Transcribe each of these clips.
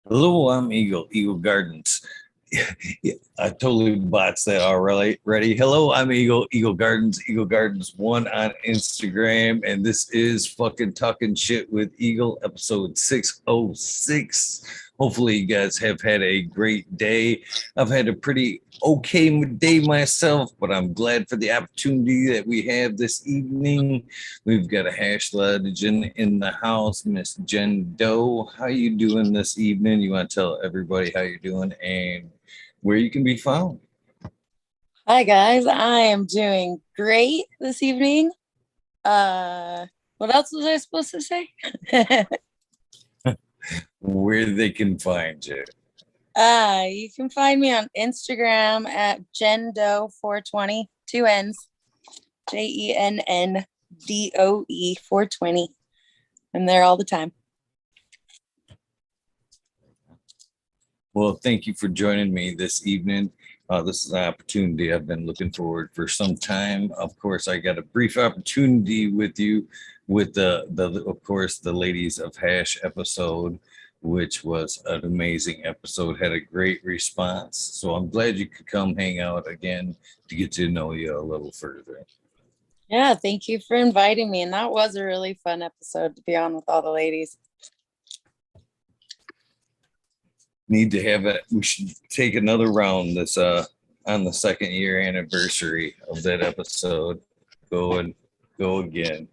Hello, I'm Eagle Gardens. I totally botched that already. Ready? Hello, I'm Eagle Gardens one on Instagram, and this is fucking talking shit with Eagle, episode 606. Hopefully, you guys have had a great day. I've had a pretty okay day myself, but I'm glad for the opportunity that we have this evening. We've got a hash legend in the house, Miss Jenn Doe. How you doing this evening? You want to tell everybody how you're doing and where you can be found? Hi guys, I am doing great this evening. Uh what else was I supposed to say? Where they can find you. You can find me on Instagram at Jenn Doe 420, two N's, JENNDOE 420. I'm there all the time. Well, thank you for joining me this evening. This is an opportunity I've been looking forward for some time. Of course, I got a brief opportunity with you with the of course the Ladies of Hash episode, which was an amazing episode, had a great response. So I'm glad you could come hang out again to get to know you a little further. Yeah, thank you for inviting me. And that was a really fun episode to be on with all the ladies. Need to have it. We should take another round this on the second year anniversary of that episode. Go and go again.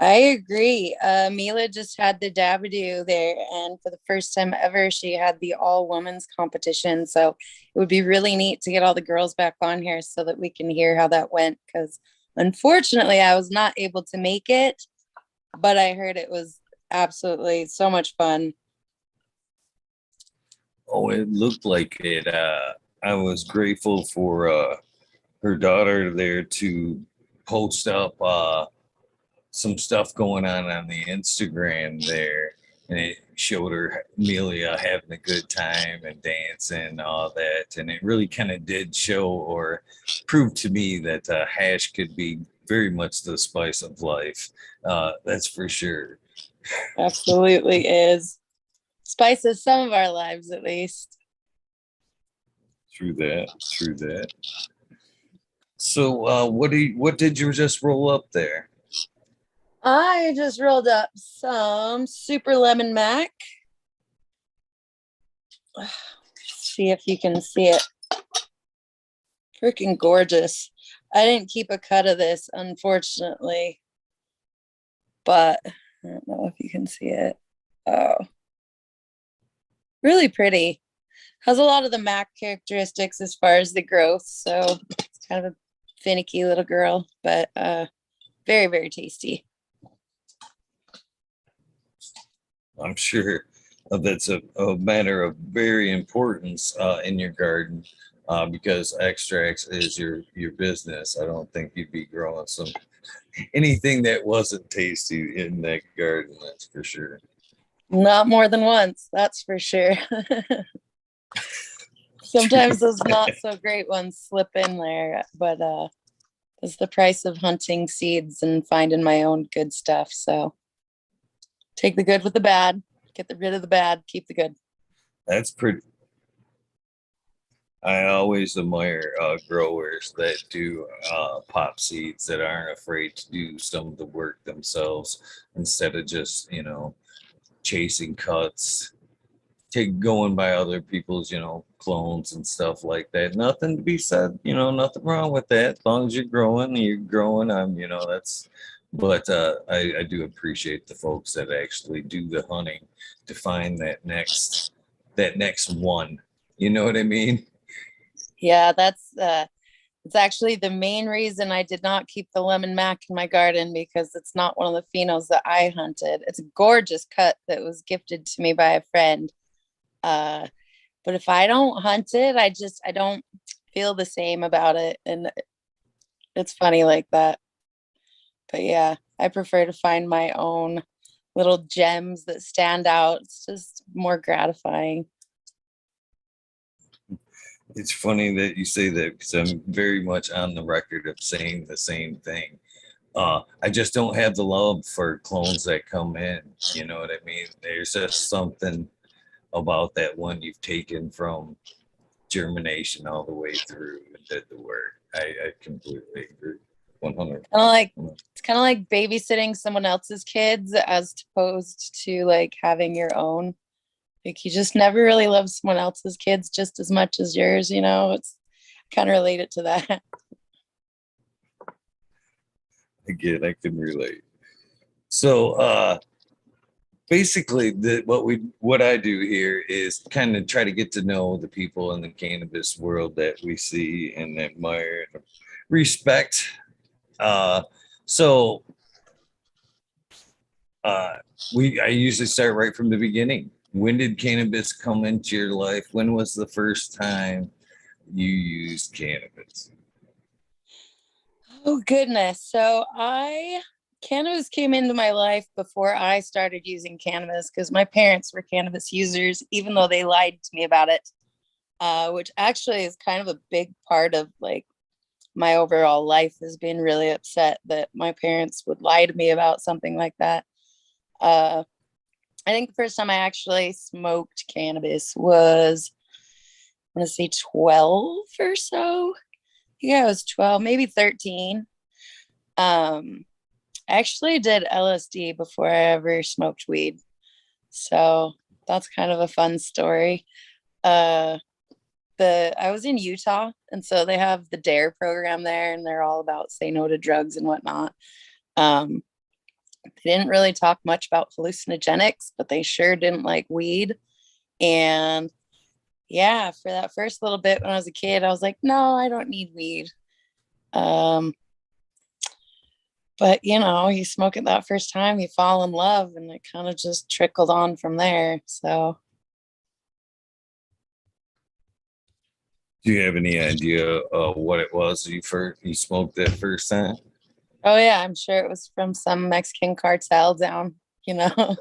I agree. Mila just had the Dabadoo there, and for the first time ever, she had the all women's competition. So it would be really neat to get all the girls back on here so that we can hear how that went. Because unfortunately, I was not able to make it, but I heard it was absolutely so much fun. Oh, it looked like it. I was grateful for her daughter there to post up some stuff going on the Instagram there, and it showed her Amelia having a good time and dancing and all that, and it really kind of did show or prove to me that hash could be very much the spice of life. That's for sure. Absolutely is. Spices some of our lives, at least. True that. True that. So, what did you just roll up there? I just rolled up some super lemon mac. See if you can see it. Freaking gorgeous. I didn't keep a cut of this, unfortunately, but I don't know if you can see it. Oh, really pretty. Has a lot of the Mac characteristics as far as the growth, so it's kind of a finicky little girl, but very, very tasty. I'm sure that's a matter of very importance in your garden because extracts is your business. I don't think you'd be growing some anything that wasn't tasty in that garden. That's for sure. Not more than once, that's for sure. Sometimes those not so great ones slip in there, but it's the price of hunting seeds and finding my own good stuff. So take the good with the bad, get rid of the bad, keep the good. That's pretty. I always admire growers that do pop seeds that aren't afraid to do some of the work themselves instead of just chasing cuts, take going by other people's clones and stuff like that. Nothing to be said, nothing wrong with that as long as you're growing. That's. But I do appreciate the folks that actually do the hunting to find that next one. You know what I mean? Yeah, that's it's actually the main reason I did not keep the lemon mac in my garden, because it's not one of the phenos that I hunted. It's a gorgeous cut that was gifted to me by a friend. Uh, but if I don't hunt it, I don't feel the same about it. And it's funny like that. But yeah, I prefer to find my own little gems that stand out. It's just more gratifying. It's funny that you say that because I'm very much on the record of saying the same thing. I just don't have the love for clones that come in. You know what I mean? There's just something about that one you've taken from germination all the way through and did the work. I completely agree. 100. It's kind of like babysitting someone else's kids as opposed to like having your own. Like you just never really love someone else's kids just as much as yours, you know. It's kind of related to that. Again, I can relate. So basically what I do here is kind of try to get to know the people in the cannabis world that we see and admire and respect. So I usually start right from the beginning. When did cannabis come into your life? When was the first time you used cannabis? Oh goodness. So cannabis came into my life before I started using cannabis because my parents were cannabis users, even though they lied to me about it. Which actually is kind of a big part of like my overall life, has been really upset that my parents would lie to me about something like that. I think the first time I actually smoked cannabis was, I want to say 12 or so. Yeah, I was 12, maybe 13. I actually did LSD before I ever smoked weed. So that's kind of a fun story. Uh, I was in Utah, and so they have the DARE program there, and they're all about say no to drugs and whatnot. They didn't really talk much about hallucinogenics, but they sure didn't like weed. And yeah, for that first little bit when I was a kid, I was like, no, I don't need weed. But you know, you smoke it that first time, you fall in love, and it kind of just trickled on from there. So Do you have any idea of what it was you smoked that first time? oh yeah, I'm sure it was from some Mexican cartel down, you know,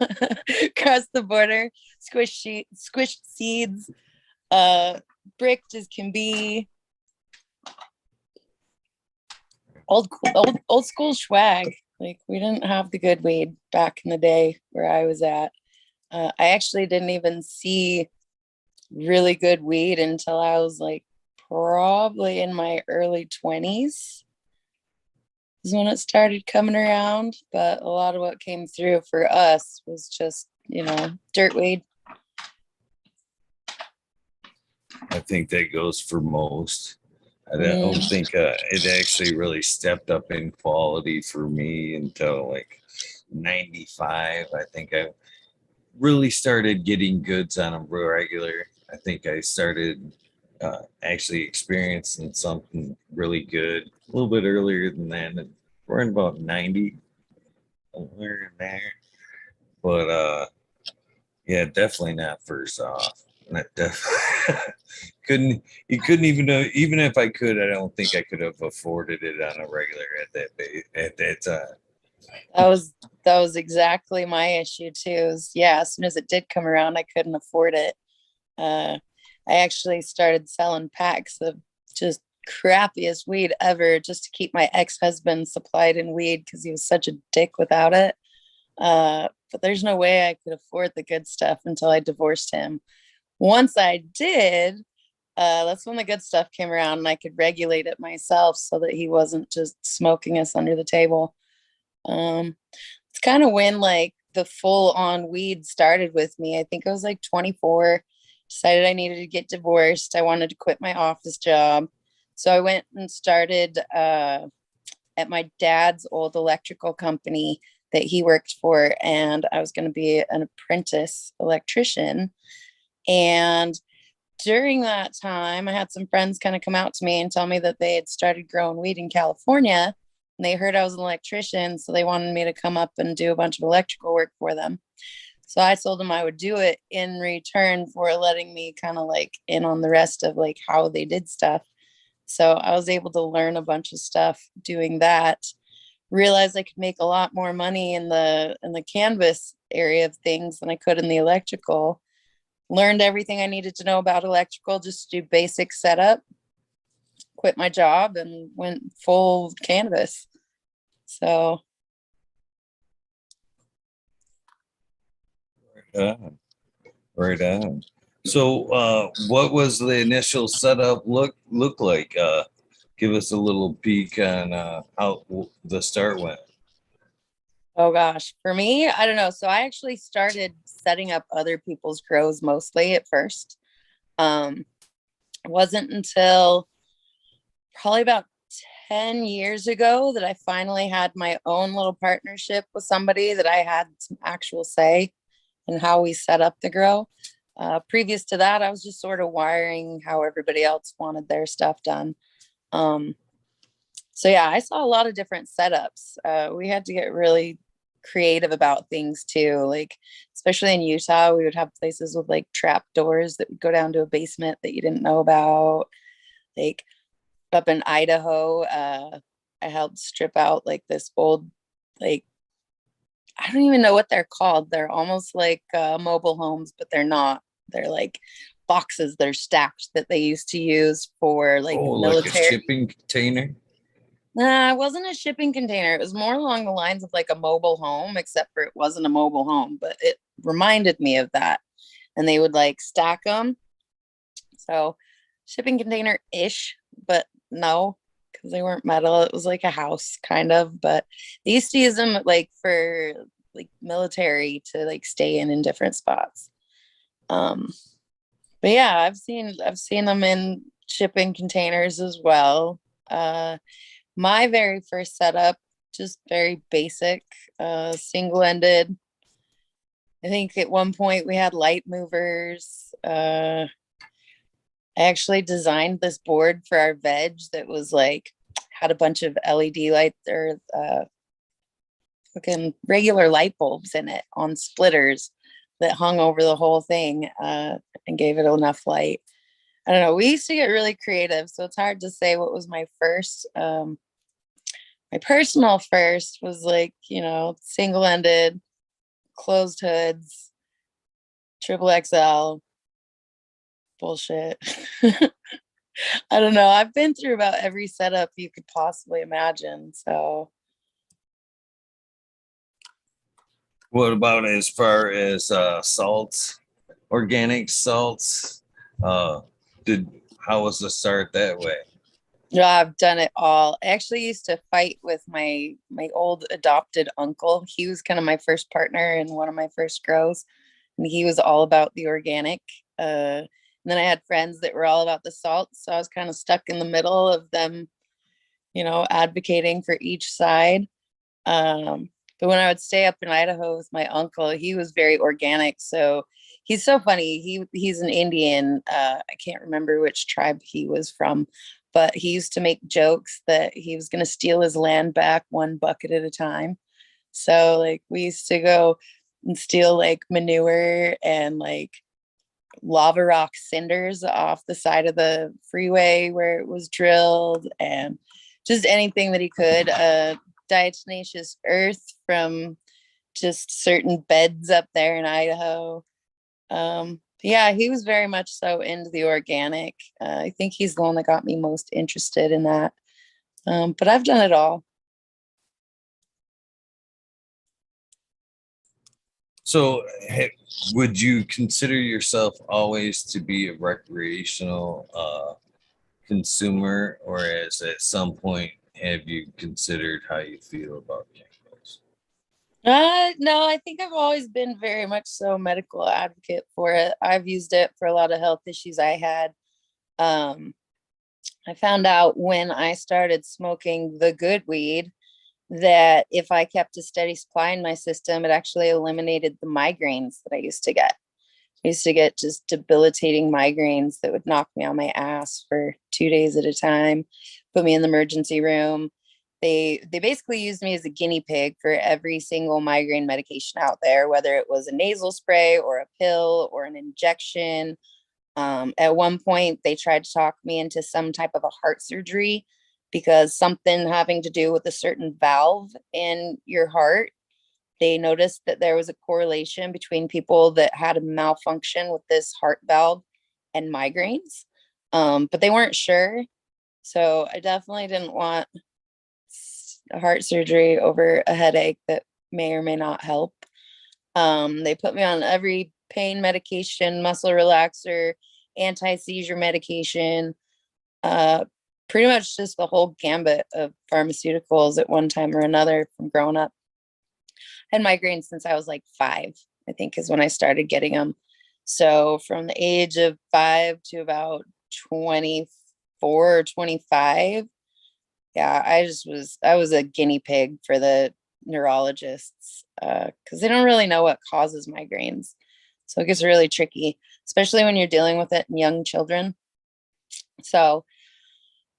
across the border. Squished seeds, bricked as can be. Old school swag. Like we didn't have the good weed back in the day where I was at. I actually didn't even see really good weed until I was like probably in my early 20s is when it started coming around. But a lot of what came through for us was just, you know, dirt weed. I think that goes for most. I don't think it actually really stepped up in quality for me until like 95. I think I really started getting goods on a regular. I think I started actually experiencing something really good a little bit earlier than that. We're in about 90, somewhere in there. But yeah, definitely not first off. That definitely couldn't even know, even if I could, I don't think I could have afforded it on a regular at that time. That was exactly my issue too. Yeah, as soon as it did come around, I couldn't afford it. I actually started selling packs of just crappiest weed ever just to keep my ex-husband supplied in weed because he was such a dick without it. But there's no way I could afford the good stuff until I divorced him. Once I did, that's when the good stuff came around and I could regulate it myself so that he wasn't just smoking us under the table. It's kind of when like the full on weed started with me. I think I was like 24, decided I needed to get divorced. I wanted to quit my office job. So I went and started at my dad's old electrical company that he worked for, and I was going to be an apprentice electrician. And during that time, I had some friends kind of come out to me and tell me that they had started growing weed in California, and they heard I was an electrician, so they wanted me to come up and do a bunch of electrical work for them. So I told them I would do it in return for letting me kind of like in on the rest of like how they did stuff. So I was able to learn a bunch of stuff doing that. Realized I could make a lot more money in the canvas area of things than I could in the electrical. Learned everything I needed to know about electrical just to do basic setup. Quit my job and went full cannabis. So Right on. So, what was the initial setup look like? Give us a little peek on how the start went. Oh gosh, for me, I don't know. So I actually started setting up other people's grows mostly at first. Um, it wasn't until probably about 10 years ago that I finally had my own little partnership with somebody that I had some actual say in how we set up the grow. Previous to that, I was just sort of wiring how everybody else wanted their stuff done. Um, so yeah, I saw a lot of different setups. We had to get really creative about things too. Like, especially in Utah, we would have places with like trap doors that would go down to a basement that you didn't know about. Like up in Idaho, I helped strip out like this old, like, I don't even know what they're called. They're almost like mobile homes, but they're not. They're like boxes that are stacked that they used to use for like Oh, like a military. shipping container? Nah, it wasn't a shipping container. It was more along the lines of like a mobile home, except for it wasn't a mobile home, but it reminded me of that. And they would like stack them. So shipping container ish, but no, because they weren't metal. It was like a house kind of, but they used to use them like for like military to like stay in different spots. Um, but yeah, I've seen them in shipping containers as well. My very first setup, just very basic, single-ended. I think at one point we had light movers. I actually designed this board for our veg that was like had a bunch of LED lights or fucking regular light bulbs in it on splitters that hung over the whole thing and gave it enough light. I don't know. We used to get really creative, so it's hard to say what was my first. My personal first was like, single ended, closed hoods, triple XL bullshit. I don't know. I've been through about every setup you could possibly imagine. So, What about as far as salts, organic salts? Uh, did how was the start that way? yeah, I've done it all. I actually used to fight with my old adopted uncle. He was kind of my first partner in one of my first grows, and he was all about the organic. And then I had friends that were all about the salt, so I was kind of stuck in the middle of them, advocating for each side. But when I would stay up in Idaho with my uncle, he was very organic. So he's so funny. He's an Indian. I can't remember which tribe he was from, but he used to make jokes that he was going to steal his land back one bucket at a time. So like we used to go and steal like manure and like lava rock cinders off the side of the freeway where it was drilled and just anything that he could. Diatomaceous earth from just certain beds up there in Idaho. Yeah, he was very much so into the organic. I think he's the one that got me most interested in that. But I've done it all. So, would you consider yourself always to be a recreational consumer, or as at some point have you considered how you feel about chemicals? No, I think I've always been very much so medical advocate for it. I've used it for a lot of health issues I had. Um, I found out when I started smoking the good weed that if I kept a steady supply in my system, it actually eliminated the migraines that I used to get. I used to get just debilitating migraines that would knock me on my ass for 2 days at a time, put me in the emergency room. They basically used me as a guinea pig for every single migraine medication out there, whether it was a nasal spray or a pill or an injection. At one point, they tried to talk me into some type of a heart surgery because something having to do with a certain valve in your heart. They noticed that there was a correlation between people that had a malfunction with this heart valve and migraines, but they weren't sure. So I definitely didn't want a heart surgery over a headache that may or may not help. They put me on every pain medication, muscle relaxer, anti-seizure medication, pretty much just the whole gambit of pharmaceuticals at one time or another from growing up. I had migraines since I was like 5, I think is when I started getting them. So from the age of 5 to about 24 or 25, yeah, I was a guinea pig for the neurologists because they don't really know what causes migraines. So it gets really tricky, especially when you're dealing with it in young children. So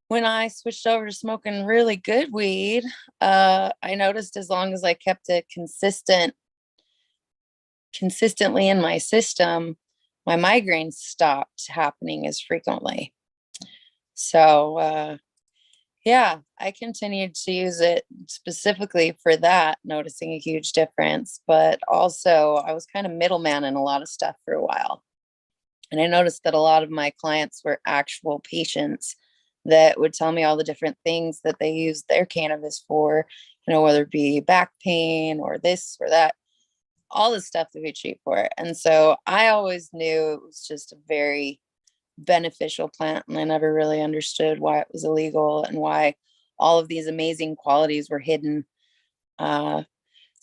when I switched over to smoking really good weed, I noticed as long as I kept it consistently in my system, my migraines stopped happening as frequently. So yeah, I continued to use it specifically for that, noticing a huge difference. But also, I was kind of middleman in a lot of stuff for a while. And I noticed that a lot of my clients were actual patients that would tell me all the different things that they use their cannabis for, whether it be back pain or this or that, all the stuff that we treat for. And so I always knew it was just a very beneficial plant, and I never really understood why it was illegal and why all of these amazing qualities were hidden. So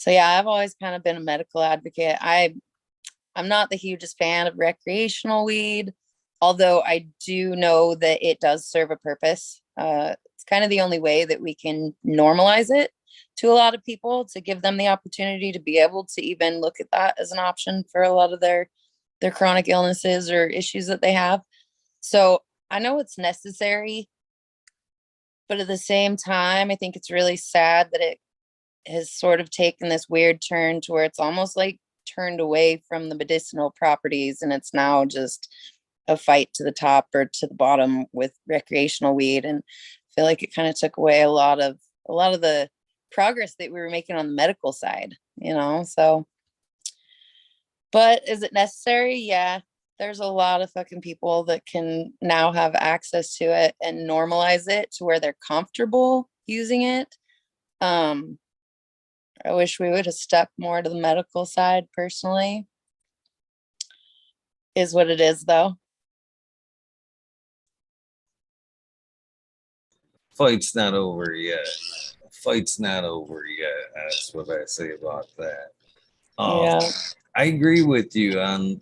yeah, I've always kind of been a medical advocate. I'm not the hugest fan of recreational weed, although I do know that it does serve a purpose. It's kind of the only way that we can normalize it to a lot of people, to give them the opportunity to be able to even look at that as an option for a lot of their chronic illnesses or issues that they have. So I know it's necessary, but at the same time, I think it's really sad that it has sort of taken this weird turn to where it's almost like turned away from the medicinal properties, and it's now just a fight to the top or to the bottom with recreational weed. And I feel like it kind of took away a lot of the progress that we were making on the medical side, so. But is it necessary? Yeah. There's a lot of fucking people that can now have access to it and normalize it to where they're comfortable using it. I wish we would have stuck more to the medical side personally. Is what it is though. Fight's not over yet. Fight's not over yet. That's what I say about that. Yeah. I agree with you on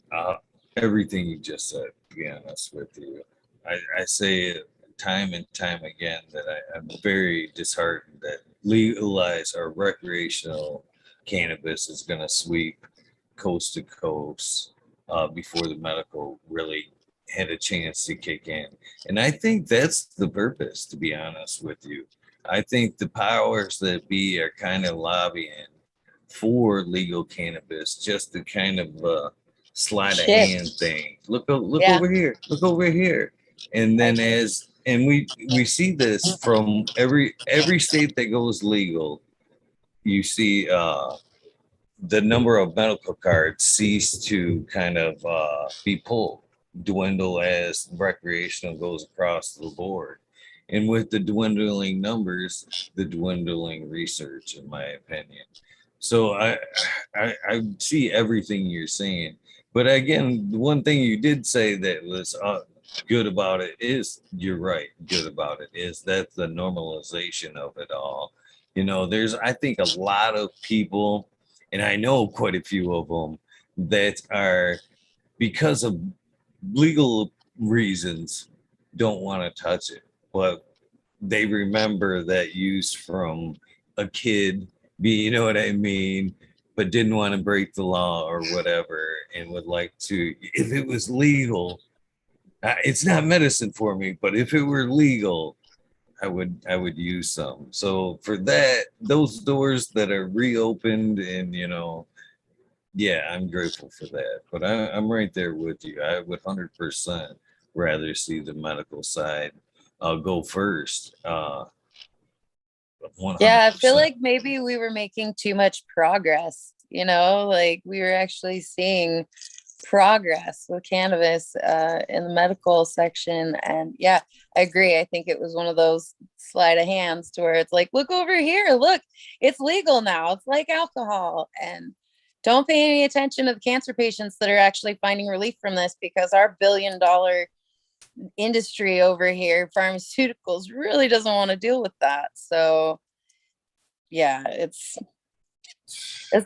everything you just said, to be honest with you. I say it time and time again that I'm very disheartened that legalize or recreational cannabis is going to sweep coast to coast before the medical really had a chance to kick in. And I think that's the purpose, to be honest with you. I think the powers that be are kind of lobbying for legal cannabis just to kind of sleight of hand thing. Look over here, look over here. And then we see this from every state that goes legal, you see the number of medical cards cease to kind of be pulled, dwindle as recreational goes across the board. And with the dwindling numbers, the dwindling research, in my opinion. So I see everything you're saying. But again, the one thing you did say that was good about it is, you're right, good about it is that the normalization of it all. There's, I think, a lot of people, and I know quite a few of them, that are, because of legal reasons, don't want to touch it. But they remember that use from a kid, you know what I mean, but didn't want to break the law or whatever, and would like to, if it was legal, it's not medicine for me, but if it were legal, I would use some. So for that, those doors that are reopened, and yeah, I'm grateful for that. But I'm right there with you. I would 100% rather see the medical side go first. 100%. Yeah, I feel like maybe we were making too much progress, like we were actually seeing progress with cannabis in the medical section. And yeah, I agree. I think it was one of those sleight of hands to where it's like, look over here, look, it's legal now. It's like alcohol. And Don't pay any attention to the cancer patients that are actually finding relief from this, because our $1 billion industry over here, pharmaceuticals, really doesn't want to deal with that. So yeah, it's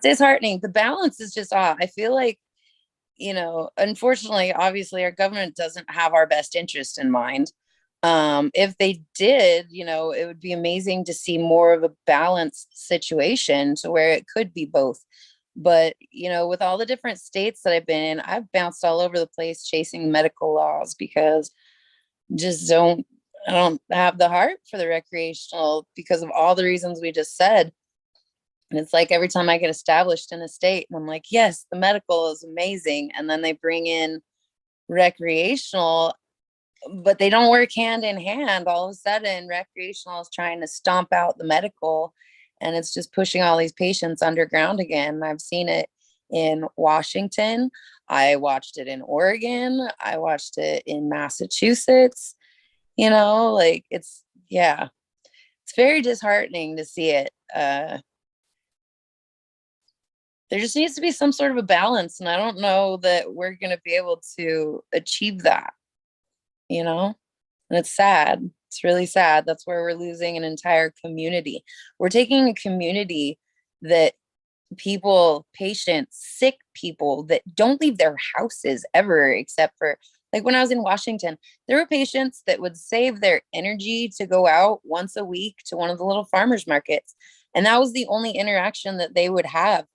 disheartening. The balance is just off. I feel like, unfortunately, obviously our government doesn't have our best interest in mind. If they did, it would be amazing to see more of a balanced situation to where it could be both. But, with all the different states that I've been in, I've bounced all over the place chasing medical laws, because just I don't have the heart for the recreational, because of all the reasons we just said. And it's like every time I get established in a state and I'm like, yes, the medical is amazing. And then they bring in recreational, but they don't work hand in hand. All of a sudden, recreational is trying to stomp out the medical, and it's just pushing all these patients underground again. I've seen it in Washington. I watched it in Oregon. I watched it in Massachusetts. Yeah, it's very disheartening to see it. There just needs to be some sort of a balance, and I don't know that we're going to be able to achieve that, and it's sad. It's really sad. That's where we're losing an entire community. We're taking a community that patients, sick people that don't leave their houses ever, except for, like, when I was in Washington, there were patients that would save their energy to go out once a week to one of the little farmers markets. And that was the only interaction that they would have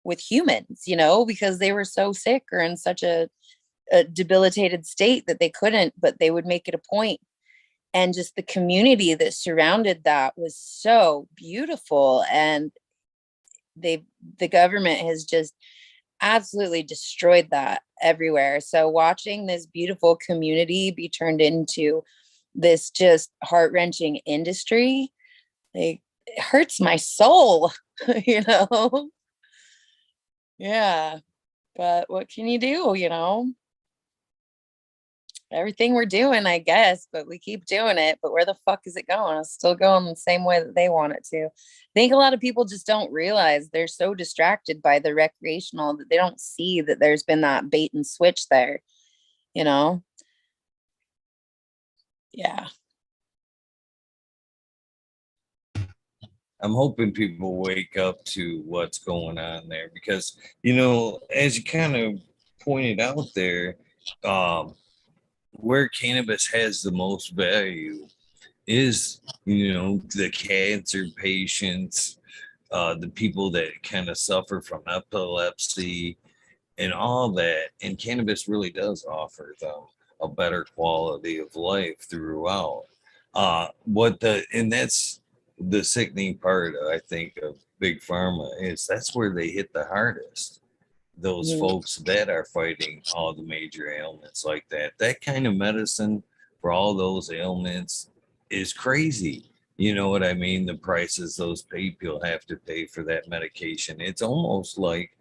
with humans, because they were so sick or in such a debilitated state that they couldn't, but they would make it a point. And just the community that surrounded that was so beautiful. And the government has just absolutely destroyed that everywhere. So watching this beautiful community be turned into this just heart-wrenching industry, like, it hurts my soul, Yeah, but what can you do, Everything we're doing, I guess, but we keep doing it. But where the fuck is it going? It's still going the same way that they want it to. I think a lot of people just don't realize, they're so distracted by the recreational that they don't see that there's been that bait and switch there, Yeah. I'm hoping people wake up to what's going on there, because, as you kind of pointed out there, where cannabis has the most value is, the cancer patients, the people that kind of suffer from epilepsy and all that. And cannabis really does offer them a better quality of life throughout. And that's the sickening part, I think, of big pharma, is that's where they hit the hardest. Those folks that are fighting all the major ailments like that kind of medicine for all those ailments is crazy. You know what I mean? The prices those people have to pay for that medication. It's almost like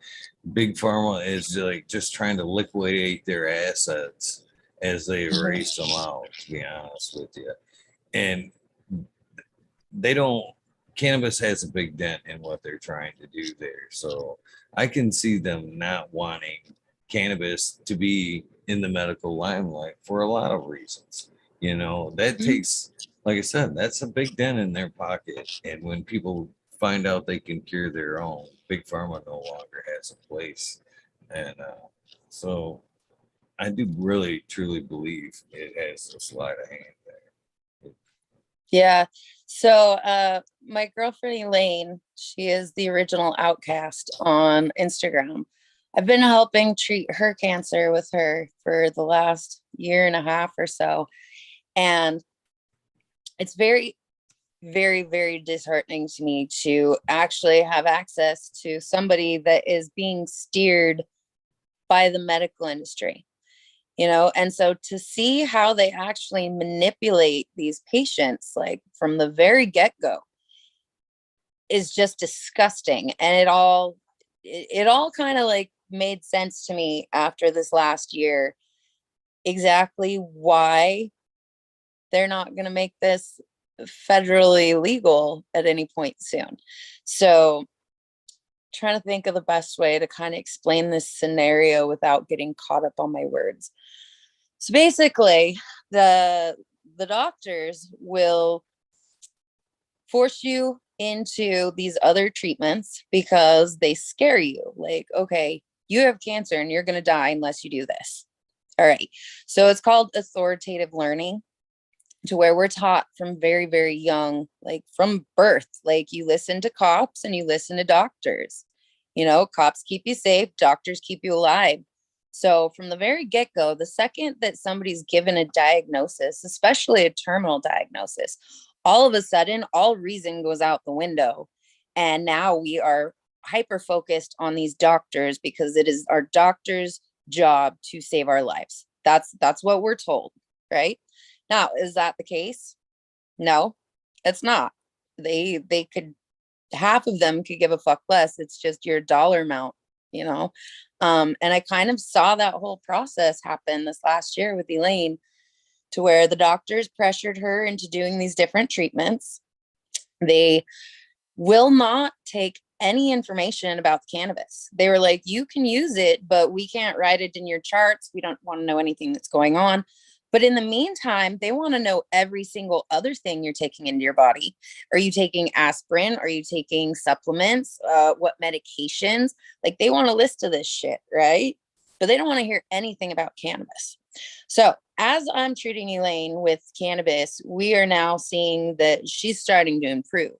big pharma is like just trying to liquidate their assets as they erase them out, to be honest with you. And they don't, cannabis has a big dent in what they're trying to do there. So I can see them not wanting cannabis to be in the medical limelight for a lot of reasons. That takes, like I said, that's a big dent in their pocket. And when people find out they can cure their own, big pharma no longer has a place. And so I do really, truly believe it has a sleight of hand there. Yeah. So my girlfriend Elaine, she is the original Outcast on Instagram. I've been helping treat her cancer with her for the last year and a half or so. And it's very, very, very disheartening to me to actually have access to somebody that is being steered by the medical industry. And so to see how they actually manipulate these patients, like from the very get-go, is just disgusting. And it all kind of like made sense to me after this last year, exactly why they're not going to make this federally legal at any point soon. So trying to think of the best way to kind of explain this scenario without getting caught up on my words. So basically, the doctors will force you into these other treatments because they scare you. Like, okay, you have cancer and you're going to die unless you do this. All right. So it's called authoritative learning, to where we're taught from very, very young, like from birth, like you listen to cops and you listen to doctors. You know, cops keep you safe, doctors keep you alive. So from the very get-go, the second that somebody's given a diagnosis, especially a terminal diagnosis, all of a sudden, all reason goes out the window. And now we are hyper focused on these doctors because it is our doctor's job to save our lives. That's what we're told, right? Now, is that the case? No, it's not. They could, half of them could give a fuck less. It's just your dollar amount, you know? And I kind of saw that whole process happen this last year with Elaine, to where the doctors pressured her into doing these different treatments. They will not take any information about the cannabis. They were like, you can use it, but we can't write it in your charts. We don't want to know anything that's going on. But in the meantime, they want to know every single other thing you're taking into your body. Are you taking aspirin? Are you taking supplements? What medications? Like, they want a list of this shit, right? But they don't want to hear anything about cannabis. So as I'm treating Elaine with cannabis, we are now seeing that she's starting to improve.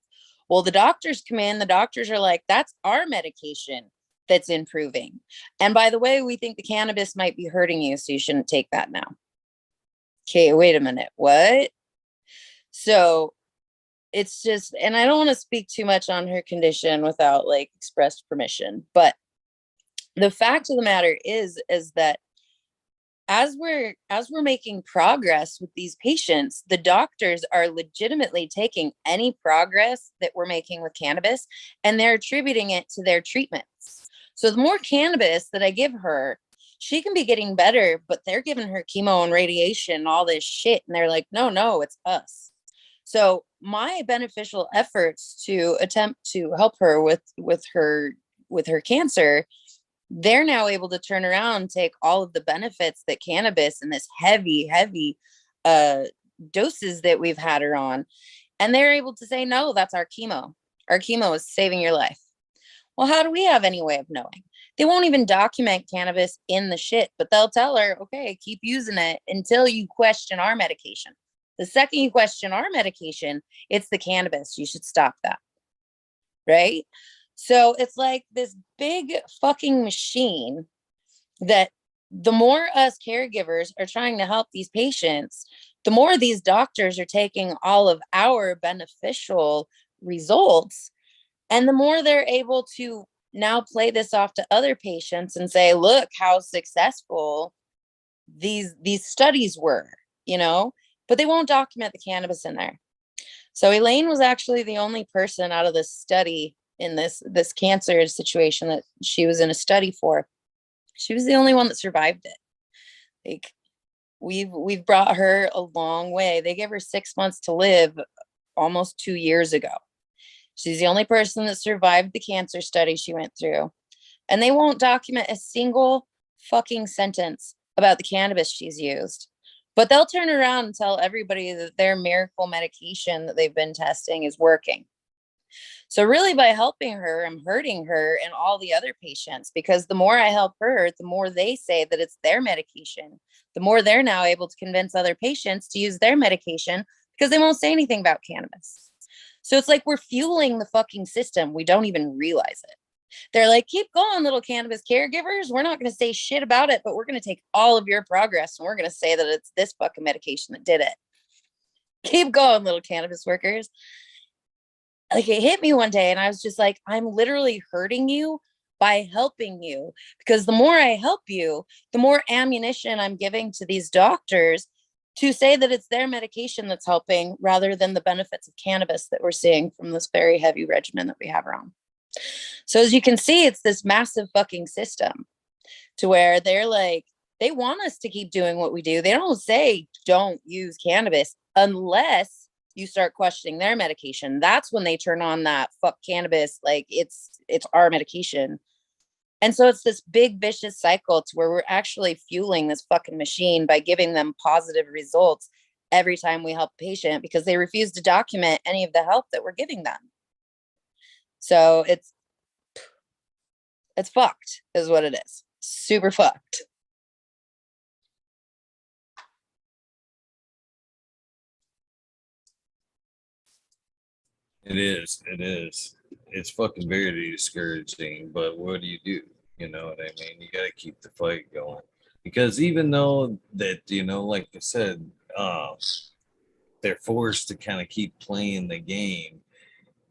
Well, the doctors come in, the doctors are like, that's our medication that's improving. And by the way, we think the cannabis might be hurting you, so you shouldn't take that now. Okay, wait a minute. What? So it's just, and I don't want to speak too much on her condition without like expressed permission, but the fact of the matter is that as we're making progress with these patients, the doctors are legitimately taking any progress that we're making with cannabis and they're attributing it to their treatments. So the more cannabis that I give her, she can be getting better, but they're giving her chemo and radiation and all this shit. And they're like, no, it's us. So my beneficial efforts to attempt to help her with her cancer, they're now able to turn around and take all of the benefits that cannabis and this heavy doses that we've had her on. And they're able to say, no, that's our chemo. Our chemo is saving your life. Well, how do we have any way of knowing? They won't even document cannabis in the shit, but they'll tell her, okay, keep using it until you question our medication. The second you question our medication, it's the cannabis. You should stop that. Right? So it's like this big fucking machine that the more us caregivers are trying to help these patients, the more these doctors are taking all of our beneficial results, and the more they're able to now play this off to other patients and say, look how successful these studies were, you know, but they won't document the cannabis in there. So Elaine was actually the only person out of this study in this cancer situation that she was in a study for. She was the only one that survived it. Like, we've brought her a long way. They gave her 6 months to live almost 2 years ago. She's the only person that survived the cancer study she went through. And they won't document a single fucking sentence about the cannabis she's used. But they'll turn around and tell everybody that their miracle medication that they've been testing is working. So really, by helping her, I'm hurting her and all the other patients, because the more I help her, the more they say that it's their medication. The more they're now able to convince other patients to use their medication because they won't say anything about cannabis. So it's like we're fueling the fucking system. We don't even realize it. They're like, keep going, little cannabis caregivers. We're not going to say shit about it, but we're going to take all of your progress and we're going to say that it's this fucking medication that did it. Keep going, little cannabis workers. Like, it hit me one day and I was just like, I'm literally hurting you by helping you, because the more I help you, the more ammunition I'm giving to these doctors to say that it's their medication that's helping rather than the benefits of cannabis that we're seeing from this very heavy regimen that we have around. So as you can see, it's this massive fucking system to where they're like, they want us to keep doing what we do. They don't say don't use cannabis unless you start questioning their medication. That's when they turn on that fuck cannabis, like it's our medication. And so it's this big vicious cycle to where we're actually fueling this fucking machine by giving them positive results every time we help a patient, because they refuse to document any of the help that we're giving them. So it's fucked is what it is. Super fucked. It is. It is. It's fucking very discouraging, but what do? You know what I mean? You got to keep the fight going, because even though that, like I said, they're forced to kind of keep playing the game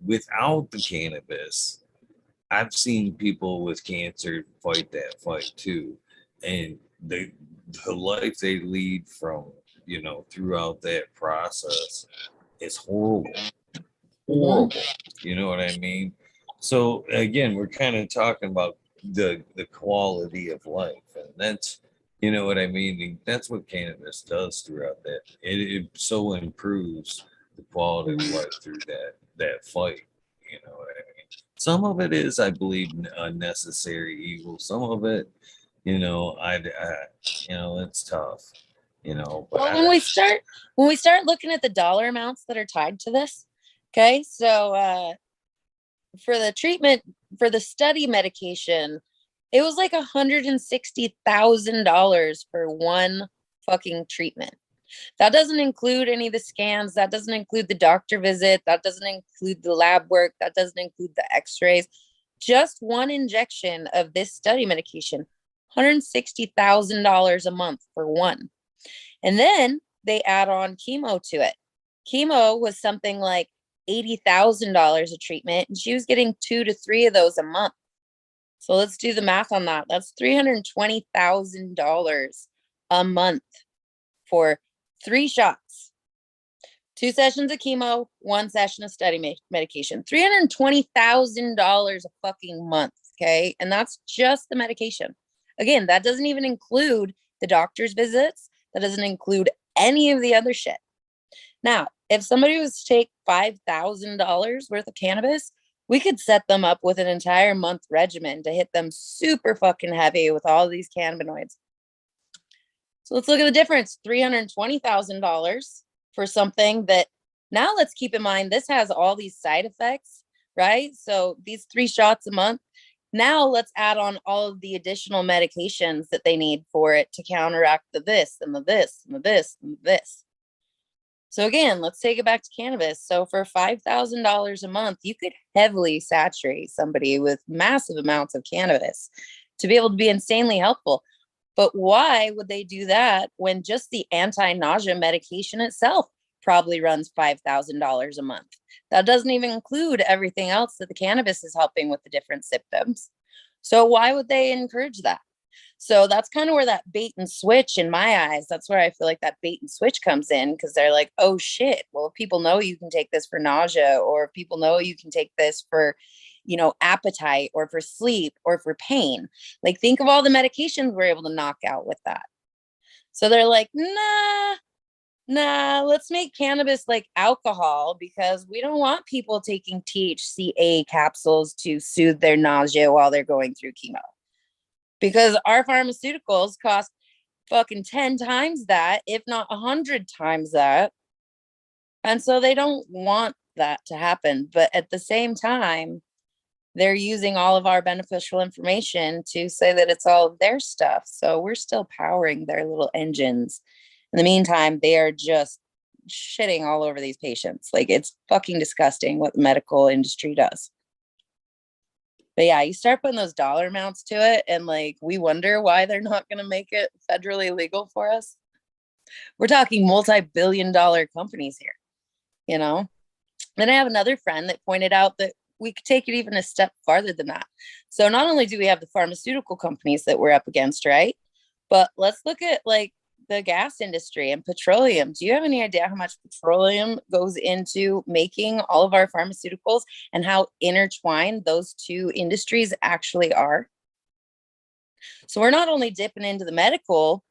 without the cannabis. I've seen people with cancer fight that fight too, and the life they lead from, throughout that process is horrible. Horrible. You know what I mean? So again, we're kind of talking about the quality of life, and that's, you know what I mean. That's what cannabis does throughout that. It so improves the quality of life through that fight. You know what I mean? Some of it is, I believe, a necessary evil. Some of it, it's tough. But well, when we start looking at the dollar amounts that are tied to this, okay, so for the treatment, for the study medication, it was like $160,000 for one fucking treatment. That doesn't include any of the scans. That doesn't include the doctor visit. That doesn't include the lab work. That doesn't include the x-rays. Just one injection of this study medication, $160,000 a month for one. And then they add on chemo to it. Chemo was something like $80,000 a treatment, and she was getting 2 to 3 of those a month. So let's do the math on that. That's $320,000 a month for 3 shots, 2 sessions of chemo, 1 session of study medication. $320,000 a fucking month. Okay. And that's just the medication. Again, that doesn't even include the doctor's visits. That doesn't include any of the other shit. Now, if somebody was to take $5,000 worth of cannabis, we could set them up with an entire month regimen to hit them super fucking heavy with all these cannabinoids. So let's look at the difference. $320,000 for something that, now let's keep in mind, this has all these side effects, right? So these 3 shots a month. Now let's add on all of the additional medications that they need for it to counteract the this and the this and the this and the this. So again, let's take it back to cannabis. So for $5,000 a month, you could heavily saturate somebody with massive amounts of cannabis to be able to be insanely helpful. But why would they do that when just the anti-nausea medication itself probably runs $5,000 a month? That doesn't even include everything else that the cannabis is helping with the different symptoms. So why would they encourage that? So that's kind of where that bait and switch, in my eyes, that's where I feel like that bait and switch comes in, because they're like, oh shit, well, if people know you can take this for nausea, or if people know you can take this for, appetite, or for sleep, or for pain, like think of all the medications we're able to knock out with that. So they're like, nah, let's make cannabis like alcohol, because we don't want people taking THCA capsules to soothe their nausea while they're going through chemo. Because our pharmaceuticals cost fucking 10 times that, if not 100 times that. And so they don't want that to happen. But at the same time, they're using all of our beneficial information to say that it's all of their stuff. So we're still powering their little engines. In the meantime, they are just shitting all over these patients. Like, it's fucking disgusting what the medical industry does. But yeah, you start putting those dollar amounts to it, and like, we wonder why they're not going to make it federally legal for us. We're talking multi-billion-dollar companies here, Then I have another friend that pointed out that we could take it even a step farther than that. So not only do we have the pharmaceutical companies that we're up against, right? But let's look at like the gas industry and petroleum. Do you have any idea how much petroleum goes into making all of our pharmaceuticals, and how intertwined those two industries actually are? So we're not only dipping into the medical,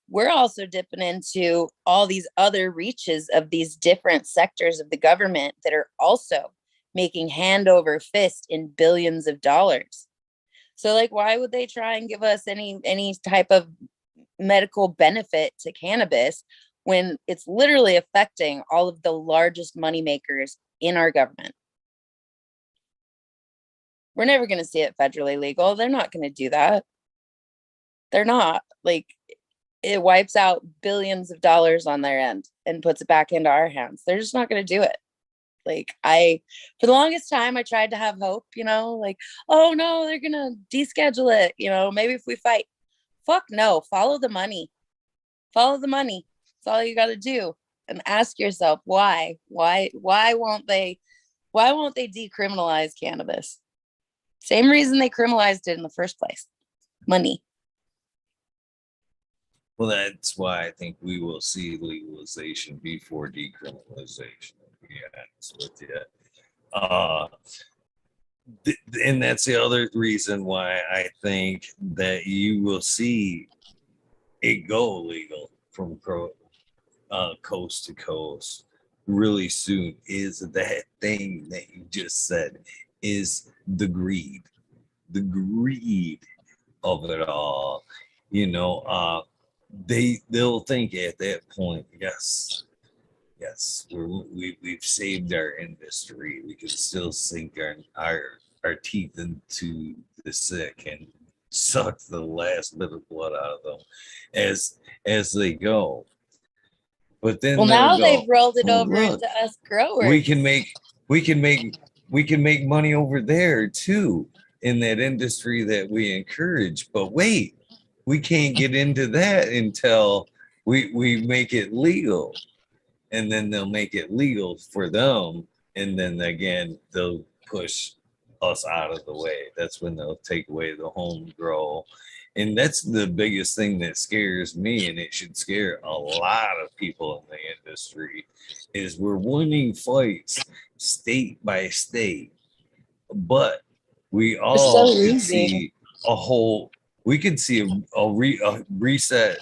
we're also dipping into all these other reaches of these different sectors of the government that are also making hand over fist in billions of dollars. So like, why would they try and give us any type of medical benefit to cannabis when it's literally affecting all of the largest money makers in our government? We're never going to see it federally legal. They're not going to do that. They're not. Like, it wipes out billions of dollars on their end and puts it back into our hands. They're just not going to do it. Like, for the longest time, I tried to have hope, like, oh no, they're going to deschedule it. Maybe if we fight. Fuck no, follow the money. Follow the money. That's all you got to do. And ask yourself, why won't they decriminalize cannabis? Same reason they criminalized it in the first place. Money. Well, that's why I think we will see legalization before decriminalization, to be honest with you. And that's the other reason why I think that you will see it go legal from coast to coast really soon, is that thing that you just said, is the greed of it all. They'll think at that point, yes, we've saved our industry. We can still sink our teeth into the sick and suck the last bit of blood out of them as they go. But then now go, they've rolled it over into us growers. We can make money over there too, in that industry that we encourage. But wait, we can't get into that until we make it legal. And then they'll make it legal for them. And then again, they'll push us out of the way. That's when they'll take away the home grow. And that's the biggest thing that scares me, and it should scare a lot of people in the industry, is we're winning fights state by state. But we all can see we could see a reset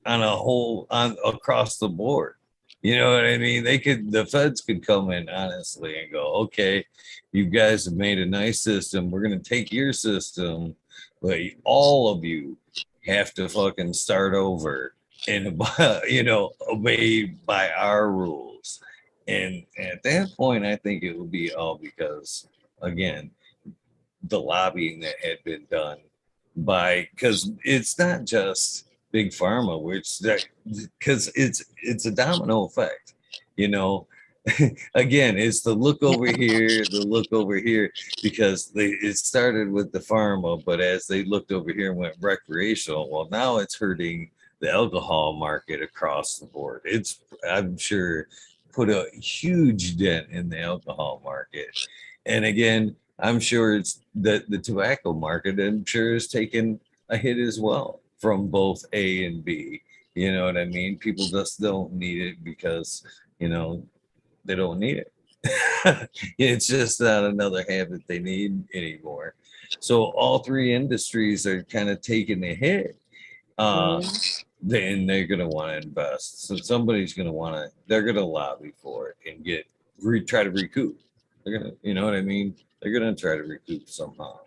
on across the board. You know what I mean? The feds could come in honestly and go, okay, you guys have made a nice system. We're going to take your system, but all of you have to fucking start over and, obey by our rules. And at that point, I think it will be all because, again, the lobbying that had been done because it's not just big pharma, because it's a domino effect, again, it's the look over here, because it started with the pharma, but as they looked over here and went recreational, well, now it's hurting the alcohol market across the board. I'm sure, put a huge dent in the alcohol market. And again, I'm sure it's the tobacco market, I'm sure, is taking a hit as well from both A and B. You know what I mean? People just don't need it because, they don't need it. It's just not another habit they need anymore. So all three industries are kind of taking a hit. Then they're going to want to invest. So somebody's going to they're going to lobby for it and try to recoup. They're going to, you know what I mean? They're going to try to recoup somehow.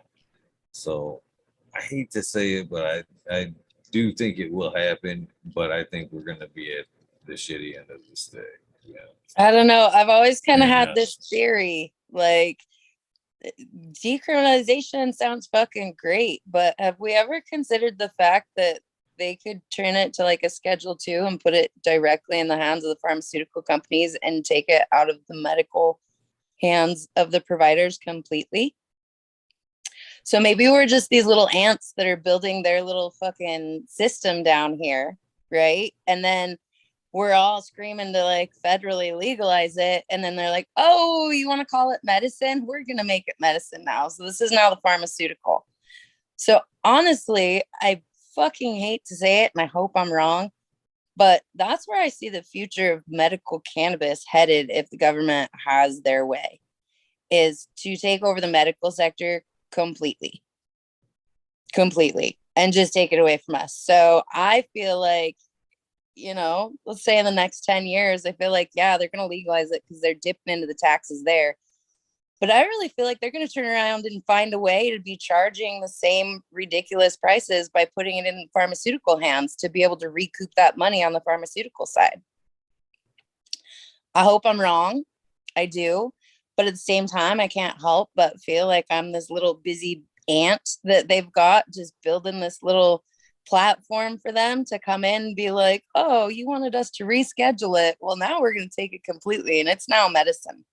So I hate to say it, but I do think it will happen, but I think we're going to be at the shitty end of the stick. Yeah. I don't know. I've always kind of had this theory, like, decriminalization sounds fucking great, but have we ever considered the fact that they could turn it to like a Schedule II and put it directly in the hands of the pharmaceutical companies and take it out of the medical hands of the providers completely? So maybe we're just these little ants that are building their little fucking system down here, right? And then we're all screaming to like federally legalize it. And then they're like, oh, you want to call it medicine? We're going to make it medicine now. So this is now the pharmaceutical. So honestly, I fucking hate to say it, and I hope I'm wrong, but that's where I see the future of medical cannabis headed if the government has their way, is to take over the medical sector completely, and just take it away from us. So I feel like let's say in the next 10 years, I feel like, yeah, they're going to legalize it because they're dipping into the taxes there. But I really feel like they're going to turn around and find a way to be charging the same ridiculous prices by putting it in pharmaceutical hands to be able to recoup that money on the pharmaceutical side. I hope I'm wrong. I do. But at the same time, I can't help but feel like I'm this little busy ant that they've got just building this little platform for them to come in and be like, oh, you wanted us to reschedule it. Well, now we're going to take it completely. And it's now medicine.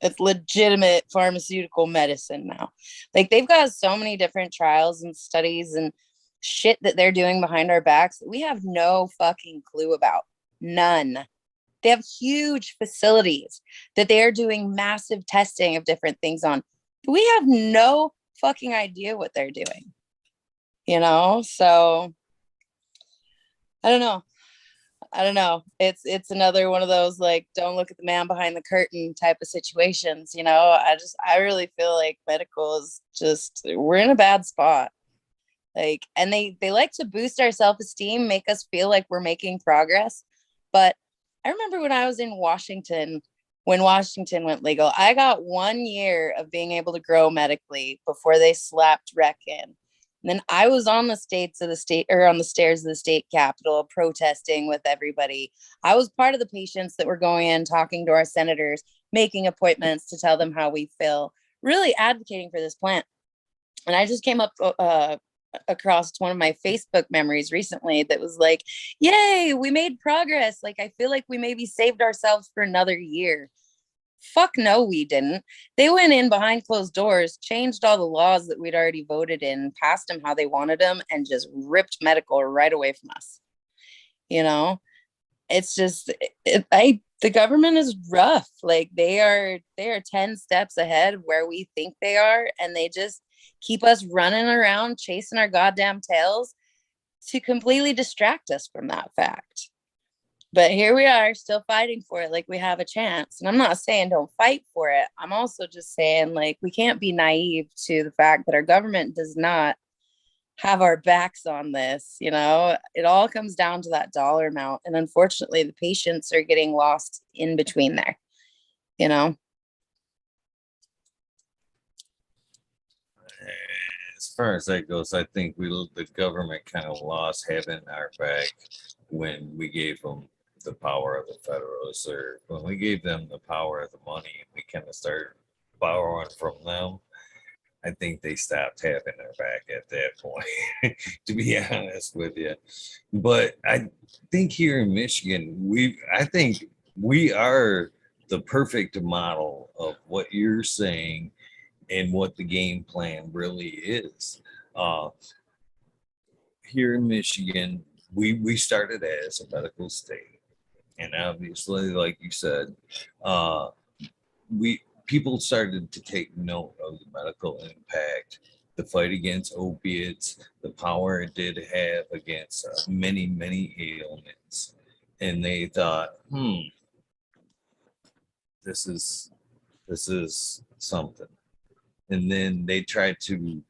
It's legitimate pharmaceutical medicine now. Like, they've got so many different trials and studies and shit that they're doing behind our backs that we have no fucking clue about. None. They have huge facilities that they are doing massive testing of different things on. We have no fucking idea what they're doing. So I don't know. It's another one of those, like, don't look at the man behind the curtain type of situations. I really feel like medical is just, we're in a bad spot. Like, and they like to boost our self-esteem, make us feel like we're making progress. But I remember when I was in Washington, when Washington went legal, I got 1 year of being able to grow medically before they slapped rec in. And then I was on the stairs of the state capitol protesting with everybody. I was part of the patients that were going in, talking to our senators, making appointments to tell them how we feel, really advocating for this plant. And I just came up across one of my Facebook memories recently that was like, yay, we made progress. Like, I feel like we maybe saved ourselves for another year. Fuck no, we didn't. They went in behind closed doors, changed all the laws that we'd already voted in, passed them how they wanted them, and just ripped medical right away from us. It's just, the government is rough. Like, they are 10 steps ahead of where we think they are, and they just keep us running around chasing our goddamn tails to completely distract us from that fact. But here we are, still fighting for it like we have a chance. And I'm not saying don't fight for it. I'm also just saying, like, we can't be naive to the fact that our government does not have our backs on this. It all comes down to that dollar amount. And unfortunately, the patients are getting lost in between there, As far as that goes, I think the government kind of lost having our back when we gave them the power of the Federal Reserve. When we gave them the power of the money and we kind of started borrowing from them, I think they stopped having our back at that point, to be honest with you. But I think here in Michigan, I think we are the perfect model of what you're saying and what the game plan really is. Here in Michigan, we started as a medical state, and obviously, like you said, people started to take note of the medical impact, the fight against opiates, the power it did have against many, many ailments, and they thought, this is something. And then they tried to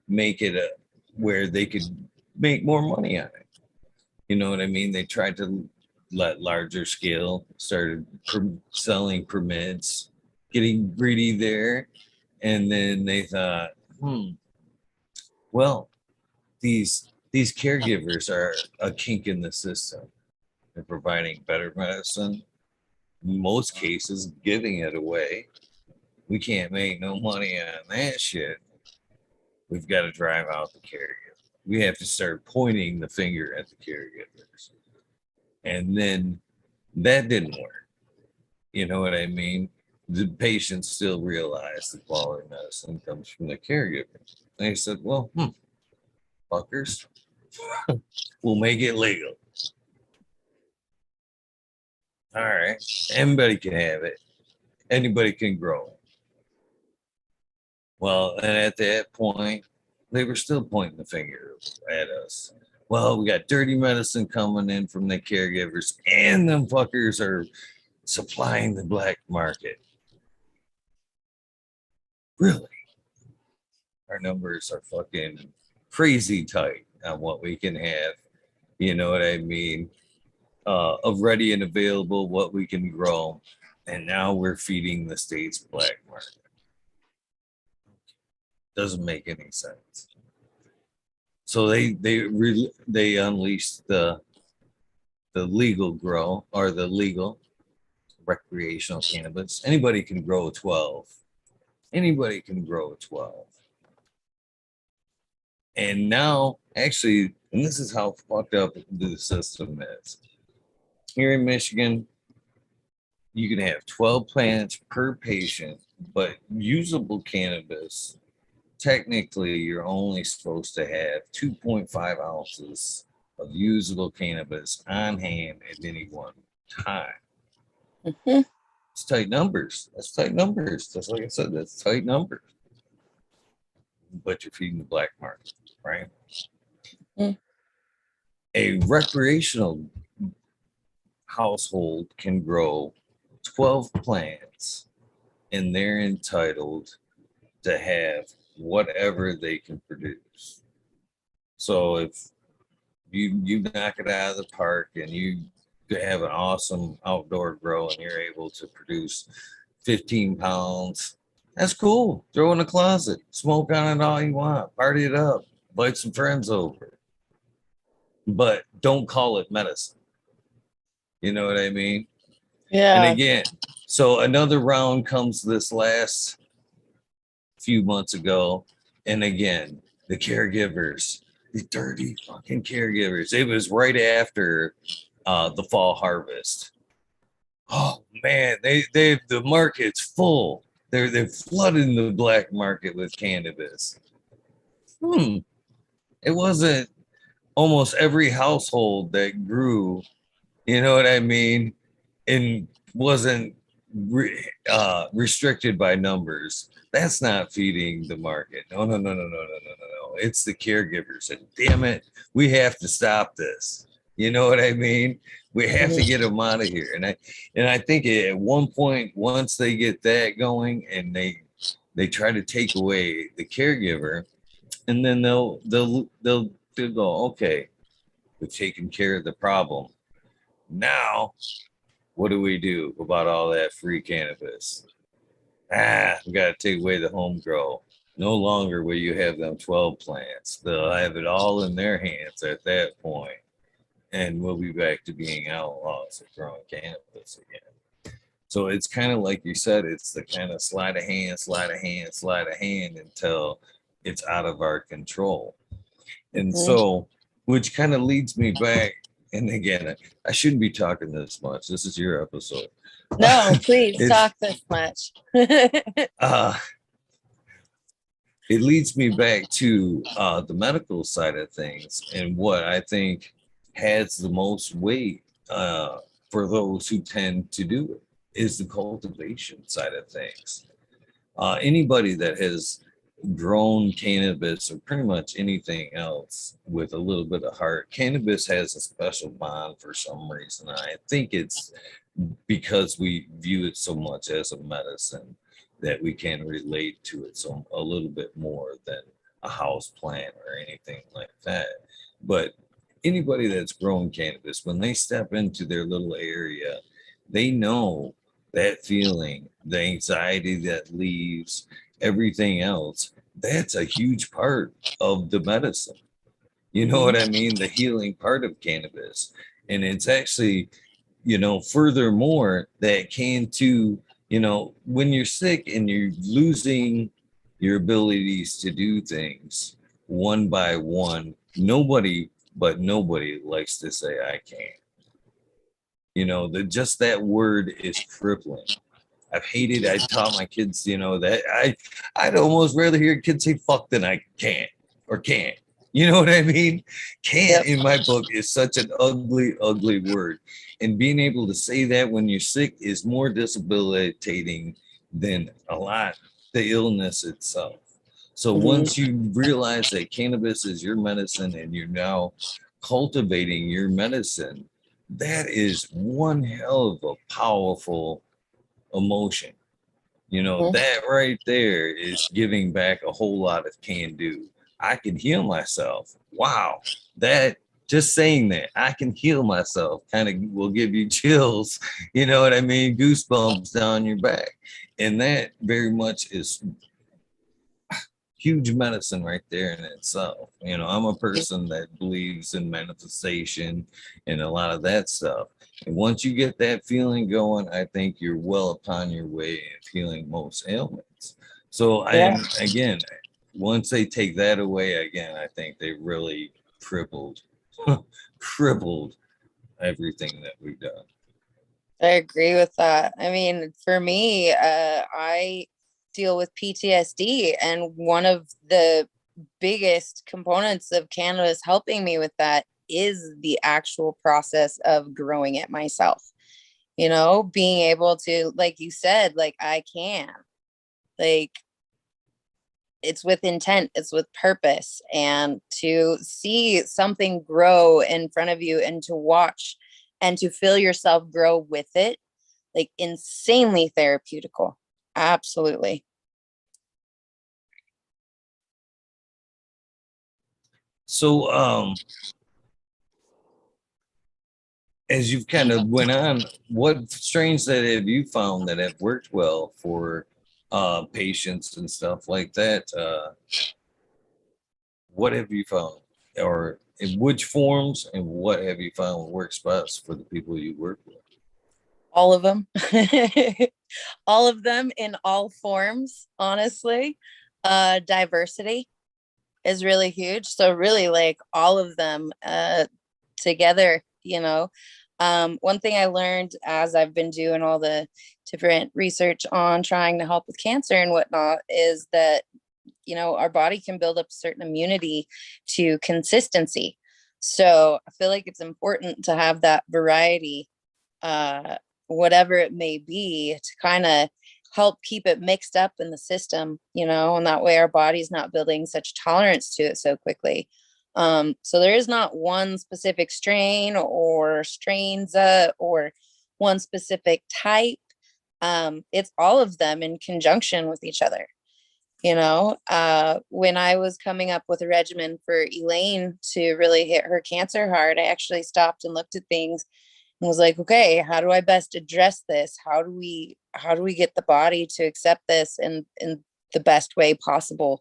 make it where they could make more money on it. You know what I mean? They tried to let larger scale, started selling permits, getting greedy there. And then they thought, well, these caregivers are a kink in the system. They're providing better medicine, in most cases giving it away. We can't make no money on that shit. We've got to drive out the caregiver. We have to start pointing the finger at the caregivers. And then that didn't work. You know what I mean? The patients still realize the quality medicine comes from the caregiver. And they said, well, fuckers, we'll make it legal. All right. Anybody can have it. Anybody can grow it. Well, and at that point, they were still pointing the finger at us. Well, we got dirty medicine coming in from the caregivers, and them fuckers are supplying the black market. Really? Our numbers are fucking crazy tight on what we can have You know what I mean? Of ready and available, what we can grow. And now we're feeding the state's black market. Doesn't make any sense. So they unleashed the legal grow, or the legal recreational cannabis. Anybody can grow 12. Anybody can grow 12. And now, actually, and this is how fucked up the system is. Here in Michigan, you can have 12 plants per patient, but usable cannabis, technically, you're only supposed to have 2.5 ounces of usable cannabis on hand at any one time. Mm-hmm. It's tight numbers. That's tight numbers. Just like I said, that's tight numbers. But you're feeding the black market, right? Mm. A recreational household can grow 12 plants and they're entitled to have whatever they can produce. So if you knock it out of the park and you have an awesome outdoor grow and you're able to produce 15 pounds, that's cool. Throw in the closet, smoke on it all you want, party it up, invite some friends over. But don't call it medicine. You know what I mean? Yeah. And again, so another round comes this last few months ago. And again, the caregivers, the dirty fucking caregivers. It was right after the fall harvest. Oh man, the market's full. They're flooding the black market with cannabis. It wasn't almost every household that grew, you know what I mean, and wasn't restricted by numbers. That's not feeding the market. No, no, no, no, no, no, no, no, no. It's the caregivers. And damn it, we have to stop this. You know what I mean? We have to get them out of here. And I think at one point, once they get that going, and they try to take away the caregiver, and then they'll go, okay, we've taken care of the problem. Now, what do we do about all that free cannabis? We got to take away the home grow. No longer will you have them 12 plants. They'll have it all in their hands at that point, and we'll be back to being outlaws of growing cannabis again. So it's kind of like you said, it's the kind of sleight of hand, sleight of hand, sleight of hand until it's out of our control. And so, which kind of leads me back. And again, I shouldn't be talking this much. This is your episode. No, please talk this much. It leads me back to the medical side of things, and what I think has the most weight for those who tend to do it is the cultivation side of things. Anybody that has grown cannabis or pretty much anything else with a little bit of heart, cannabis has a special bond for some reason. I think it's because we view it so much as a medicine that we can relate to it so a little bit more than a house plant or anything like that. But anybody that's grown cannabis, when they step into their little area, they know that feeling, the anxiety that leaves, everything else. That's a huge part of the medicine. You know what I mean? The healing part of cannabis. And it's actually, furthermore, that can too, when you're sick and you're losing your abilities to do things one by one, nobody likes to say I can't. Just that word is crippling. I taught my kids, that I'd almost rather hear kids say fuck than I can't or can't. You know what I mean? Can't in my book is such an ugly, ugly word. And being able to say that when you're sick is more debilitating than the illness itself. So once you realize that cannabis is your medicine and you're now cultivating your medicine, that is one hell of a powerful emotion. That right there is giving back a whole lot of can do. I can heal myself. Wow. That Just saying that I can heal myself kind of will give you chills, you know what I mean? Goosebumps down your back. And that very much is huge medicine right there in itself. You know, I'm a person that believes in manifestation and a lot of that stuff. And once you get that feeling going, I think you're well upon your way of healing most ailments. So, Yeah. and again, once they take that away, again, I think they really crippled, crippled everything that we've done. I agree with that. I mean, for me, I deal with PTSD, and one of the biggest components of cannabis helping me with that is the actual process of growing it myself. You know, being able to, like you said, like I can, like it's with intent, it's with purpose, and to see something grow in front of you and to watch and to feel yourself grow with it, like insanely therapeutical. Absolutely. So, as you've kind of went on, what strains that have you found that have worked well for patients and stuff like that? What have you found, or in which forms, and what have you found works best for the people you work with? All of them. All of them in all forms, honestly. Diversity is really huge. So really like all of them together, you know. One thing I learned as I've been doing all the different research on trying to help with cancer and whatnot is that, you know, our body can build up certain immunity to consistency. So I feel like it's important to have that variety, uh, whatever it may be, to kind of help keep it mixed up in the system, you know, and that way our body's not building such tolerance to it so quickly. So there is not one specific strain or strains or one specific type. It's all of them in conjunction with each other. You know, when I was coming up with a regimen for Elaine to really hit her cancer hard, I actually stopped and looked at things and was like, okay, how do I best address this? How do we get the body to accept this in the best way possible?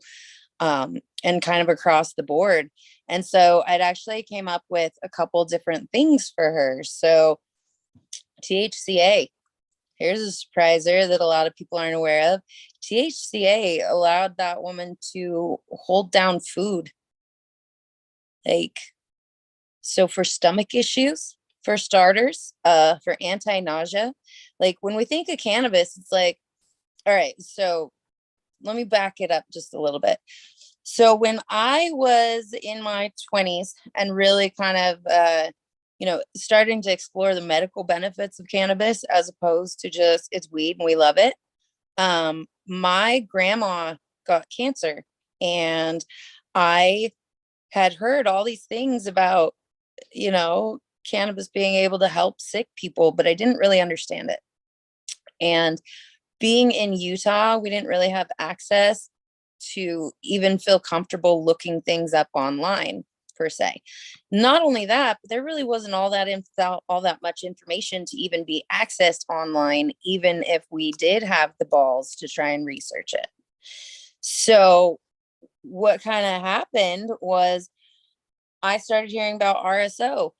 And kind of across the board. And so I'd actually came up with a couple different things for her. So THCA, here's a surpriser that a lot of people aren't aware of. THCA allowed that woman to hold down food. Like, so for stomach issues, for starters, for anti-nausea, like when we think of cannabis, it's like, all right, so let me back it up just a little bit. So when I was in my 20s and really kind of, you know, starting to explore the medical benefits of cannabis as opposed to just it's weed and we love it, my grandma got cancer, and I had heard all these things about, you know, cannabis being able to help sick people, but I didn't really understand it. And being in Utah, we didn't really have access to even feel comfortable looking things up online per se. Not only that, but there really wasn't all that much information to even be accessed online, even if we did have the balls to try and research it. So what kind of happened was I started hearing about RSO.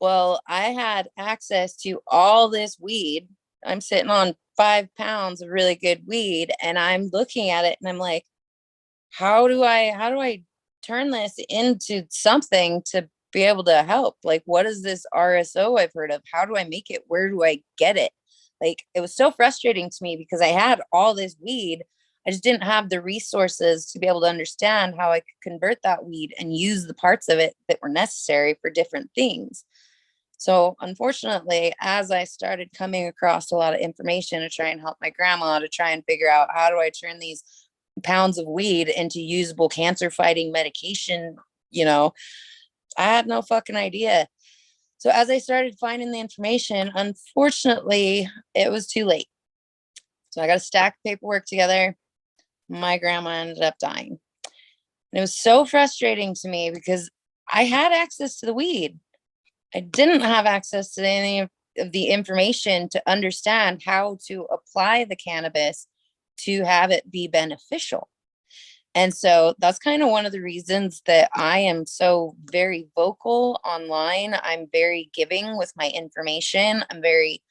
Well, I had access to all this weed. I'm sitting on 5 pounds of really good weed, and I'm looking at it and I'm like, how do I turn this into something to be able to help? Like, what is this RSO I've heard of? How do I make it? Where do I get it? Like, it was so frustrating to me because I had all this weed. I just didn't have the resources to be able to understand how I could convert that weed and use the parts of it that were necessary for different things. So unfortunately, as I started coming across a lot of information to try and help my grandma to try and figure out how do I turn these pounds of weed into usable cancer fighting medication, you know, I had no fucking idea. So as I started finding the information, unfortunately, it was too late. So I got a stack of paperwork together. My grandma ended up dying. And it was so frustrating to me because I had access to the weed. I didn't have access to any of the information to understand how to apply the cannabis to have it be beneficial. And so that's kind of one of the reasons that I am so very vocal online. I'm very giving with my information. I'm very,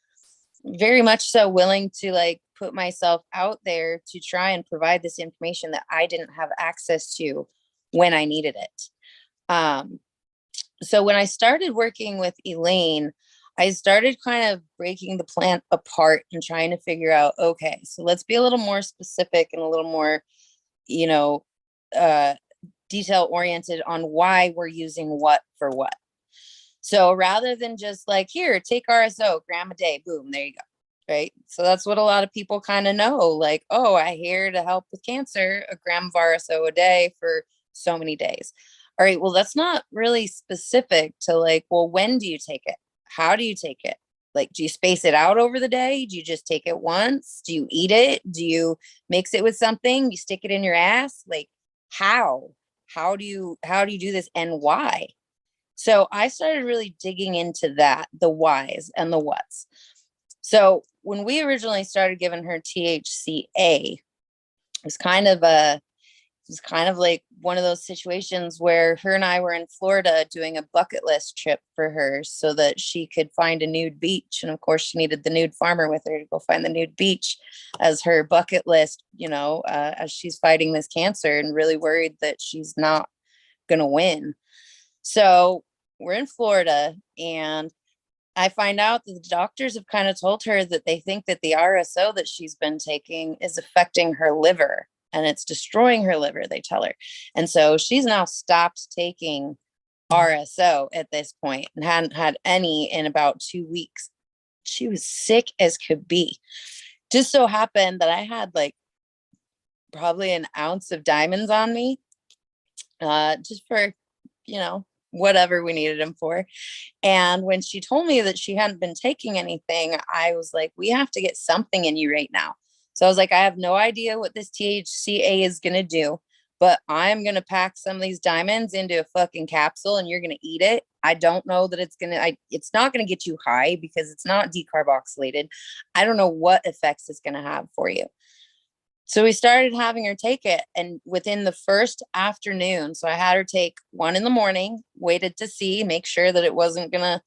very much so willing to like put myself out there to try and provide this information that I didn't have access to when I needed it. So when I started working with Elaine, I started kind of breaking the plant apart and trying to figure out, okay, so let's be a little more specific and a little more, you know, detail oriented on why we're using what for what. So rather than just like, here, take RSO, gram a day, boom, there you go. Right. So that's what a lot of people kind of know. Like, oh, I hear to help with cancer, a gram of RSO a day for so many days. All right. Well, that's not really specific to like, well, when do you take it? How do you take it? Like, do you space it out over the day? Do you just take it once? Do you eat it? Do you mix it with something? You stick it in your ass? Like, how? How do you do this and why? So I started really digging into that, the whys and the whats. So when we originally started giving her THCA, it was kind of like one of those situations where her and I were in Florida doing a bucket list trip for her so that she could find a nude beach. And of course, she needed the nude farmer with her to go find the nude beach as her bucket list, as she's fighting this cancer and really worried that she's not going to win. So we're in Florida and I find out that the doctors have kind of told her that they think that the RSO that she's been taking is affecting her liver and it's destroying her liver, they tell her. And so she's now stopped taking RSO at this point and hadn't had any in about 2 weeks. She was sick as could be. Just so happened that I had like probably an ounce of diamonds on me, just for, whatever we needed them for. And when she told me that she hadn't been taking anything, I was like, we have to get something in you right now. So I was like, I have no idea what this THCA is going to do, but I'm going to pack some of these diamonds into a fucking capsule and you're going to eat it. I don't know that it's not going to get you high because it's not decarboxylated. I don't know what effects it's going to have for you. So we started having her take it. And within the first afternoon, so I had her take one in the morning, waited to see, make sure that it wasn't going to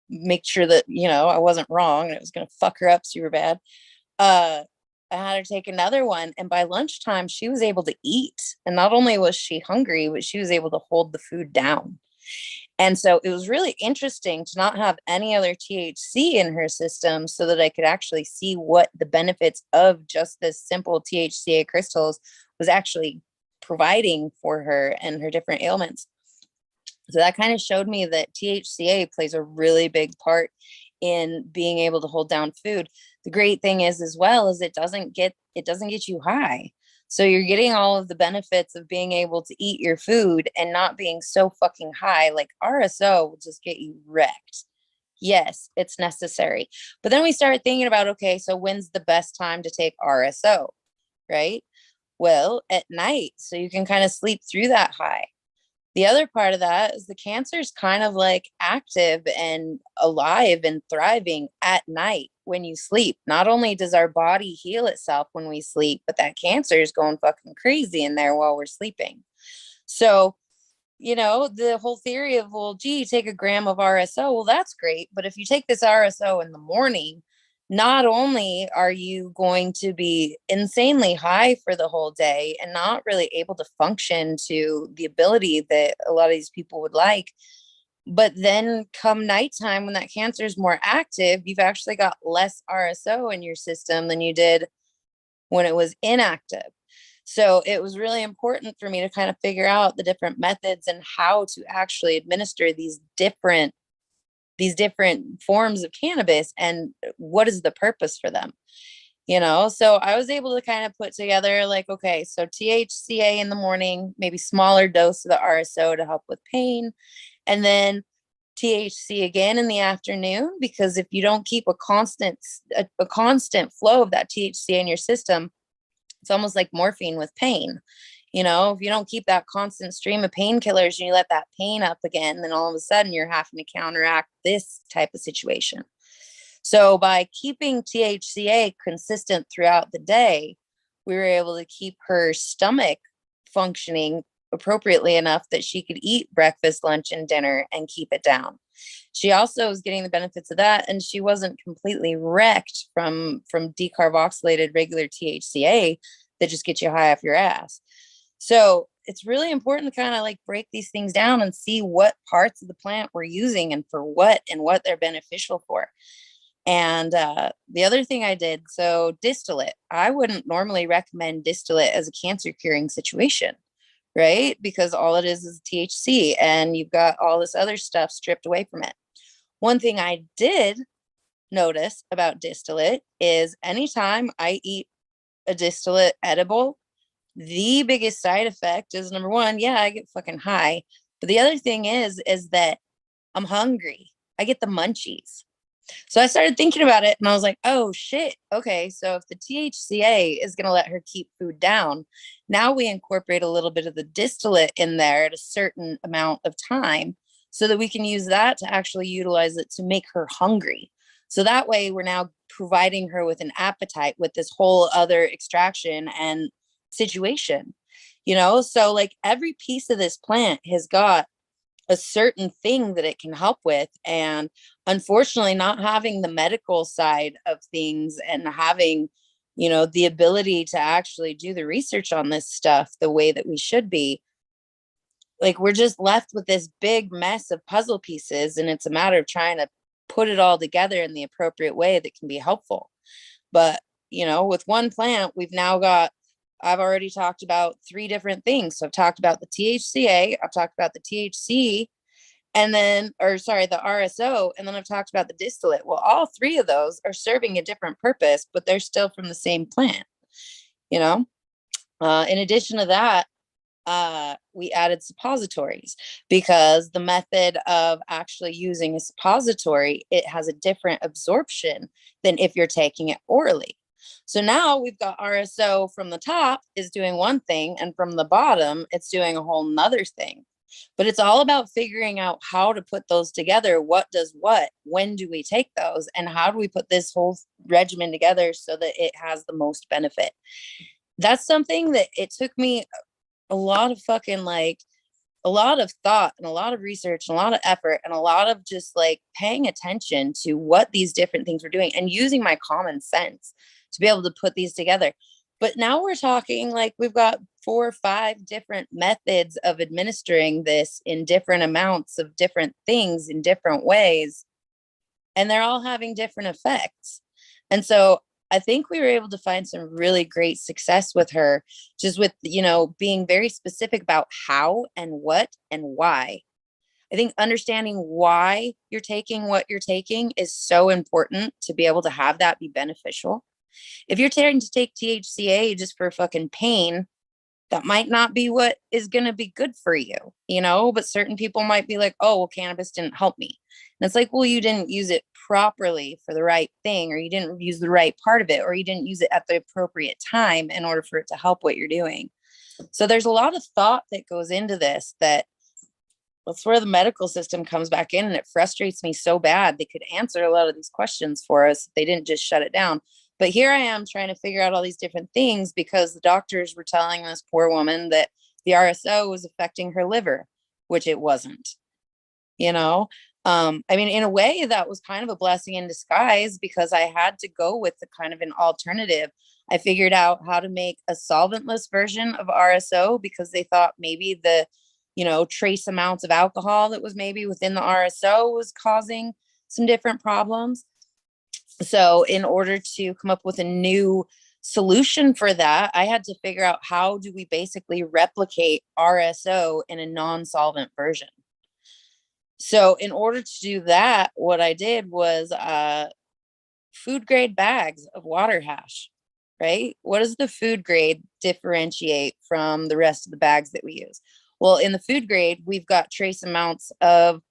make sure that, I wasn't wrong and it was going to fuck her up super bad. I had her take another one. And by lunchtime, she was able to eat. And not only was she hungry, but she was able to hold the food down. And so it was really interesting to not have any other THC in her system so that I could actually see what the benefits of just this simple THCA crystals was actually providing for her and her different ailments. So that kind of showed me that THCA plays a really big part in being able to hold down food. The great thing is as well is it doesn't get you high. So you're getting all of the benefits of being able to eat your food and not being so fucking high. Like RSO will just get you wrecked. Yes, it's necessary. But then we started thinking about, okay, so when's the best time to take RSO, right? Well, at night, so you can kind of sleep through that high. The other part of that is the cancer is kind of like active and alive and thriving at night when you sleep. Not only does our body heal itself when we sleep, but that cancer is going fucking crazy in there while we're sleeping. So, the whole theory of, well, gee, take a gram of RSO. Well, that's great. But if you take this RSO in the morning, not only are you going to be insanely high for the whole day and not really able to function to the ability that a lot of these people would like, but then come nighttime when that cancer is more active, you've actually got less RSO in your system than you did when it was inactive. So it was really important for me to kind of figure out the different methods and how to actually administer these different forms of cannabis and what is the purpose for them. So I was able to kind of put together like, okay, so THCA in the morning, maybe smaller dose of the RSO to help with pain, and then THC again in the afternoon, because if you don't keep a constant flow of that THC in your system, it's almost like morphine with pain. You know, if you don't keep that constant stream of painkillers and you let that pain up again, then all of a sudden you're having to counteract this type of situation. So by keeping THCA consistent throughout the day, we were able to keep her stomach functioning appropriately enough that she could eat breakfast, lunch, and dinner and keep it down. She also was getting the benefits of that, and she wasn't completely wrecked from decarboxylated regular THCA that just gets you high off your ass. So it's really important to kind of like break these things down and see what parts of the plant we're using and for what and what they're beneficial for. And the other thing I did, so distillate, I wouldn't normally recommend distillate as a cancer curing situation, right? Because all it is THC and you've got all this other stuff stripped away from it. One thing I did notice about distillate is anytime I eat a distillate edible, the biggest side effect is number one, yeah, I get fucking high. But the other thing is that I'm hungry. I get the munchies. So I started thinking about it and I was like, oh shit. Okay. So if the THCA is going to let her keep food down, now we incorporate a little bit of the distillate in there at a certain amount of time so that we can use that to actually utilize it to make her hungry. So that way we're now providing her with an appetite with this whole other extraction and situation, you know? So like every piece of this plant has got a certain thing that it can help with. And unfortunately, not having the medical side of things and having, you know, the ability to actually do the research on this stuff the way that we should be, like we're just left with this big mess of puzzle pieces. And it's a matter of trying to put it all together in the appropriate way that can be helpful. But, you know, with one plant, we've now got, I've already talked about 3 different things. So I've talked about the THCA, I've talked about the THC, and then, or sorry, the RSO, and then I've talked about the distillate. Well, all 3 of those are serving a different purpose, but they're still from the same plant, you know? In addition to that, we added suppositories because the method of actually using a suppository, it has a different absorption than if you're taking it orally. So now we've got RSO from the top is doing one thing, and from the bottom, it's doing a whole nother thing. But it's all about figuring out how to put those together. What does what? When do we take those? And how do we put this whole regimen together so that it has the most benefit? That's something that it took me a lot of fucking like a lot of thought and a lot of research and a lot of effort and a lot of just like paying attention to what these different things were doing and using my common sense to be able to put these together. But now we're talking like we've got 4 or 5 different methods of administering this in different amounts of different things in different ways. And they're all having different effects. And so I think we were able to find some really great success with her, just with, you know, being very specific about how and what and why. I think understanding why you're taking what you're taking is so important to be able to have that be beneficial. If you're trying to take THCA just for fucking pain, that might not be what is going to be good for you, you know, but certain people might be like, oh, well, cannabis didn't help me. And it's like, well, you didn't use it properly for the right thing, or you didn't use the right part of it, or you didn't use it at the appropriate time in order for it to help what you're doing. So there's a lot of thought that goes into this that's where the medical system comes back in. And it frustrates me so bad. They could answer a lot of these questions for us. They didn't just shut it down. But here I am trying to figure out all these different things because the doctors were telling this poor woman that the RSO was affecting her liver, which it wasn't, you know? I mean, in a way that was kind of a blessing in disguise because I had to go with the kind of an alternative. I figured out how to make a solventless version of RSO because they thought maybe the, you know, trace amounts of alcohol that was maybe within the RSO was causing some different problems. So in order to come up with a new solution for that, I had to figure out how do we basically replicate RSO in a non-solvent version. So in order to do that, what I did was food grade bags of water hash, right? What does the food grade differentiate from the rest of the bags that we use? Well, in the food grade, we've got trace amounts of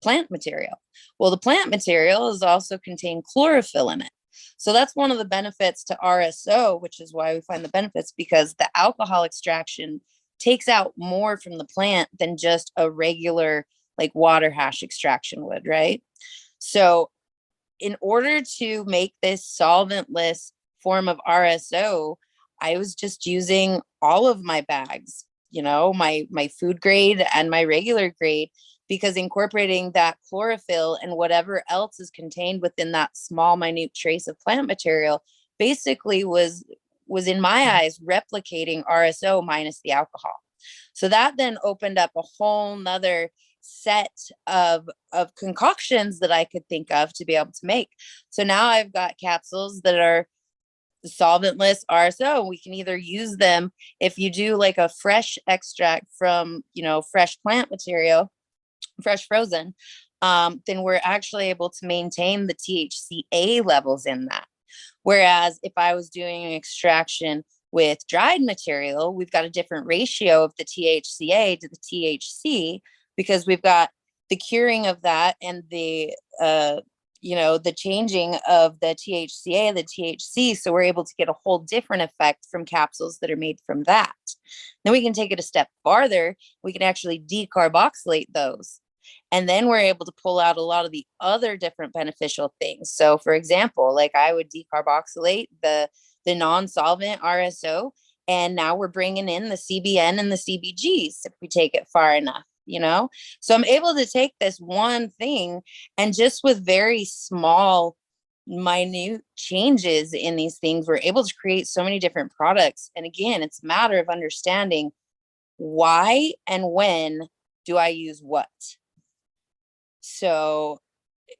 plant material. Well, the plant material is also contain chlorophyll in it. So that's one of the benefits to RSO, which is why we find the benefits, because the alcohol extraction takes out more from the plant than just a regular like water hash extraction would, right? So in order to make this solventless form of RSO, I was just using all of my bags, you know, my food grade and my regular grade, because incorporating that chlorophyll and whatever else is contained within that small, minute trace of plant material basically was in my eyes replicating RSO minus the alcohol. So that then opened up a whole nother set of concoctions that I could think of to be able to make. So now I've got capsules that are solventless RSO. We can either use them if you do like a fresh extract from, you know, fresh plant material, fresh frozen, then we're actually able to maintain the THCA levels in that. Whereas if I was doing an extraction with dried material, we've got a different ratio of the THCA to the THC, because we've got the curing of that and the the changing of the THCA and the THC. So we're able to get a whole different effect from capsules that are made from that. Then we can take it a step farther. We can actually decarboxylate those. And then we're able to pull out a lot of the other different beneficial things. So for example, like I would decarboxylate the non-solvent RSO, and now we're bringing in the CBN and the CBGs if we take it far enough, you know? So I'm able to take this one thing and just with very small, minute changes in these things, we're able to create so many different products. And again, it's a matter of understanding why and when do I use what. So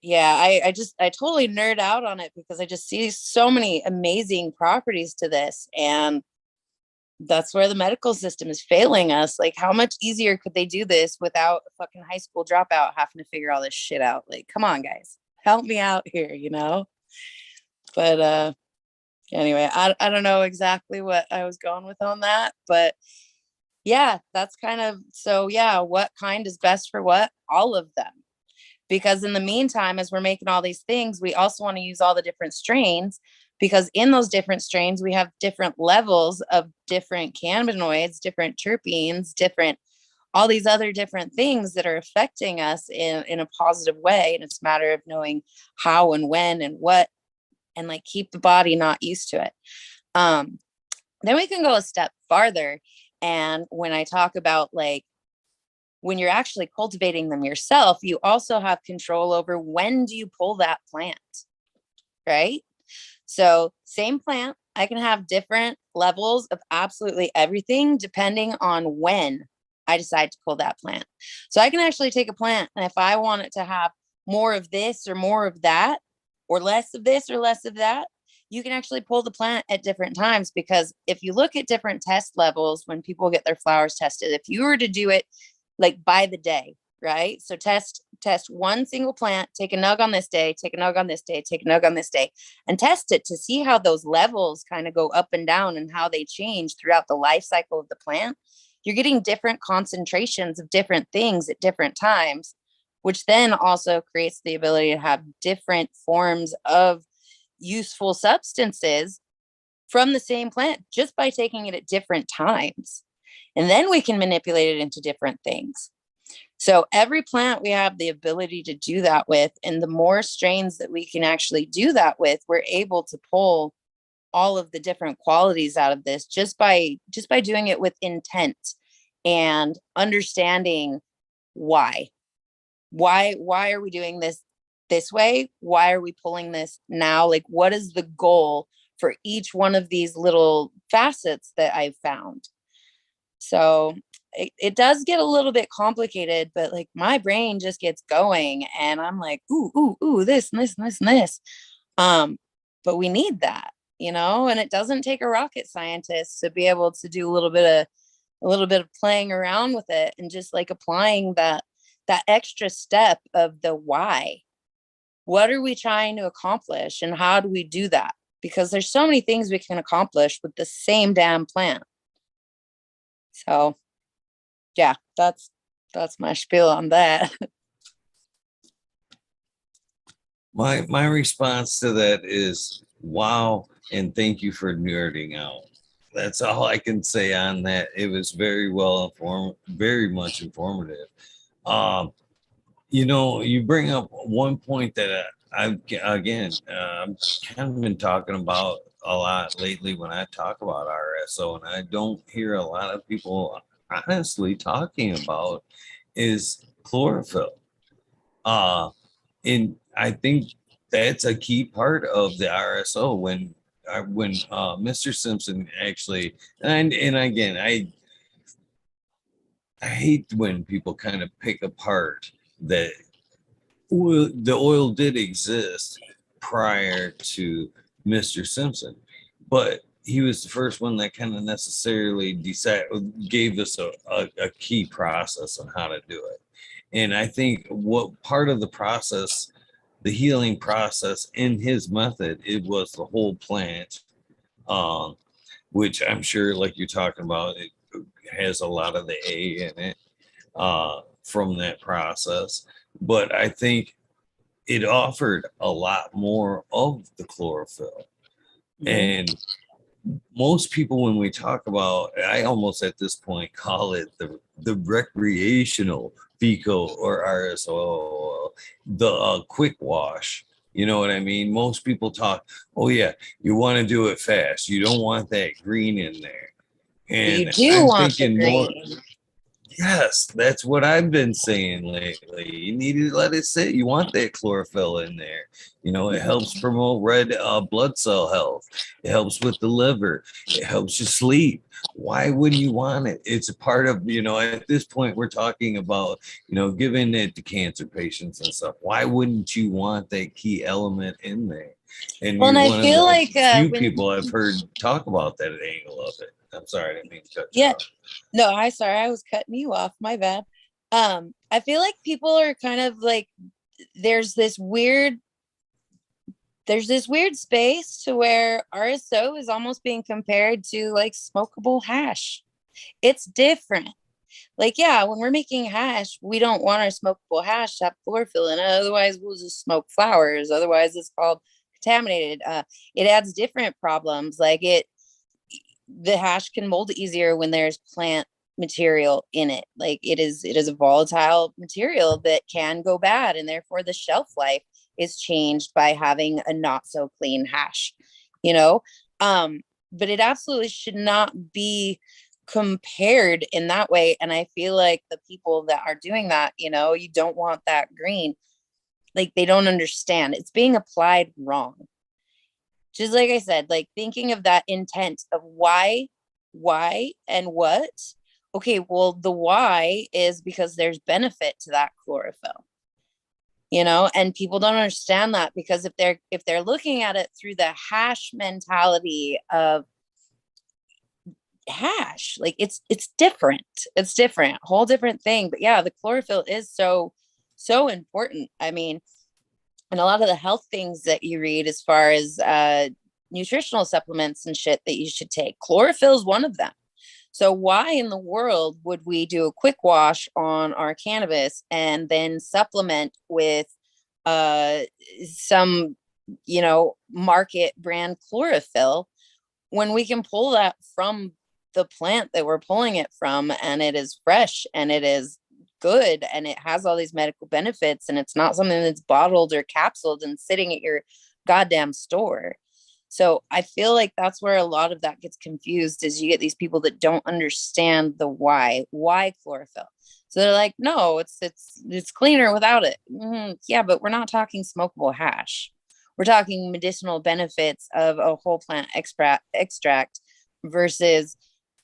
yeah, I totally nerd out on it because I just see so many amazing properties to this. And that's where the medical system is failing us. Like, how much easier could they do this without a fucking high school dropout having to figure all this shit out? Like, come on, guys, help me out here, you know? But anyway, I don't know exactly what I was going with on that, but yeah, that's kind of, so yeah, what kind is best for what? All of them. Because in the meantime, as we're making all these things, we also want to use all the different strains, because in those different strains, we have different levels of different cannabinoids, different terpenes, different, all these other different things that are affecting us in a positive way. And it's a matter of knowing how and when and what, and like keep the body not used to it. Then we can go a step farther. And when I talk about like, when you're actually cultivating them yourself, you also have control over when do you pull that plant, right? So same plant, I can have different levels of absolutely everything depending on when I decide to pull that plant. So I can actually take a plant, and if I want it to have more of this or more of that, or less of this or less of that, you can actually pull the plant at different times. Because if you look at different test levels when people get their flowers tested, if you were to do it like by the day, right? So test one single plant, take a nug on this day, take a nug on this day, take a nug on this day, and test it to see how those levels kind of go up and down and how they change throughout the life cycle of the plant. You're getting different concentrations of different things at different times, which then also creates the ability to have different forms of useful substances from the same plant just by taking it at different times. And then we can manipulate it into different things. So every plant we have the ability to do that with. And the more strains that we can actually do that with, we're able to pull all of the different qualities out of this just by doing it with intent and understanding why. Why are we doing this way? Why are we pulling this now? Like, what is the goal for each one of these little facets that I've found? So it does get a little bit complicated, but like my brain just gets going and I'm like, ooh, this and this and this and this. But we need that, you know, and it doesn't take a rocket scientist to be able to do a little bit of playing around with it and just like applying that extra step of the why. What are we trying to accomplish and how do we do that? Because there's so many things we can accomplish with the same damn plant. So yeah, that's my spiel on that. My response to that is wow, and thank you for nerding out. that's all I can say on that. It was very well informed, very much informative. Um, you bring up one point that I've again, kind of been talking about a lot lately when I talk about RSO, and I don't hear a lot of people honestly talking about is chlorophyll. And I think that's a key part of the RSO when Mr. Simpson actually, and again, I hate when people kind of pick apart that the oil did exist prior to Mr. Simpson, but he was the first one that kind of necessarily gave us a key process on how to do it. And I think what part of the process, the healing process in his method, it was the whole plant, um, which I'm sure, like you're talking about, it has a lot of the A in it from that process. But I think it offered a lot more of the chlorophyll. And most people, when we talk about, I almost at this point call it the recreational FICO or RSO, the quick wash. You know what I mean? Most people talk, oh yeah, you want to do it fast. You don't want that green in there. You And do I'm want the thinking more, green. yes, that's what I've been saying lately. You need to let it sit. You want that chlorophyll in there. It helps promote red blood cell health. It helps with the liver. It helps you sleep. Why wouldn't you want it? It's a part of, at this point, we're talking about, giving it to cancer patients and stuff. Why wouldn't you want that key element in there? And Well, and you're I one of feel the like few when people I've heard talk about that angle of it. I'm sorry, I didn't mean to cut you yeah, off. no, I was cutting you off. My bad. I feel like people are kind of like there's this weird space to where RSO is almost being compared to like smokable hash. It's different. Like, yeah, when we're making hash, we don't want our smokable hash to have chlorophyll in it. Otherwise, we'll just smoke flowers. Otherwise, it's called contaminated. It adds different problems. The hash can mold easier when there's plant material in it. Like it is a volatile material that can go bad, and therefore the shelf life is changed by having a not so clean hash, you know. But it absolutely should not be compared in that way. And I feel like the people that are doing that, you don't want that green. Like they don't understand. It's being applied wrong. Just like I said, like thinking of that intent of why, and what. Okay, well, the why is because there's benefit to that chlorophyll, and people don't understand that because if they're looking at it through the hash mentality of hash, like it's different. It's different, whole different thing. But yeah, the chlorophyll is so important. I mean, and a lot of the health things that you read as far as nutritional supplements and shit that you should take, chlorophyll is one of them. So why in the world would we do a quick wash on our cannabis and then supplement with some market brand chlorophyll when we can pull that from the plant that we're pulling it from, and it is fresh and it is good and it has all these medical benefits, and it's not something that's bottled or capsuled and sitting at your goddamn store. So I feel like that's where a lot of that gets confused, is you get these people that don't understand the why chlorophyll. So they're like, no, it's cleaner without it. Yeah, but we're not talking smokable hash. We're talking medicinal benefits of a whole plant extract versus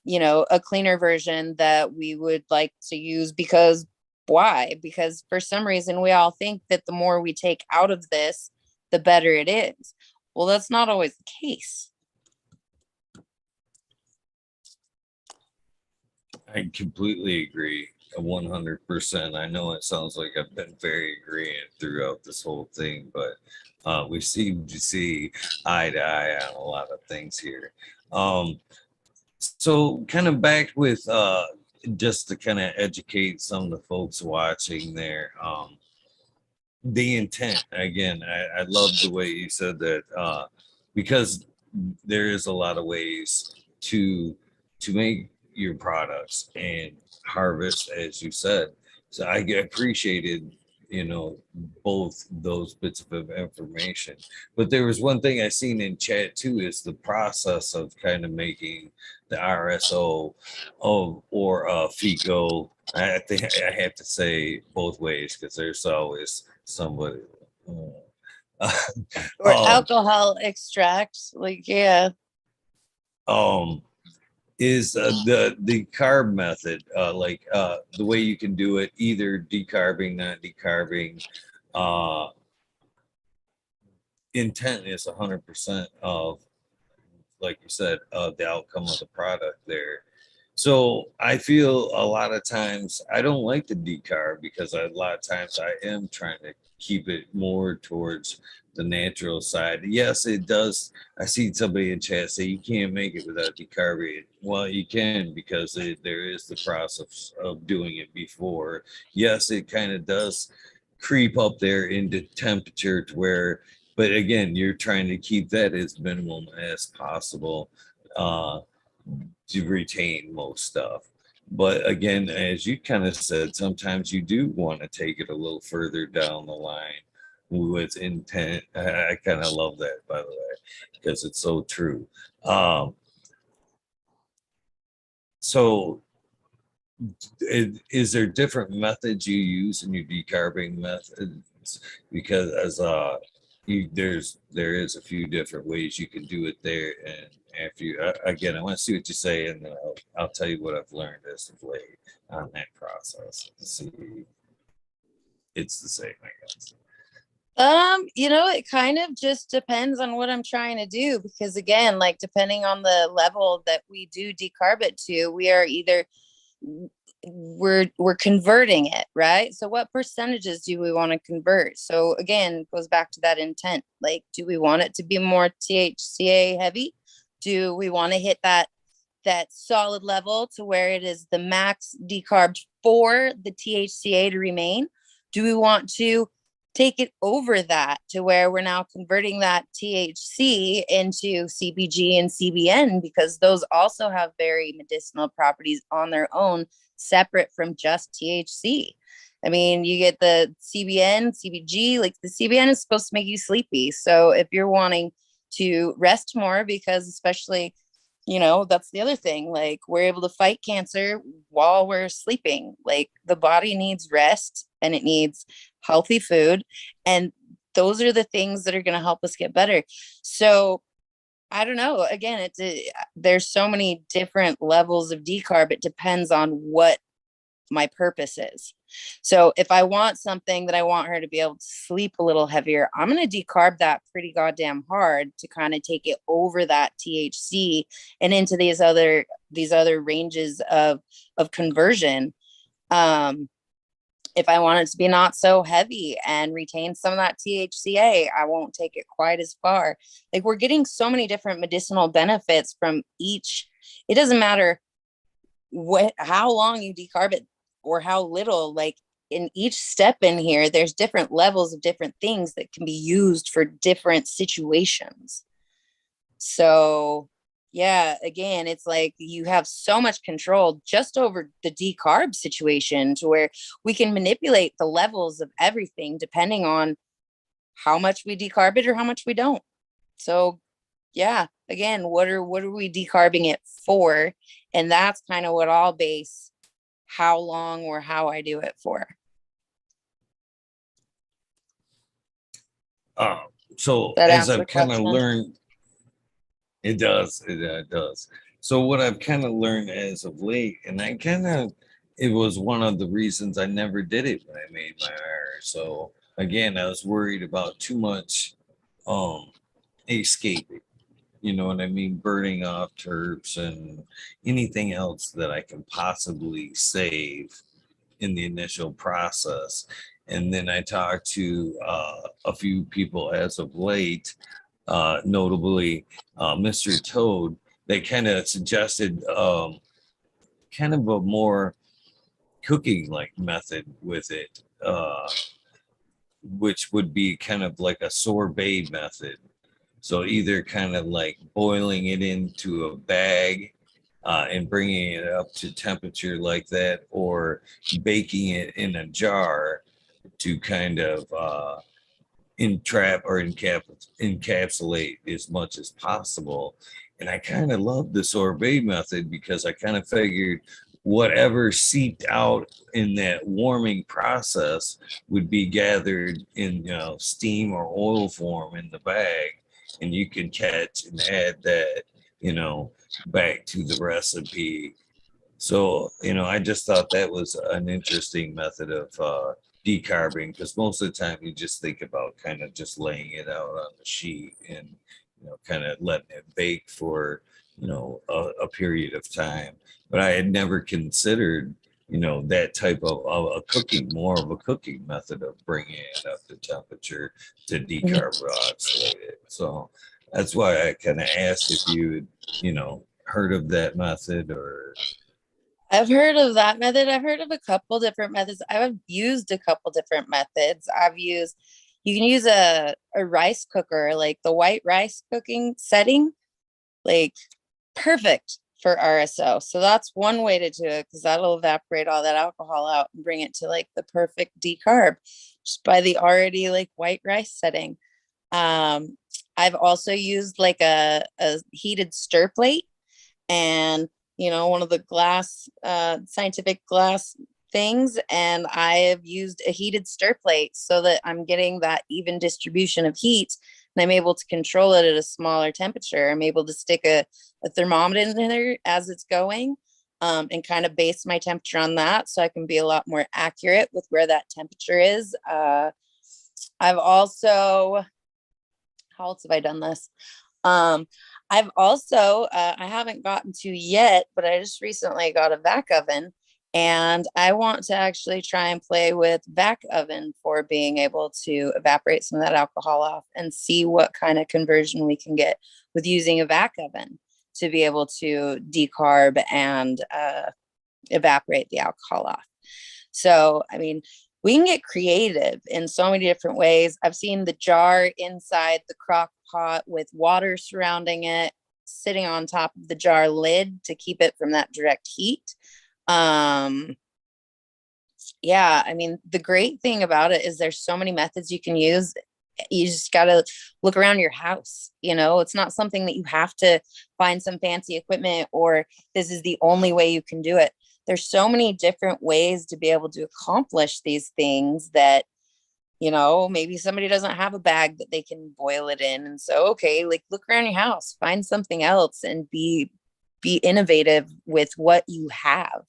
a cleaner version that we would like to use. Because why? Because for some reason we all think that the more we take out of this, the better it is. Well, that's not always the case. I completely agree. 100%. I know it sounds like I've been very agreeing throughout this whole thing, but we seem to see eye to eye on a lot of things here. So kind of back with just to kind of educate some of the folks watching there. The intent, again, I love the way you said that, because there is a lot of ways to make your products and harvest, as you said. So I appreciated, you know, both those bits of information. But there was one thing I seen in chat too, is the process of kind of making the RSO of or FICO. I think I have to say both ways because there's always somebody. Or alcohol extract, like, yeah. Um, is the carb method, like the way you can do it, either decarbing, not decarbing. Uh, Intent is 100% of, like you said, the outcome of the product there. So I feel a lot of times I don't like the decarb because a lot of times I am trying to keep it more towards the natural side. Yes, it does. I see somebody in chat say you can't make it without decarbing. Well, you can because there is the process of doing it before. Yes, it kind of does creep up there into temperature to where, but again, you're trying to keep that as minimum as possible. To retain most stuff. But again, as you kind of said, sometimes you do want to take it a little further down the line with intent. I kind of love that, by the way, because it's so true. So is there different methods you use in your decarbing methods? Because as there is a few different ways you can do it there. And after you, again, I want to see what you say, and then I'll tell you what I've learned as of late on that process. See, it's the same, I guess. It kind of just depends on what I'm trying to do, because again, like depending on the level that we do decarb it to, we are either we're converting it, right? So what percentages do we want to convert? So again, it goes back to that intent. Like, do we want it to be more THCA heavy? Do we want to hit that solid level to where it is the max decarb for the THCA to remain? Do we want to take it over that to where we're now converting that THC into CBG and CBN, because those also have very medicinal properties on their own, separate from just THC. I mean, you get the CBN, CBG, like the CBN is supposed to make you sleepy. So if you're wanting to rest more, because especially, that's the other thing, like we're able to fight cancer while we're sleeping. Like the body needs rest and it needs healthy food. And those are the things that are going to help us get better. So I don't know. Again, there's so many different levels of decarb. It depends on what my purpose is. So if I want something that I want her to be able to sleep a little heavier, I'm going to decarb that pretty goddamn hard to kind of take it over that THC and into these other ranges of conversion. If I want it to be not so heavy and retain some of that THCA, I won't take it quite as far. Like we're getting so many different medicinal benefits from each. It doesn't matter how long you decarb it or how little. Like in each step in here, there's different levels of different things that can be used for different situations. So yeah, again, it's like you have so much control just over the decarb situation to where we can manipulate the levels of everything depending on how much we decarb it or how much we don't. So yeah, again, what are we decarbing it for? And that's kind of what I'll base how long or how I do it for. So as I've kind of learned, it does. So what I've kind of learned as of late, and it was one of the reasons I never did it when I made my IR. So again, I was worried about too much escaping. You know what I mean? Burning off terps and anything else that I can possibly save in the initial process. And then I talked to a few people as of late, notably Mr. Toad, they kind of suggested kind of a more cooking like method with it, which would be kind of like a sorbet method. So either kind of like boiling it into a bag and bringing it up to temperature like that, or baking it in a jar to kind of entrap or encapsulate as much as possible. And I kind of love the sorbet method because I kind of figured whatever seeped out in that warming process would be gathered in, steam or oil form in the bag, and you can catch and add that, back to the recipe. So, I just thought that was an interesting method of decarbing, because most of the time you just think about kind of just laying it out on the sheet and, kind of letting it bake for, a period of time. But I had never considered, that type of a cooking, more of a cooking method of bringing it up to temperature to decarboxylate it. So that's why I kind of asked if you had, heard of that method or. I've heard of that method. I've heard of a couple different methods. I've used a couple different methods. You can use a rice cooker, like the white rice cooking setting, like perfect for RSO. So that's one way to do it, because that'll evaporate all that alcohol out and bring it to like the perfect decarb just by the already like white rice setting. I've also used like a heated stir plate, and one of the glass scientific glass things, and I have used a heated stir plate so that I'm getting that even distribution of heat, and I'm able to control it at a smaller temperature. I'm able to stick a thermometer in there as it's going, and kind of base my temperature on that, so I can be a lot more accurate with where that temperature is. I've also, how else have I done this? I've also, I haven't gotten to yet, but I just recently got a vac oven, and I want to actually try and play with vac oven for being able to evaporate some of that alcohol off and see what kind of conversion we can get with using a vac oven to be able to decarb and evaporate the alcohol off. So, I mean, we can get creative in so many different ways. I've seen the jar inside the crock pot with water surrounding it, sitting on top of the jar lid to keep it from that direct heat. Yeah, I mean, the great thing about it is there's so many methods you can use. You just got to look around your house. It's not something that you have to find some fancy equipment or this is the only way you can do it. There's so many different ways to be able to accomplish these things that, maybe somebody doesn't have a bag that they can boil it in. And so, okay, like look around your house, find something else and be innovative with what you have.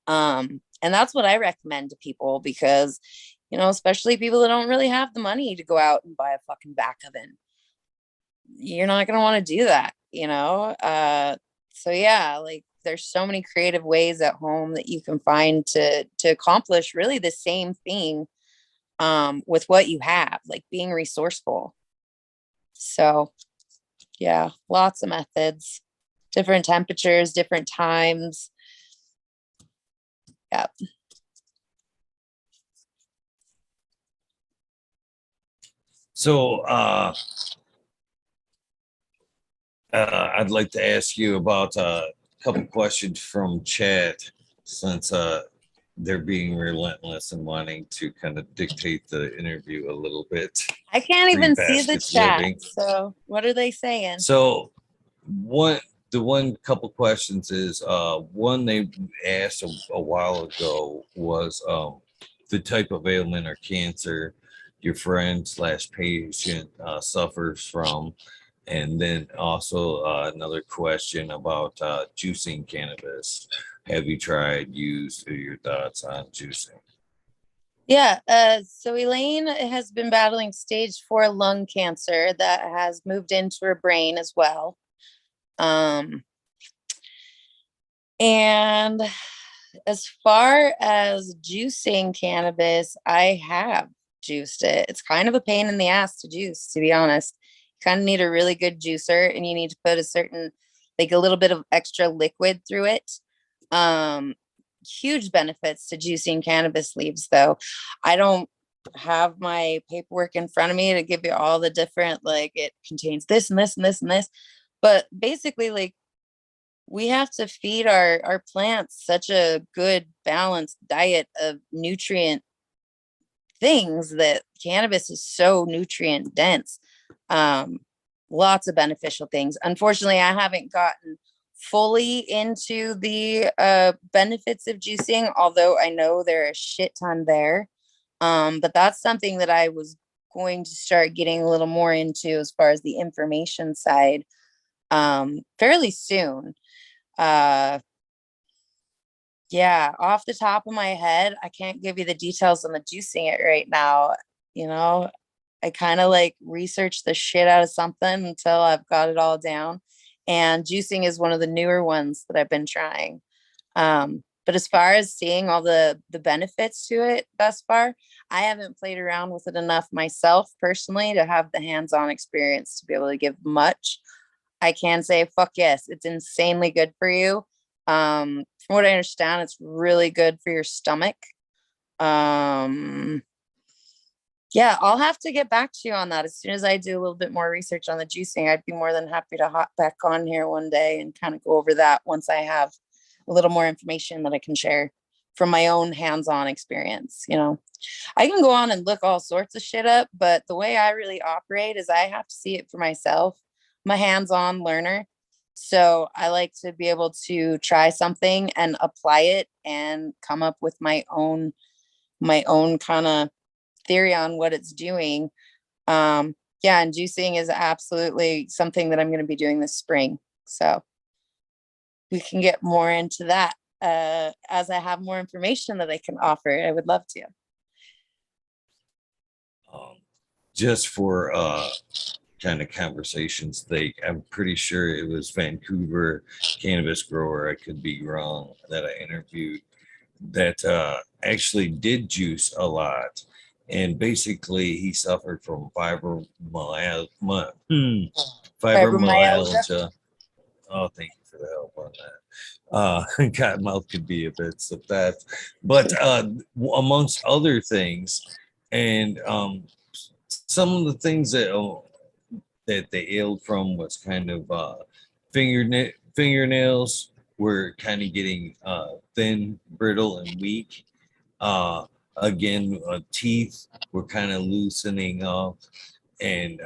And that's what I recommend to people because, especially people that don't really have the money to go out and buy a fucking vac oven. You're not going to want to do that, so yeah, like there's so many creative ways at home that you can find to accomplish really the same thing with what you have, like being resourceful. So yeah, lots of methods, different temperatures, different times. Yep. So I'd like to ask you about a couple questions from chat, since they're being relentless and wanting to kind of dictate the interview a little bit. I can't even see the chat. Living. So what are they saying? So the one couple questions is one they asked a while ago was the type of ailment or cancer your friend/patient suffers from. And then also another question about juicing cannabis. Have you tried, used, or your thoughts on juicing? Yeah. So Elaine has been battling stage 4 lung cancer that has moved into her brain as well. And as far as juicing cannabis, I have juiced it. It's kind of a pain in the ass to juice, to be honest. You kind of need a really good juicer, and you need to put a little bit of extra liquid through it. Huge benefits to juicing cannabis leaves, though. I don't have my paperwork in front of me to give you all the different, like, it contains this and this and this and this. But basically, like, we have to feed our plants such a good balanced diet of nutrient things that cannabis is so nutrient dense. Um, Lots of beneficial things. Unfortunately, I haven't gotten fully into the benefits of juicing, although I know there are a shit ton there. But that's something that I was going to start getting a little more into as far as the information side fairly soon. Uh, yeah, off the top of my head, I can't give you the details on the juicing it right now. You know, I kind of like research the shit out of something until I've got it all down. And juicing is one of the newer ones that I've been trying. But as far as seeing all the benefits to it thus far, I haven't played around with it enough myself personally to have the hands-on experience to be able to give much. I can say, fuck yes, it's insanely good for you. From what I understand, it's really good for your stomach. Um, yeah, I'll have to get back to you on that as soon as I do a little bit more research on the juicing. I'd be more than happy to hop back on here one day and kind of go over that once I have a little more information that I can share from my own hands-on experience. You know, I can go on and look all sorts of shit up, but the way I really operate is I have to see it for myself. I'm a hands-on learner. So I like to be able to try something and apply it and come up with my own kind of theory on what it's doing. Yeah, and juicing is absolutely something that I'm going to be doing this spring. So we can get more into that as I have more information that I can offer. I would love to. Just for kind of conversation's sake, I'm pretty sure it was Vancouver cannabis grower, I could be wrong, that I interviewed that actually did juice a lot. And basically, he suffered from fibromyalgia. Oh, thank you for the help on that. Cottonmouth could be a bit of that, but amongst other things, and some of the things that they ailed from was kind of fingernails were kind of getting thin, brittle, and weak. Again, teeth were kind of loosening up and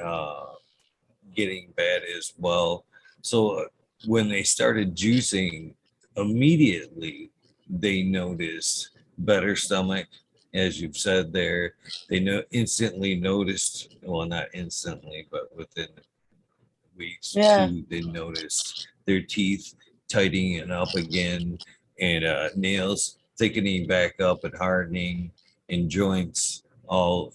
getting bad as well. So when they started juicing, immediately they noticed better stomach, as you've said there. They instantly noticed, well, not instantly, but within weeks Yeah. too, they noticed their teeth tightening up again, and nails thickening back up and hardening, and joints all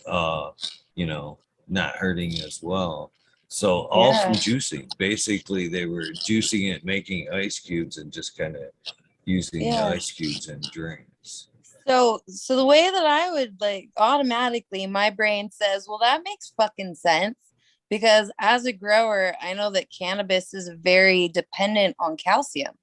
not hurting as well. So all from Yeah. juicing. Basically, they were juicing it, making ice cubes, and just kind of using the Yeah. ice cubes in drinks. So the way that I would, like, automatically my brain says, well, that makes fucking sense, because as a grower, I know that cannabis is very dependent on calcium.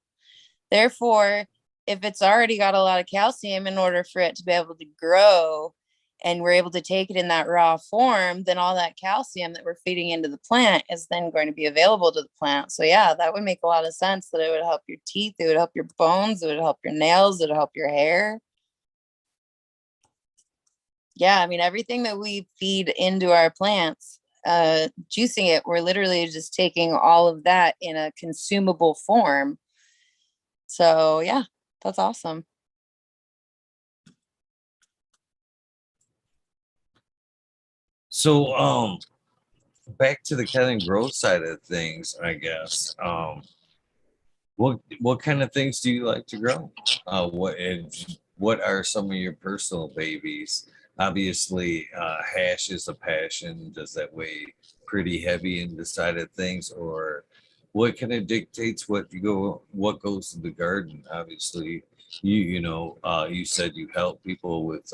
Therefore, if it's already got a lot of calcium, in order for it to be able to grow and we're able to take it in that raw form, then all that calcium that we're feeding into the plant is then going to be available to the plant. So yeah, that would make a lot of sense, that it would help your teeth, it would help your bones, it would help your nails, it would help your hair. Yeah, I mean, everything that we feed into our plants, juicing it, we're literally just taking all of that in a consumable form. So yeah, that's awesome. So back to the kind of growth side of things, I guess. What kind of things do you like to grow? What are some of your personal babies? Obviously, hash is a passion. Does that weigh pretty heavy in the side of things, or what kind of dictates what goes to the garden? Obviously, you said you help people with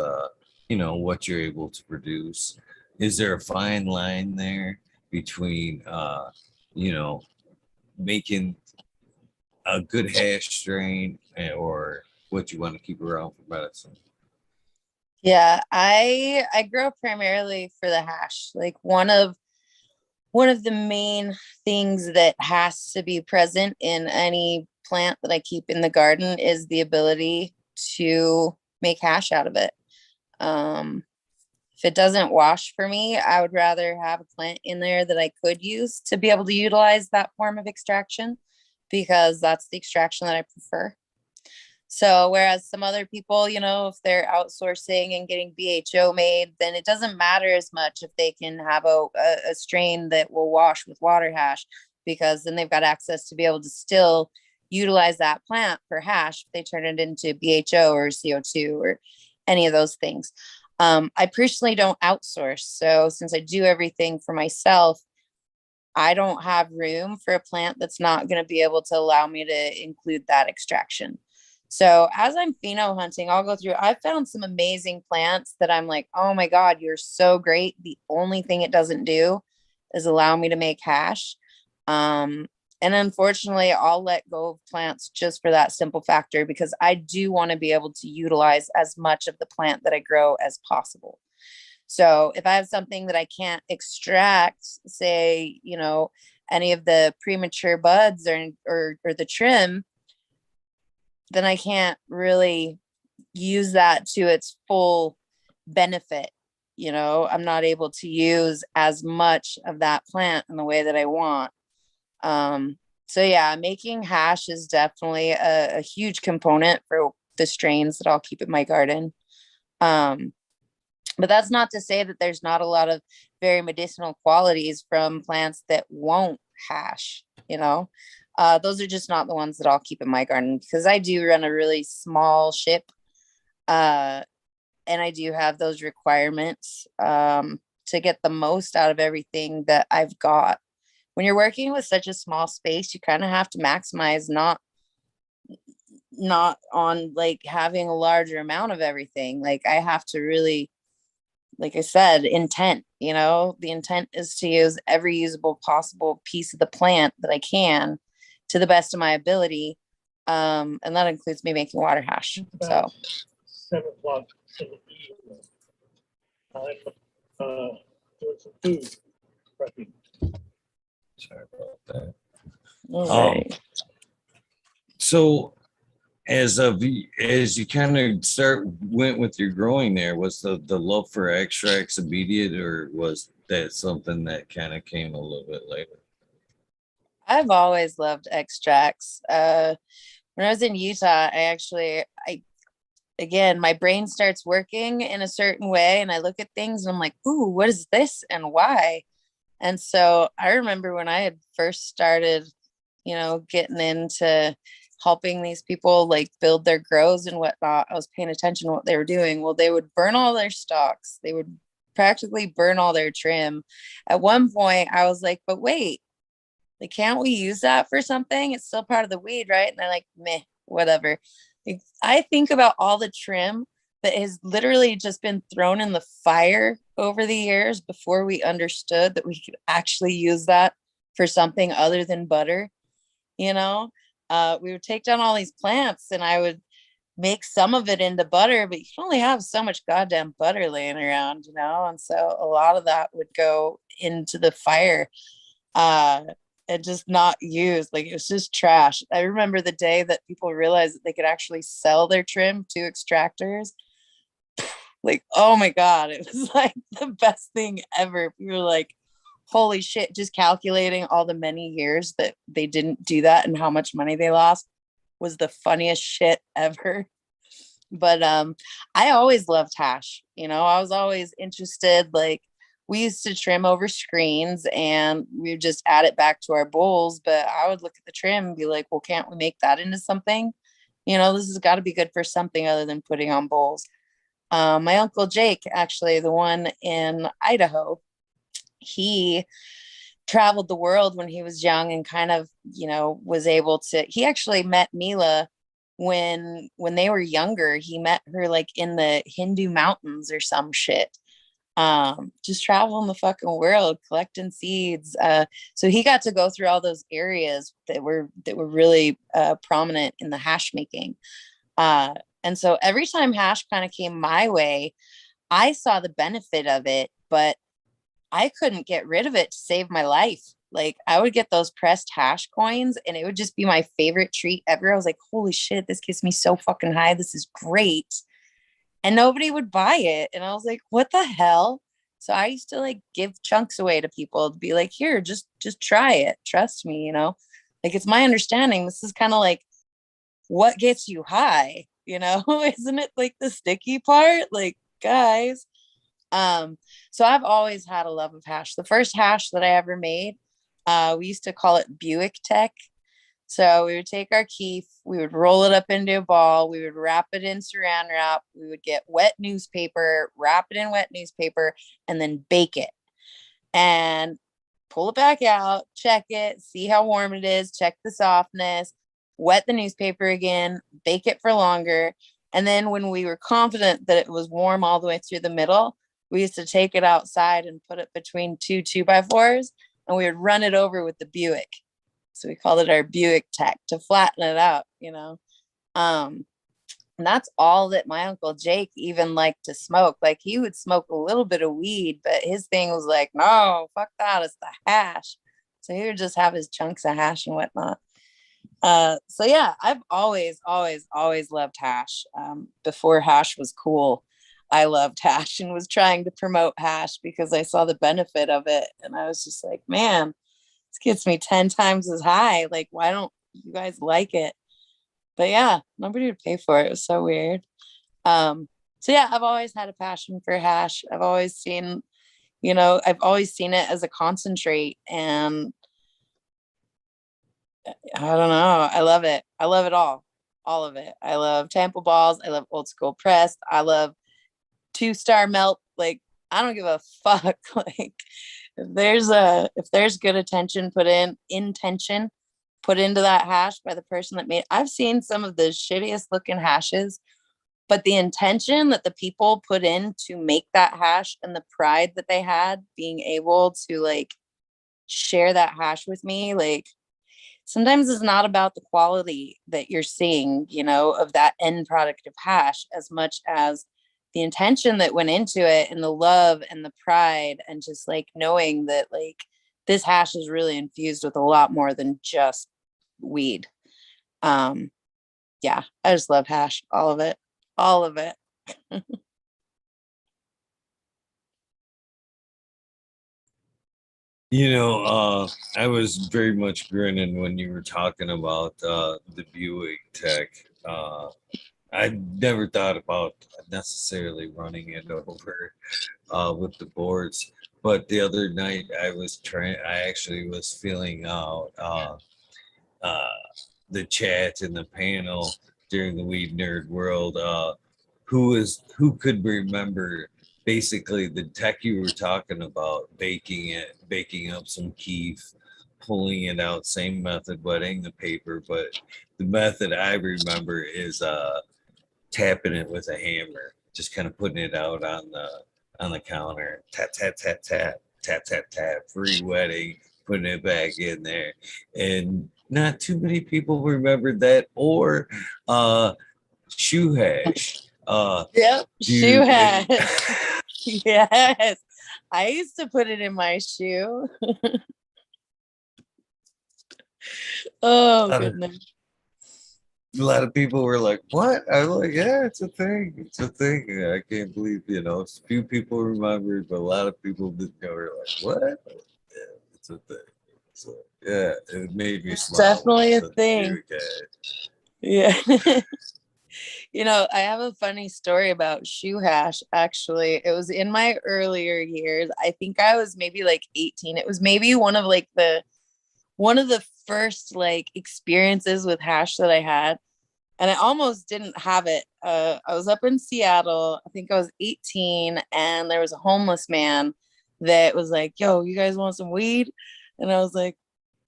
what you're able to produce. Is there a fine line there between you know making a good hash strain, or what you want to keep around for medicine? Yeah, I grow primarily for the hash. Like one of the main things that has to be present in any plant that I keep in the garden is the ability to make hash out of it. Um, if it doesn't wash for me, I would rather have a plant in there that I could use to be able to utilize that form of extraction because that's the extraction that I prefer. So whereas some other people, you know, if they're outsourcing and getting BHO made, then it doesn't matter as much if they can have a strain that will wash with water hash, because then they've got access to be able to still utilize that plant for hash if they turn it into BHO or CO2 or any of those things. I personally don't outsource. So since I do everything for myself, I don't have room for a plant that's not going to be able to allow me to include that extraction. So as I'm pheno hunting, I'll go through. I've found some amazing plants that I'm like, oh my God, you're so great. The only thing it doesn't do is allow me to make hash. Um, and unfortunately, I'll let go of plants just for that simple factor because I do want to be able to utilize as much of the plant that I grow as possible. So if I have something that I can't extract, say, you know, any of the premature buds or the trim, then I can't really use that to its full benefit. You know, I'm not able to use as much of that plant in the way that I want. So yeah, making hash is definitely a huge component for the strains that I'll keep in my garden. Um, but that's not to say that there's not a lot of very medicinal qualities from plants that won't hash, you know. Those are just not the ones that I'll keep in my garden because I do run a really small ship, uh, and I do have those requirements to get the most out of everything that I've got. When you're working with such a small space, you kind of have to maximize, not on like having a larger amount of everything. Like I have to really, like I said, intent, you know, the intent is to use every usable possible piece of the plant that I can to the best of my ability. And that includes me making water hash. So 7 o'clock in the evening. I'm doing some food prepping. Sorry about that. right. So as you kind of went with your growing there, was the love for extracts immediate, or was that something that kind of came a little bit later? I've always loved extracts. When I was in Utah, I again, my brain starts working in a certain way and I look at things and I'm like, ooh, what is this and why? And so I remember when I had first started, you know, getting into helping these people like build their grows and whatnot, I was paying attention to what they were doing. Well, they would burn all their stalks. They would practically burn all their trim. At one point, I was like, but wait, like, can't we use that for something? It's still part of the weed, right? And they're like, meh, whatever. Like, I think about all the trim that has literally just been thrown in the fire over the years before we understood that we could actually use that for something other than butter. You know, we would take down all these plants and I would make some of it into butter, but you can only have so much goddamn butter laying around, you know? And so a lot of that would go into the fire. Uh, and just not used. Like it was just trash. I remember the day that people realized that they could actually sell their trim to extractors. Like, oh my God, it was like the best thing ever. We were like, holy shit, just calculating all the many years that they didn't do that and how much money they lost was the funniest shit ever. But I always loved hash. You know, I was always interested. Like we used to trim over screens and we would just add it back to our bowls. But I would look at the trim and be like, well, can't we make that into something? You know, this has got to be good for something other than putting on bowls. My uncle Jake, actually, the one in Idaho, he traveled the world when he was young and kind of, you know, was able to, he actually met Mila when they were younger. He met her like in the Hindu mountains or some shit. Just traveling the fucking world collecting seeds. So he got to go through all those areas that were really prominent in the hash making. And so every time hash kind of came my way, I saw the benefit of it, but I couldn't get rid of it to save my life. Like I would get those pressed hash coins and it would just be my favorite treat ever. I was like, holy shit, this gets me so fucking high. This is great. And nobody would buy it. And I was like, what the hell? So I used to like give chunks away to people to be like, here, just try it. Trust me, you know, like it's my understanding. This is kind of like what gets you high, you know, isn't it like the sticky part? Like, guys. So I've always had a love of hash. The first hash that I ever made, we used to call it Buick Tech. So we would take our keef, we would roll it up into a ball, we would wrap it in saran wrap, we would get wet newspaper, wrap it in wet newspaper, and then bake it. And pull it back out, check it, see how warm it is, check the softness, wet the newspaper again, bake it for longer. And then when we were confident that it was warm all the way through the middle, we used to take it outside and put it between two 2x4s, and we would run it over with the Buick. So we called it our Buick Tech to flatten it out, you know. And that's all that my Uncle Jake even liked to smoke. Like he would smoke a little bit of weed, but his thing was like, no, fuck that, it's the hash. So he would just have his chunks of hash and whatnot. So yeah, I've always loved hash. Before hash was cool, I loved hash and was trying to promote hash because I saw the benefit of it. And I was just like, man, this gets me 10 times as high. Like, why don't you guys like it? But yeah, nobody would pay for it. It was so weird. So yeah, I've always had a passion for hash. I've always seen it as a concentrate, and I don't know. I love it. I love it all of it. I love Tampa balls. I love old school pressed. I love 2-star melt. Like I don't give a fuck. Like if there's good intention put into that hash by the person that made. I've seen some of the shittiest looking hashes, but the intention that the people put in to make that hash and the pride that they had being able to like share that hash with me, like sometimes it's not about the quality that you're seeing, you know, of that end product of hash as much as the intention that went into it and the love and the pride and just like knowing that like this hash is really infused with a lot more than just weed. Yeah, I just love hash, all of it. I was very much grinning when you were talking about the Buick Tech. I never thought about necessarily running it over with the boards, but the other night I actually was filling out the chat in the panel during the Weed Nerd World. Who could remember basically the tech you were talking about, baking up some keef, pulling it out, same method, wetting the paper, but the method I remember is tapping it with a hammer, just kind of putting it out on the counter, tap tap tap tap tap tap tap, re-wetting, putting it back in there, and not too many people remembered that, or shoe hash. Yep, shoe Dude, hash. Yes, I used to put it in my shoe. Oh goodness. A lot of people were like, "What?" I was like, "Yeah, it's a thing. It's a thing." Yeah, I can't believe a few people remembered, but a lot of people didn't know. Were like, "What?" Yeah, it's a thing. So yeah, it made me smile. Definitely a thing. Yeah. I have a funny story about shoe hash. Actually, it was in my earlier years. I think I was maybe like 18. It was maybe one of the first like experiences with hash that I had, and I almost didn't have it. I was up in Seattle. I think I was 18, and there was a homeless man that was like, "Yo, you guys want some weed?" And I was like,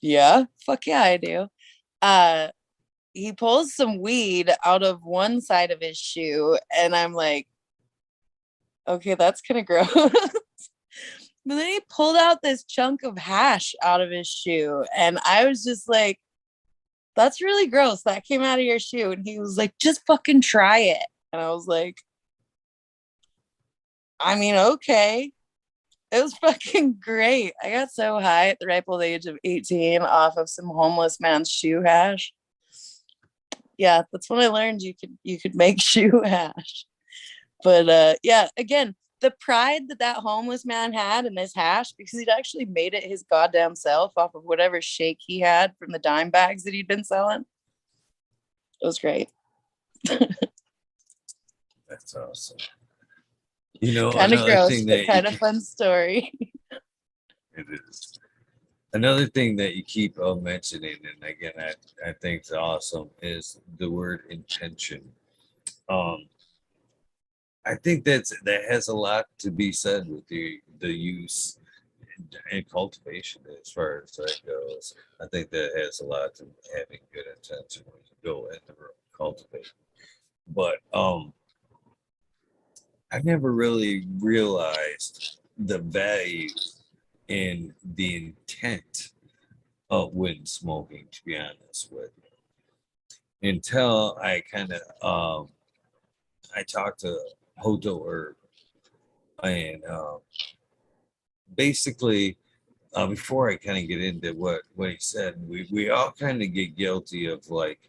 "Yeah, fuck yeah, I do." He pulls some weed out of one side of his shoe, and I'm like, "Okay, that's kind of gross." But then he pulled out this chunk of hash out of his shoe, and I was just like, that's really gross. That came out of your shoe. And he was like, just fucking try it. And I was like, I mean, okay. It was fucking great. I got so high at the ripe old age of 18 off of some homeless man's shoe hash. Yeah, that's when I learned you could make shoe hash. But yeah, again, the pride that homeless man had in his hash, because he'd actually made it his goddamn self off of whatever shake he had from the dime bags that he'd been selling. It was great. That's awesome. You know, Kind of another gross, thing but that kind of fun story. it is. Another thing that you keep mentioning, and again, I think is awesome, is the word intention. I think that has a lot to be said with the use and cultivation as far as that goes. I think that has a lot to having good intention when you go in the room cultivate. But I never really realized the value in the intent of when smoking, to be honest with you. Until I kind of I talked to Hoto Herb, and basically before I kind of get into what he said, we all kind of get guilty of like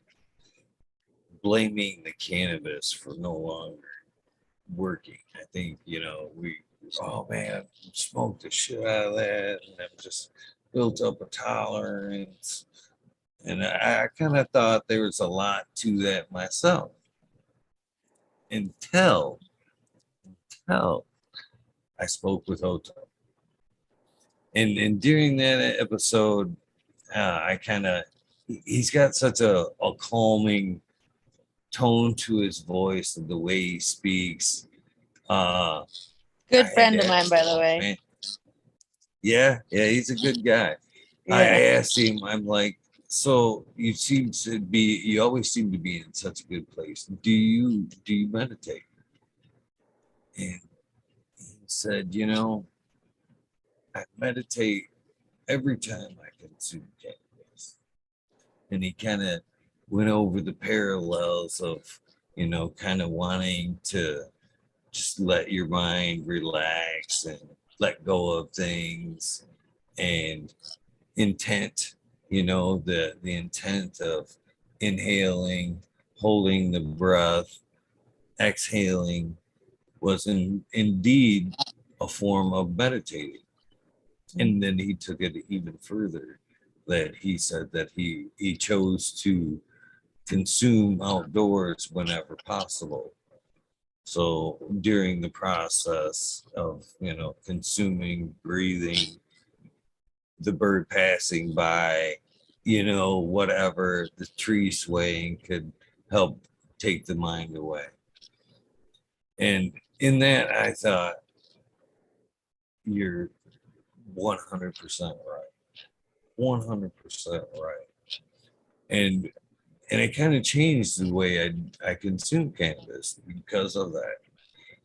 blaming the cannabis for no longer working. I think, you know, oh man, smoked the shit out of that, and I've just built up a tolerance. And I kind of thought there was a lot to that myself until I spoke with Hoto. And during that episode, I kind of, he's got such a calming tone to his voice and the way he speaks. Good friend of mine, by the way. Man. Yeah, he's a good guy. Yeah. I asked him, I'm like, so you always seem to be in such a good place. Do you meditate? And he said, you know, I meditate every time I consume cannabis. And he kind of went over the parallels of, you know, kind of wanting to just let your mind relax and let go of things, and intent, you know, the intent of inhaling, holding the breath, exhaling was indeed a form of meditating. And then he took it even further, that he said that he chose to consume outdoors whenever possible. So during the process of, you know, consuming, breathing, the bird passing by, you know, whatever, the tree swaying could help take the mind away. And in that, I thought, you're 100% right. 100% right. And it kind of changed the way I consume cannabis because of that.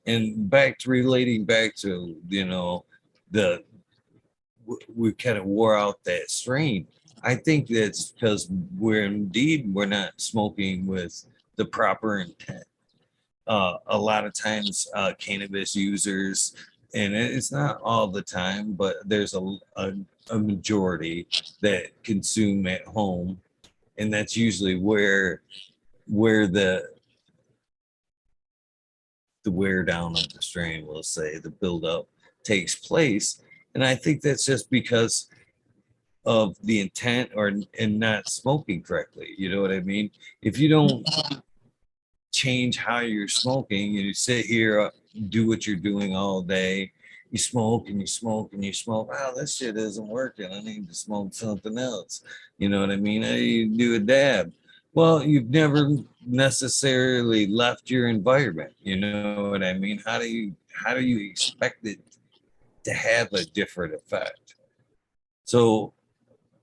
And relating back to, you know, we kind of wore out that strain. I think that's because we're not smoking with the proper intent. A lot of times, cannabis users, and it's not all the time, but there's a majority that consume at home, and that's usually where the wear down of the strain, we'll say, the buildup takes place. And I think that's just because of the intent and not smoking correctly. You know what I mean? If you don't change how you're smoking, you sit here, do what you're doing all day, you smoke and you smoke and you smoke. Wow, this shit isn't working. I need to smoke something else. You know what I mean? I need to do a dab. Well, you've never necessarily left your environment. You know what I mean? How do you expect it to have a different effect? So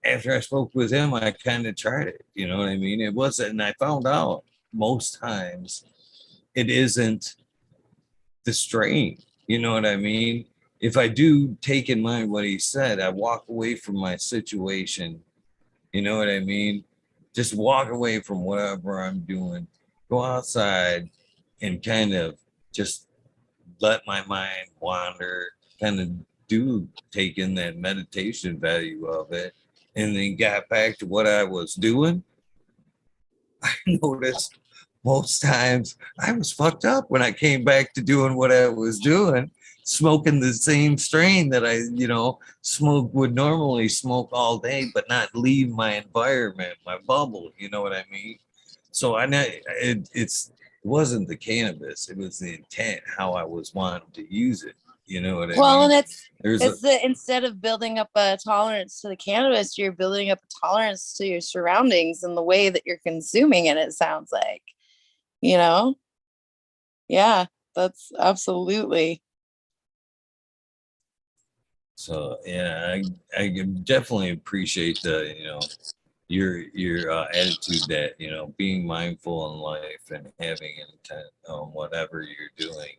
after I spoke with him, I kind of tried it. You know what I mean? It wasn't, and I found out most times it isn't the strain. You know what I mean? If I do take in mind what he said, I walk away from my situation. You know what I mean? just walk away from whatever I'm doing, go outside and kind of just let my mind wander, kind of take in that meditation value of it, and then got back to what I was doing. I noticed most times I was fucked up when I came back to doing what I was doing, smoking the same strain that I, would normally smoke all day, but not leave my environment, my bubble. You know what I mean? So I know it wasn't the cannabis; it was the intent, how I was wanting to use it. You know what I Well, mean? and There's it's the instead of building up a tolerance to the cannabis, you're building up a tolerance to your surroundings and the way that you're consuming it. It sounds like, you know, yeah, that's absolutely. So yeah, I definitely appreciate the your attitude that being mindful in life and having intent on whatever you're doing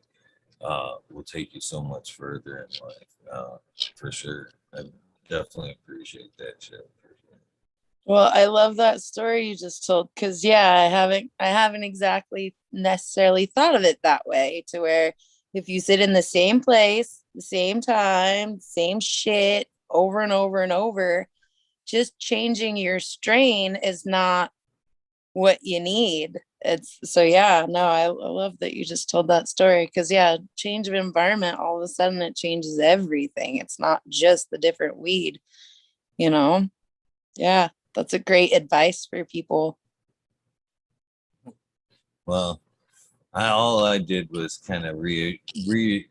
will take you so much further in life, for sure. I definitely appreciate that shit. For sure. Well, I love that story you just told because yeah, I haven't exactly necessarily thought of it that way to where if you sit in the same place, the same time, same shit over and over and over, just changing your strain is not what you need. It's so yeah, no, I love that you just told that story because yeah, change of environment, all of a sudden it changes everything. It's not just the different weed, you know? Yeah, that's a great advice for people. Well, all I did was kind of regurgitate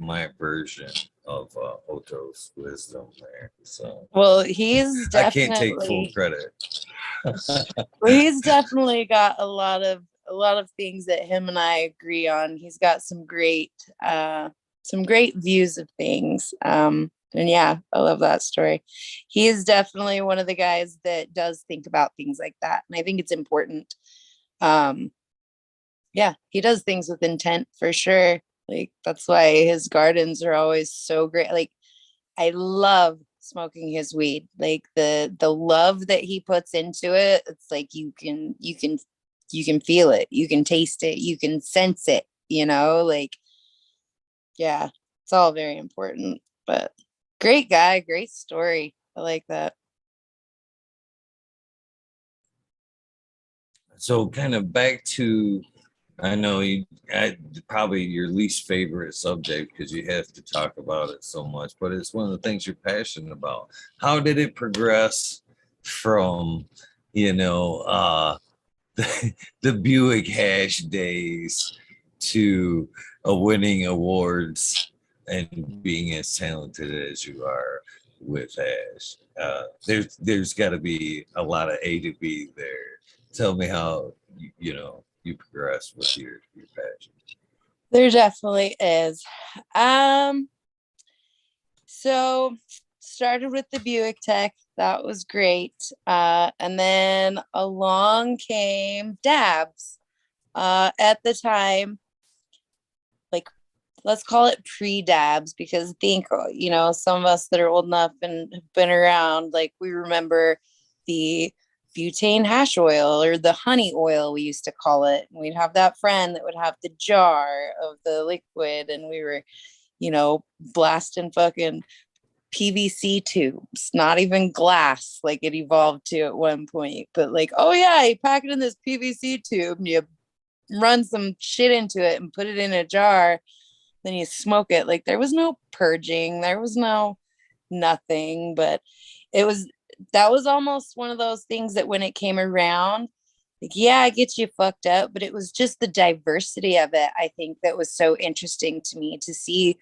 my version of Oto's wisdom there. So Well, he's I can't take full definitely credit. he's definitely got a lot of things that him and I agree on. He's got some great views of things. And yeah, I love that story. He is definitely one of the guys that does think about things like that. And I think it's important. Um, yeah, he does things with intent for sure. Like that's why his gardens are always so great. Like I love smoking his weed. Like the love that he puts into it, it's like you can feel it, you can taste it, you can sense it, like yeah, it's all very important. But great guy, great story. I like that. So kind of back to, I know probably your least favorite subject because you have to talk about it so much, but it's one of the things you're passionate about. How did it progress from, the Buick hash days to winning awards and being as talented as you are with hash? There's got to be a lot of A to B there. Tell me how you progress with your passion. There definitely is. So started with the Buick Tech. That was great. And then along came dabs. At the time, like let's call it pre-dabs because I think some of us that are old enough and have been around, like we remember the butane hash oil or the honey oil we used to call it. And we'd have that friend that would have the jar of the liquid and we were blasting fucking PVC tubes, not even glass, like it evolved to at one point. But like, oh yeah, you pack it in this PVC tube and you run some shit into it and put it in a jar, then you smoke it. Like there was no purging, there was no nothing, but that was almost one of those things that when it came around, like yeah, it gets you fucked up, but it was just the diversity of it, I think, that was so interesting to me to see,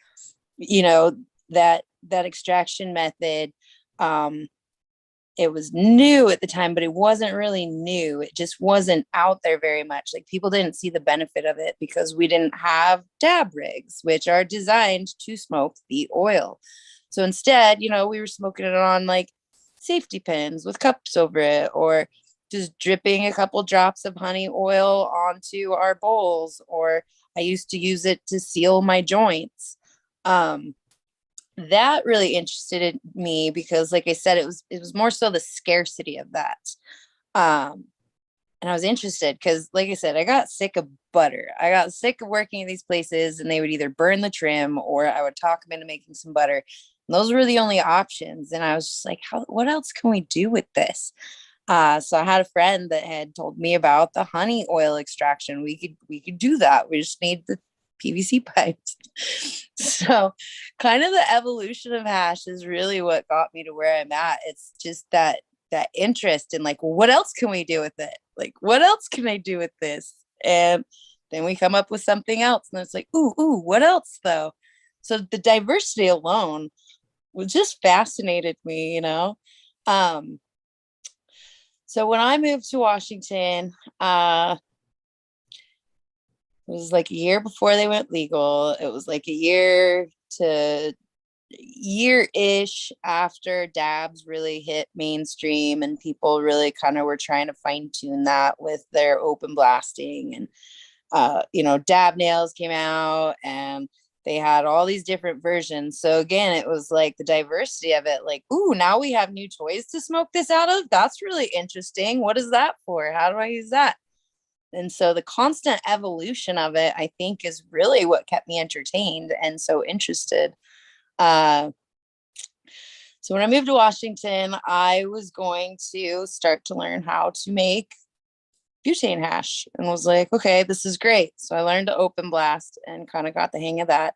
that extraction method. It was new at the time, but it wasn't really new. It just wasn't out there very much. Like people didn't see the benefit of it because we didn't have dab rigs, which are designed to smoke the oil. So instead, we were smoking it on like safety pins with cups over it, or just dripping a couple drops of honey oil onto our bowls, or I used to use it to seal my joints. That really interested me because like I said, it was more so the scarcity of that. And I was interested because, like I said, I got sick of butter. I got sick of working at these places and they would either burn the trim or I would talk them into making some butter. And those were the only options. And I was just like, what else can we do with this? So I had a friend that had told me about the honey oil extraction. We could do that. We just need the PVC pipes. So kind of the evolution of hash is really what got me to where I'm at. It's just that interest in like, well, what else can we do with it? Like, what else can I do with this? And then we come up with something else. And it's like, ooh, what else though? So the diversity alone was just fascinated me, you know? So when I moved to Washington, it was like a year before they went legal. It was like a year-ish after dabs really hit mainstream and people really kind of were trying to fine-tune that with their open blasting. And dab nails came out and they had all these different versions. So again, it was like the diversity of it, like, ooh, now we have new toys to smoke this out of. That's really interesting. What is that for? How do I use that? And so the constant evolution of it, I think, is really what kept me entertained and so interested. So when I moved to Washington, I was going to start to learn how to make butane hash and was like, okay, this is great. So I learned to open blast and kind of got the hang of that.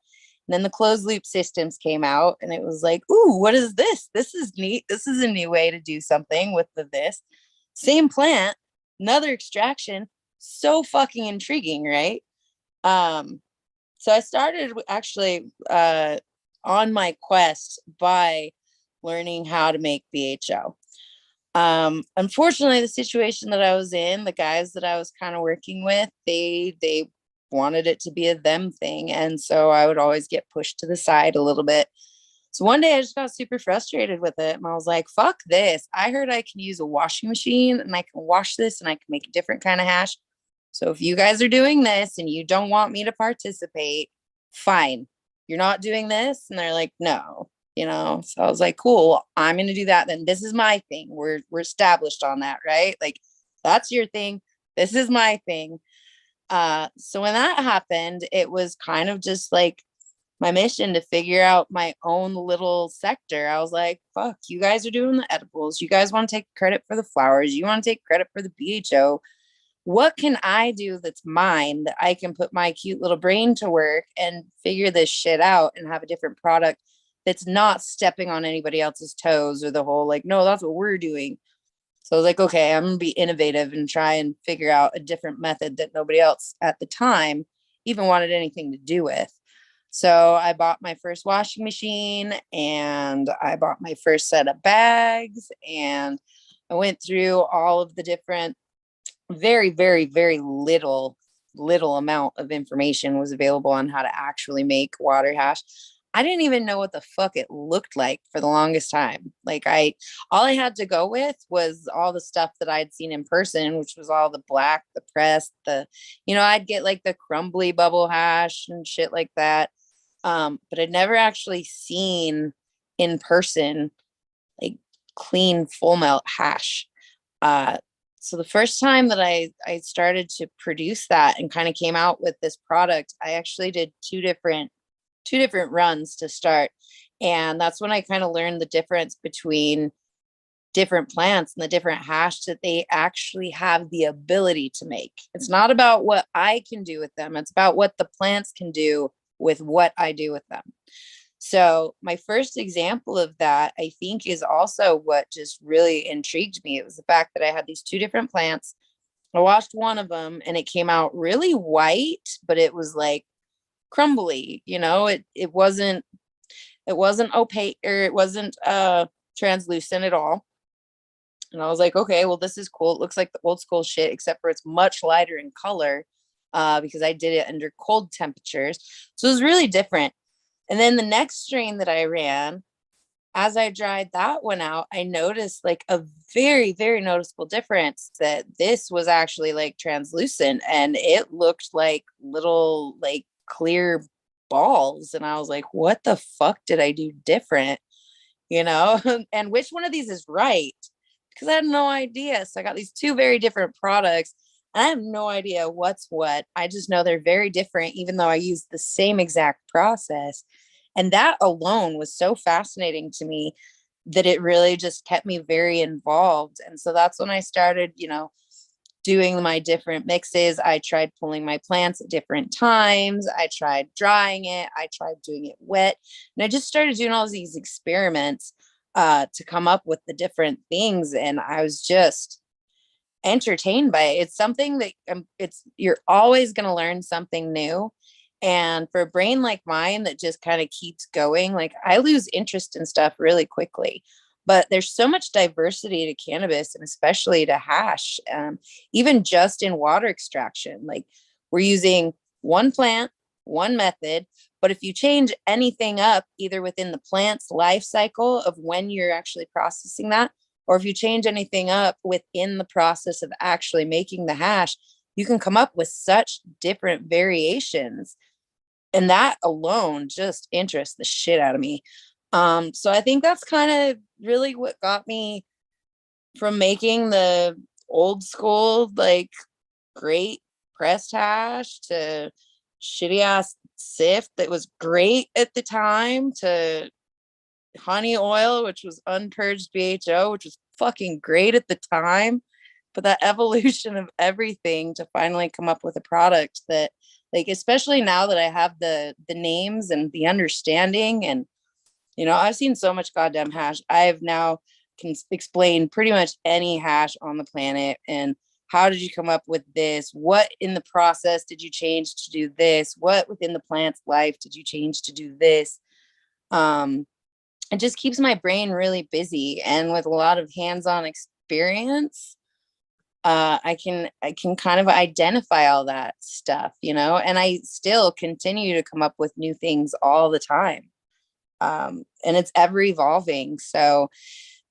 And then the closed loop systems came out and it was like, ooh, what is this? This is neat. This is a new way to do something with this same plant, another extraction. So fucking intriguing, right? So I started actually on my quest by learning how to make BHO. Unfortunately, the situation that I was in, the guys that I was kind of working with, they wanted it to be a them thing. And so I would always get pushed to the side a little bit. So one day I just got super frustrated with it. And I was like, fuck this. I heard I can use a washing machine and I can wash this and I can make a different kind of hash. So if you guys are doing this and you don't want me to participate, fine. You're not doing this. And they're like, no. So I was like, cool, I'm going to do that. Then this is my thing. We're established on that, right? Like that's your thing. This is my thing. So when that happened, it was kind of just like my mission to figure out my own little sector. I was like, fuck, you guys are doing the edibles. You guys want to take credit for the flowers. You want to take credit for the BHO. What can I do that's mine that I can put my cute little brain to work and figure this shit out and have a different product that's not stepping on anybody else's toes or the whole like, no, that's what we're doing. So I was like, okay, I'm gonna be innovative and try and figure out a different method that nobody else at the time even wanted anything to do with. So I bought my first washing machine and I bought my first set of bags and I went through all of the different very, very, very little amount of information was available on how to actually make water hash. I didn't even know what the fuck it looked like for the longest time. Like all I had to go with was all the stuff that I'd seen in person, which was all the black, the pressed, I'd get like the crumbly bubble hash and shit like that. But I'd never actually seen in person, like clean full melt hash. So the first time that I started to produce that and kind of came out with this product, I actually did two different runs to start. And that's when I kind of learned the difference between different plants and the different hash that they actually have the ability to make. It's not about what I can do with them. It's about what the plants can do with what I do with them. So my first example of that, I think, is also what just really intrigued me. It was the fact that I had these two different plants. I washed one of them and it came out really white, but it was like crumbly, it wasn't opaque or it wasn't translucent at all. And I was like, okay, well, this is cool. It looks like the old school shit, except for it's much lighter in color because I did it under cold temperatures. So it was really different. And then the next strain that I ran, as I dried that one out, I noticed like a very, very noticeable difference that this was actually like translucent and it looked like little like clear balls. And I was like, what the fuck did I do different? And which one of these is right? because I had no idea. So I got these two very different products. And I have no idea what's what. I just know they're very different, even though I use the same exact process. And that alone was so fascinating to me that it really just kept me very involved. And so that's when I started, doing my different mixes. I tried pulling my plants at different times. I tried drying it. I tried doing it wet. And I just started doing all these experiments to come up with the different things. And I was just entertained by it. It's something that you're always going to learn something new. And for a brain like mine that just kind of keeps going, like I lose interest in stuff really quickly. But there's so much diversity to cannabis and especially to hash, even just in water extraction. Like we're using one plant, one method, but if you change anything up, either within the plant's life cycle of when you're actually processing that, or if you change anything up within the process of actually making the hash, you can come up with such different variations. And that alone just interests the shit out of me. So I think that's kind of really what got me from making the old school, like great pressed hash to shitty ass sift that was great at the time to honey oil, which was unpurged BHO, which was fucking great at the time. But that evolution of everything to finally come up with a product that, like, especially now that I have the names and the understanding, and I've seen so much goddamn hash. I have now can explain pretty much any hash on the planet. And how did you come up with this? What in the process did you change to do this? What within the plant's life did you change to do this? It just keeps my brain really busy, and with a lot of hands-on experience, I can kind of identify all that stuff, and I still continue to come up with new things all the time. And it's ever evolving. So,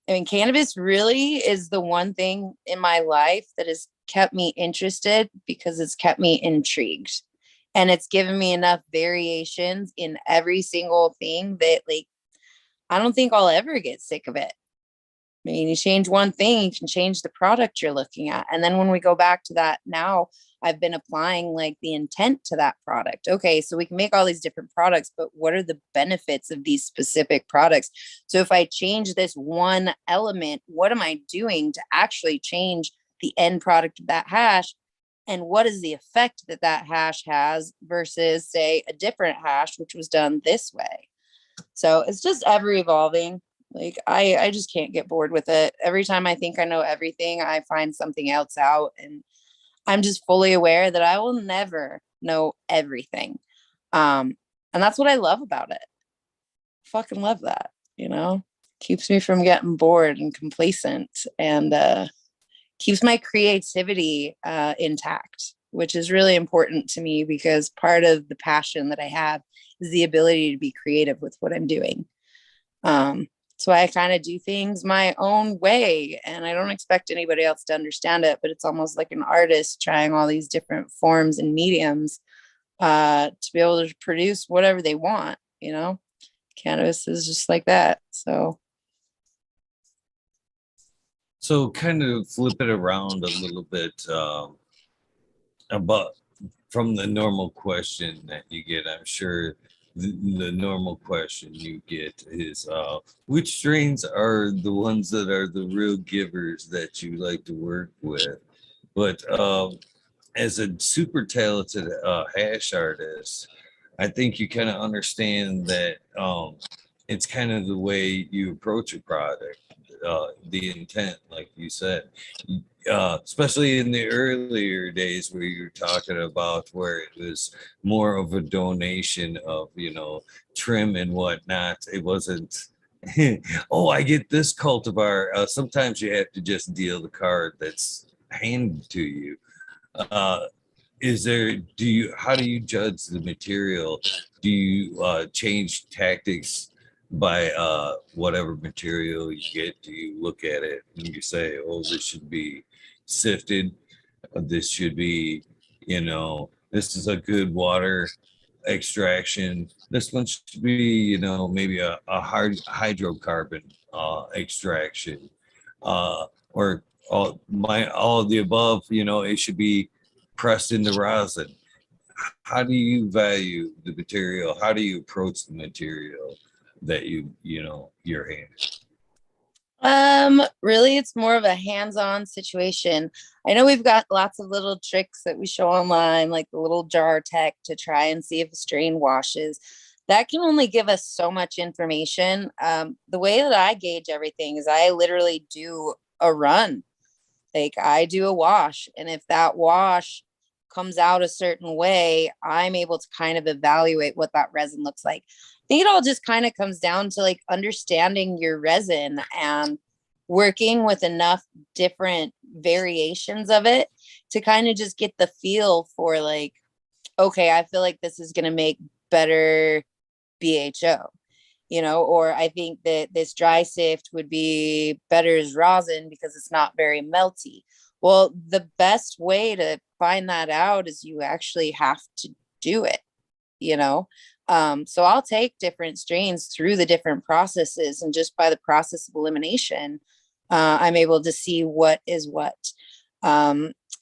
I mean, cannabis really is the one thing in my life that has kept me interested because it's kept me intrigued, and it's given me enough variations in every single thing that, like, I don't think I'll ever get sick of it. I mean, you change one thing, you can change the product you're looking at. And then when we go back to that now, I've been applying like the intent to that product. Okay, so we can make all these different products, but what are the benefits of these specific products? So if I change this one element, what am I doing to actually change the end product of that hash? And what is the effect that that hash has versus, say, a different hash, which was done this way? So it's just ever evolving. Like I just can't get bored with it. Every time I think I know everything, I find something else out, and I'm just fully aware that I will never know everything. And that's what I love about it. Fucking love that, keeps me from getting bored and complacent, and keeps my creativity intact, which is really important to me because part of the passion that I have is the ability to be creative with what I'm doing. So I kind of do things my own way, and I don't expect anybody else to understand it, but it's almost like an artist trying all these different forms and mediums to be able to produce whatever they want. Cannabis is just like that. So kind of flip it around a little bit about from the normal question that you get. I'm sure the normal question you get is which strains are the ones that are the real givers that you like to work with? But as a super talented hash artist, I think you kind of understand that it's kind of the way you approach a product, the intent, like you said, especially in the earlier days where you're talking about where it was more of a donation of, trim and whatnot. It wasn't, oh, I get this cultivar. Sometimes you have to just deal the card that's handed to you. How do you judge the material? Do you change tactics by whatever material you get? Do you look at it and you say, oh, this should be sifted, this should be, this is a good water extraction, this one should be, maybe a hard hydrocarbon extraction, or all of the above, it should be pressed into rosin. How do you value the material? How do you approach the material that you're handling? Really, it's more of a hands-on situation. I know we've got lots of little tricks that we show online, like the little jar tech to try and see if a strain washes. That can only give us so much information. The way that I gauge everything is I literally do a run. Like I do a wash, and if that wash comes out a certain way, I'm able to kind of evaluate what that resin looks like. I think it all just kind of comes down to like understanding your resin and working with enough different variations of it to kind of just get the feel for like, okay, I feel like this is going to make better BHO, or I think that this dry sift would be better as rosin because it's not very melty. Well, the best way to find that out is you actually have to do it, you know? So I'll take different strains through the different processes, and just by the process of elimination, I'm able to see what is what.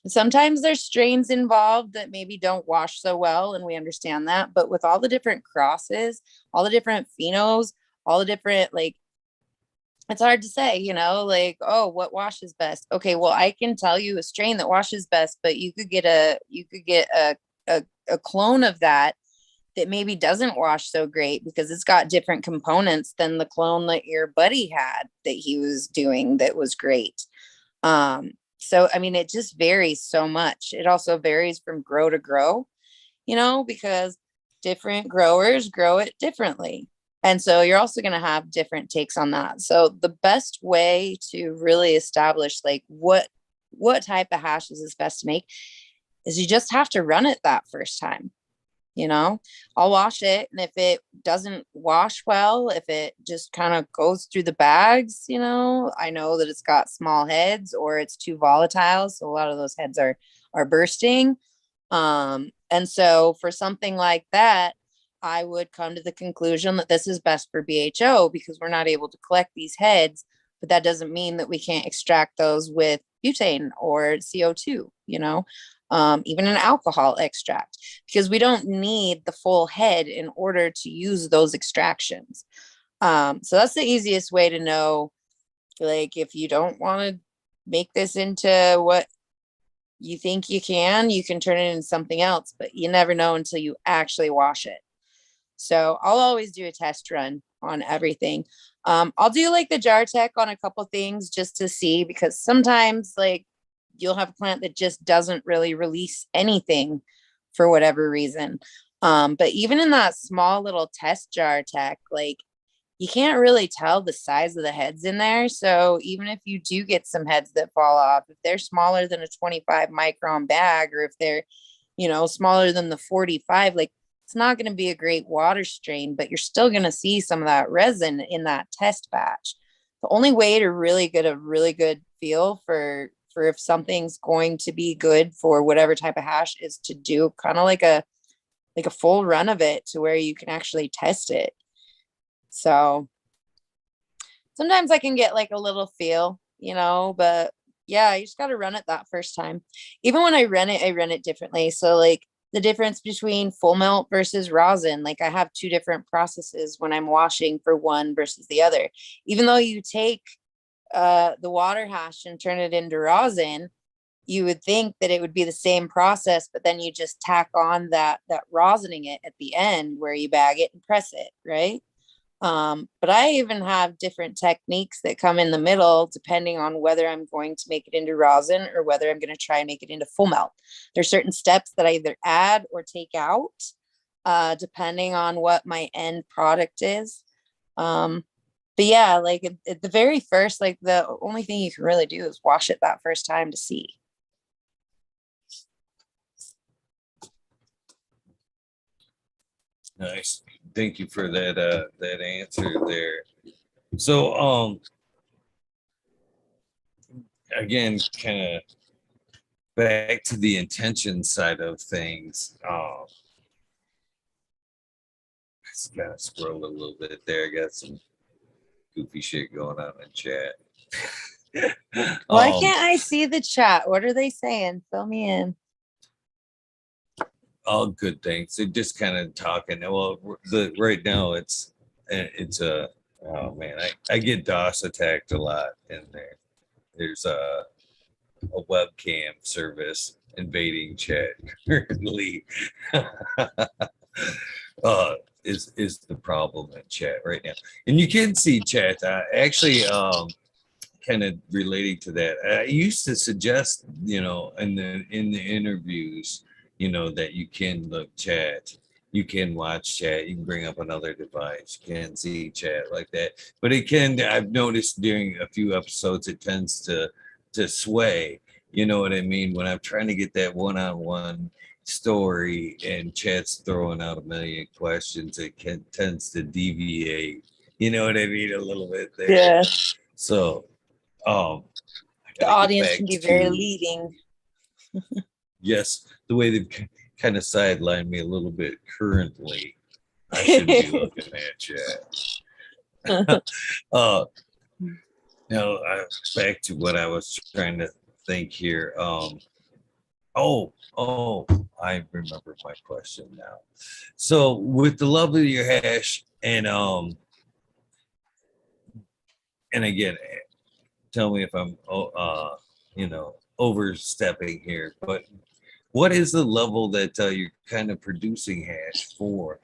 Sometimes there's strains involved that maybe don't wash so well, and we understand that. But with all the different crosses, all the different phenos, all the different, like, it's hard to say, like, oh, what washes best? Okay, well, I can tell you a strain that washes best, but you could get a clone of that maybe doesn't wash so great because it's got different components than the clone that your buddy had that he was doing that was great. So I mean, it just varies so much. It also varies from grow to grow, because different growers grow it differently. And so you're also going to have different takes on that. So the best way to really establish like what type of hashes is best to make is you just have to run it that first time. I'll wash it, and if it doesn't wash well, if it just kind of goes through the bags, I know that it's got small heads or it's too volatile, so a lot of those heads are bursting. And so for something like that, I would come to the conclusion that this is best for BHO because we're not able to collect these heads, but that doesn't mean that we can't extract those with butane or CO2, even an alcohol extract, because we don't need the full head in order to use those extractions. So that's the easiest way to know, like, if you don't want to make this into what you think you can turn it into something else, but you never know until you actually wash it. So I'll always do a test run on everything. I'll do like the jar tech on a couple things just to see, because sometimes like you'll have a plant that just doesn't really release anything for whatever reason. But even in that small little test jar tech, like you can't really tell the size of the heads in there. So even if you do get some heads that fall off, if they're smaller than a 25 micron bag, or if they're, smaller than the 45, like it's not going to be a great water strain, but you're still going to see some of that resin in that test batch. The only way to really get a really good feel for if something's going to be good for whatever type of hash is to do kind of like a full run of it to where you can actually test it. So sometimes I can get like a little feel, but yeah, you just got to run it that first time. Even when I run it differently. So like the difference between full melt versus rosin, like I have two different processes when I'm washing for one versus the other. Even though you take the water hash and turn it into rosin, you would think that it would be the same process, but then you just tack on that rosining it at the end where you bag it and press it, right? But I even have different techniques that come in the middle depending on whether I'm going to make it into rosin or whether I'm going to try and make it into full melt. There's certain steps that I either add or take out, depending on what my end product is. But yeah, like at the very first, like the only thing you can really do is wash it that first time to see. Nice. Thank you for that answer there. So again, kind of back to the intention side of things. Just kind of scroll a little bit there. I got some goofy shit going on in chat. Why can't I see the chat? What are they saying? Fill me in. All good things. They're just kind of talking. Well, right now it's a oh man, I get DOS attacked a lot in there. There's a webcam service invading chat currently. Is the problem in chat right now? And you can see chat. Actually, kind of relating to that, I used to suggest, in the interviews, that you can look chat, you can watch chat, you can bring up another device, you can see chat like that. But I've noticed during a few episodes, it tends to sway. You know what I mean? When I'm trying to get that one-on-one story and chat's throwing out a million questions, it tends to deviate. You know what I mean? A little bit there. Yeah. So, I The gotta get audience back can be very to- leading. Yes, the way they've kind of sidelined me a little bit currently. I should be looking at chat. Now, back to what I was trying to think here. I remember my question now. So, with the love of your hash, and again, tell me if I'm overstepping here, but what is the level that you're kind of producing hash for?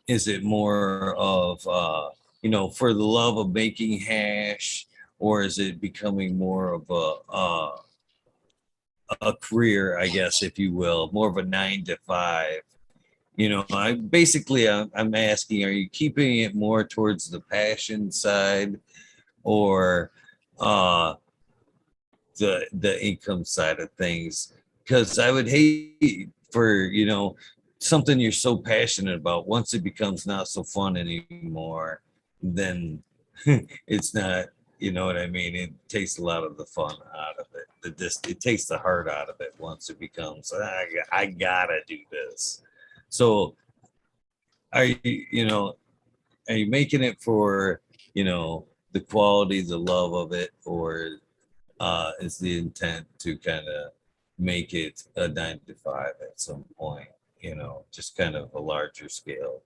Is it more of for the love of making hash, or is it becoming more of a career, I guess, if you will, more of a 9 to 5? I'm asking, are you keeping it more towards the passion side, or the income side of things? Because I would hate for something you're so passionate about, once it becomes not so fun anymore, then it's not, you know what I mean? It takes a lot of the fun out of it. It takes the heart out of it once it becomes, I gotta do this. So are you making it for the quality, the love of it, or is the intent to kind of make it a 9 to 5 at some point, just kind of a larger scale?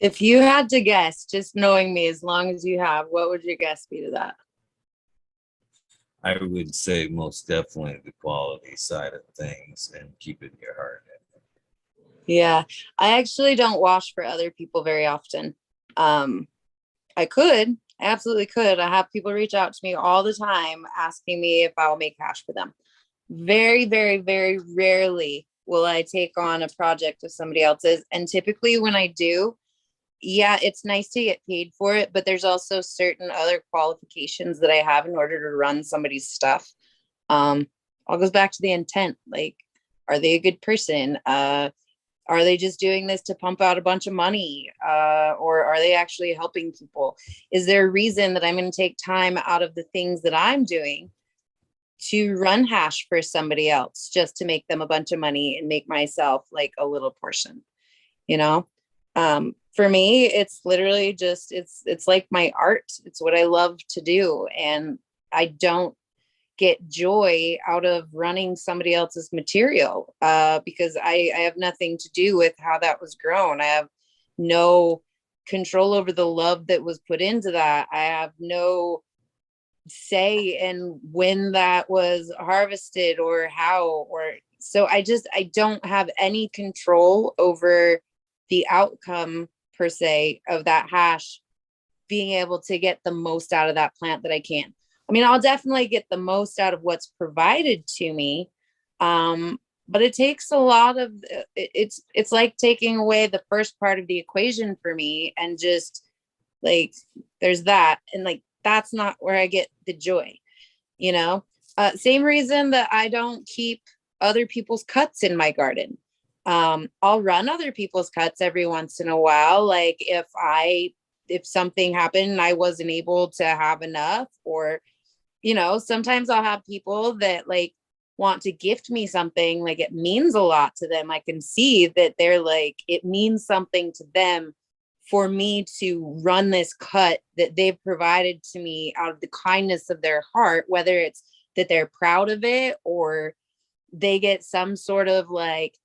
If you had to guess, just knowing me as long as you have, what would your guess be to that? I would say most definitely the quality side of things and keeping your heart in it. Yeah, I actually don't wash for other people very often. I absolutely could. I have people reach out to me all the time asking me if I'll make hash for them. Very, very, very rarely will I take on a project of somebody else's. And typically when I do, yeah, it's nice to get paid for it, but there's also certain other qualifications that I have in order to run somebody's stuff. All goes back to the intent. Like, are they a good person? Are they just doing this to pump out a bunch of money? Or are they actually helping people? Is there a reason that I'm going to take time out of the things that I'm doing to run hash for somebody else just to make them a bunch of money and make myself like a little portion, For me, it's literally just, it's like my art. It's what I love to do. And I don't get joy out of running somebody else's material because I have nothing to do with how that was grown. I have no control over the love that was put into that. I have no say in when that was harvested or how, so I don't have any control over the outcome per se of that hash, being able to get the most out of that plant that I can. I mean, I'll definitely get the most out of what's provided to me. But it takes a lot of, it's like taking away the first part of the equation for me, and just like, there's that. And like, that's not where I get the joy, same reason that I don't keep other people's cuts in my garden. I'll run other people's cuts every once in a while. Like if something happened and I wasn't able to have enough, or, sometimes I'll have people that like want to gift me something, like it means a lot to them. I can see that they're like, it means something to them for me to run this cut that they've provided to me out of the kindness of their heart, whether it's that they're proud of it or they get some sort of like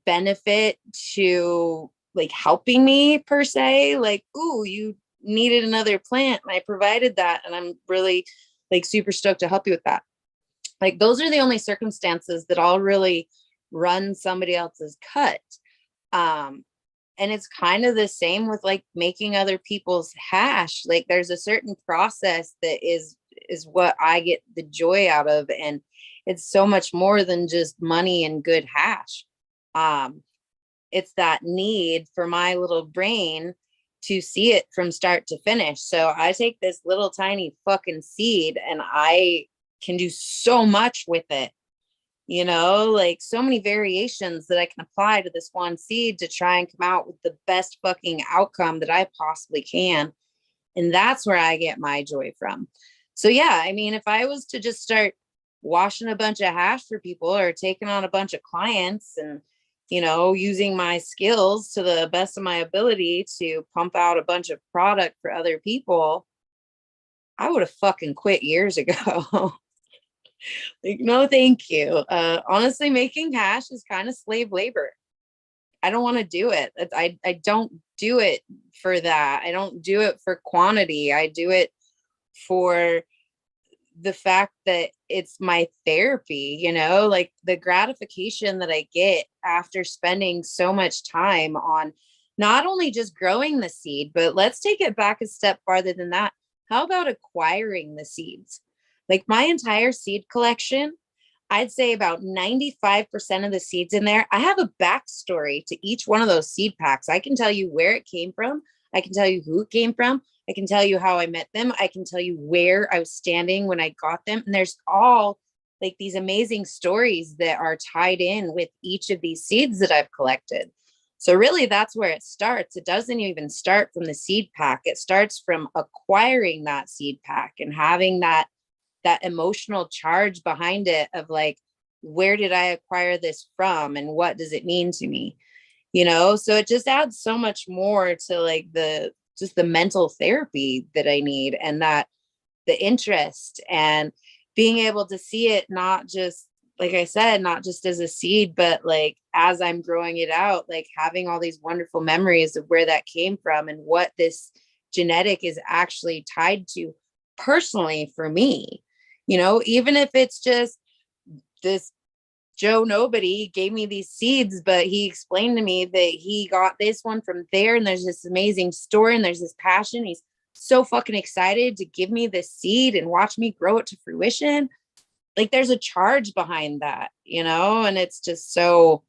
benefit to like helping me per se, like, ooh, you needed another plant and I provided that and I'm really like super stoked to help you with that. Like those are the only circumstances that I'll really run somebody else's cut. And it's kind of the same with like making other people's hash. Like there's a certain process that is what I get the joy out of. And it's so much more than just money and good hash. It's that need for my little brain to see it from start to finish. So I take this little tiny fucking seed and I can do so much with it. You know, like so many variations that I can apply to this one seed to try and come out with the best fucking outcome that I possibly can. And that's where I get my joy from. So yeah, I mean, if I was to just start washing a bunch of hash for people or taking on a bunch of clients and, you know, using my skills to the best of my ability to pump out a bunch of product for other people, I would have fucking quit years ago. Like, no, thank you. Honestly, making hash is kind of slave labor. I don't want to do it. I don't do it for that. I don't do it for quantity. I do it for the fact that it's my therapy, you know, like the gratification that I get after spending so much time on not only just growing the seed, but let's take it back a step farther than that. How about acquiring the seeds? Like my entire seed collection, I'd say about 95% of the seeds in there, I have a backstory to each one of those seed packs. I can tell you where it came from. I can tell you who it came from. I can tell you how I met them. I can tell you where I was standing when I got them. And there's all like these amazing stories that are tied in with each of these seeds that I've collected. So really that's where it starts. It doesn't even start from the seed pack. It starts from acquiring that seed pack and having that emotional charge behind it of like, where did I acquire this from and what does it mean to me? You know, so it just adds so much more to like the mental therapy that I need and that the interest and being able to see it, not just, like I said, not just as a seed, but like as I'm growing it out, like having all these wonderful memories of where that came from and what this genetic is actually tied to personally for me. You know, even if it's just this Joe Nobody gave me these seeds, but he explained to me that he got this one from there and there's this amazing story and there's this passion. He's so fucking excited to give me this seed and watch me grow it to fruition. Like there's a charge behind that, you know, and it's just so,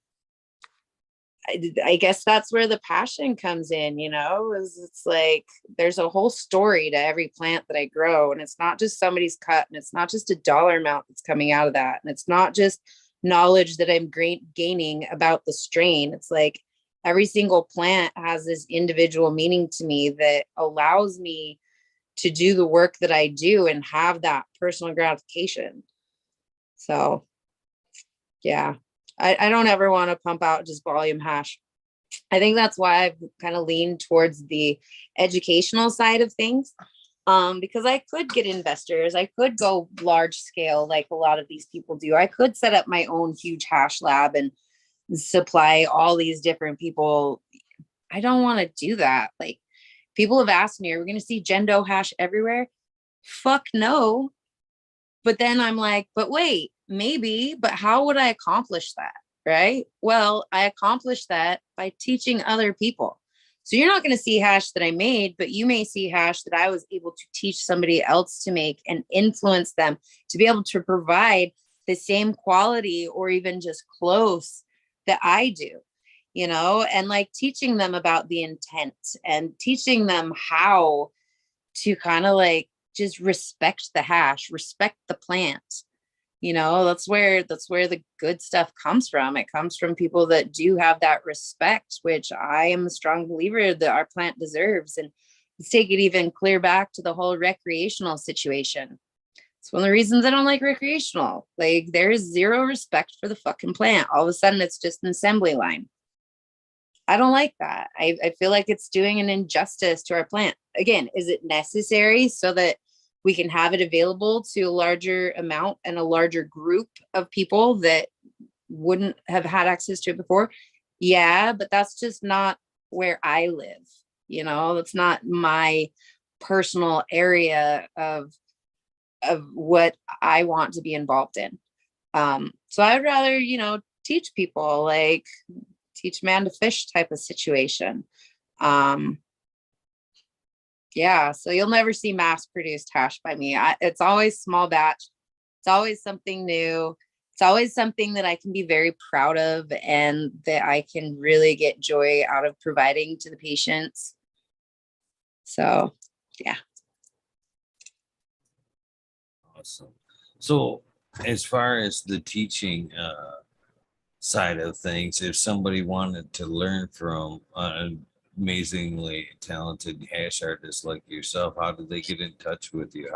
I guess that's where the passion comes in, you know, is it's like there's a whole story to every plant that I grow. And it's not just somebody's cut and it's not just a dollar amount that's coming out of that. And it's not just knowledge that I'm gaining about the strain. It's like every single plant has this individual meaning to me that allows me to do the work that I do and have that personal gratification. So yeah. I don't ever want to pump out just volume hash. I think that's why I've kind of leaned towards the educational side of things. Because I could get investors, I could go large scale like a lot of these people do. I could set up my own huge hash lab and supply all these different people. I don't want to do that. Like people have asked me, are we going to see Jenn Doe hash everywhere? Fuck no. But then I'm like, but wait, maybe, but how would I accomplish that? Right? Well, I accomplished that by teaching other people. So you're not going to see hash that I made, but you may see hash that I was able to teach somebody else to make and influence them to be able to provide the same quality or even just close that I do, you know, and like teaching them about the intent and teaching them how to kind of like just respect the hash, respect the plant. You know, that's where the good stuff comes from. It comes from people that do have that respect, which I am a strong believer that our plant deserves. And let's take it even clear back to the whole recreational situation. It's one of the reasons I don't like recreational. Like there is zero respect for the fucking plant. All of a sudden it's just an assembly line. I don't like that. I feel like it's doing an injustice to our plant. Again, is it necessary so that we can have it available to a larger amount and a larger group of people that wouldn't have had access to it before? Yeah, but that's just not where I live. You know, that's not my personal area of what I want to be involved in. So I'd rather, you know, teach people, like teach man to fish type of situation. Yeah, so you'll never see mass produced hash by me. It's always small batch. It's always something new. It's always something that I can be very proud of and that I can really get joy out of providing to the patients. So, yeah. Awesome. So as far as the teaching side of things, if somebody wanted to learn from an amazingly talented hash artist like yourself, how do they get in touch with you?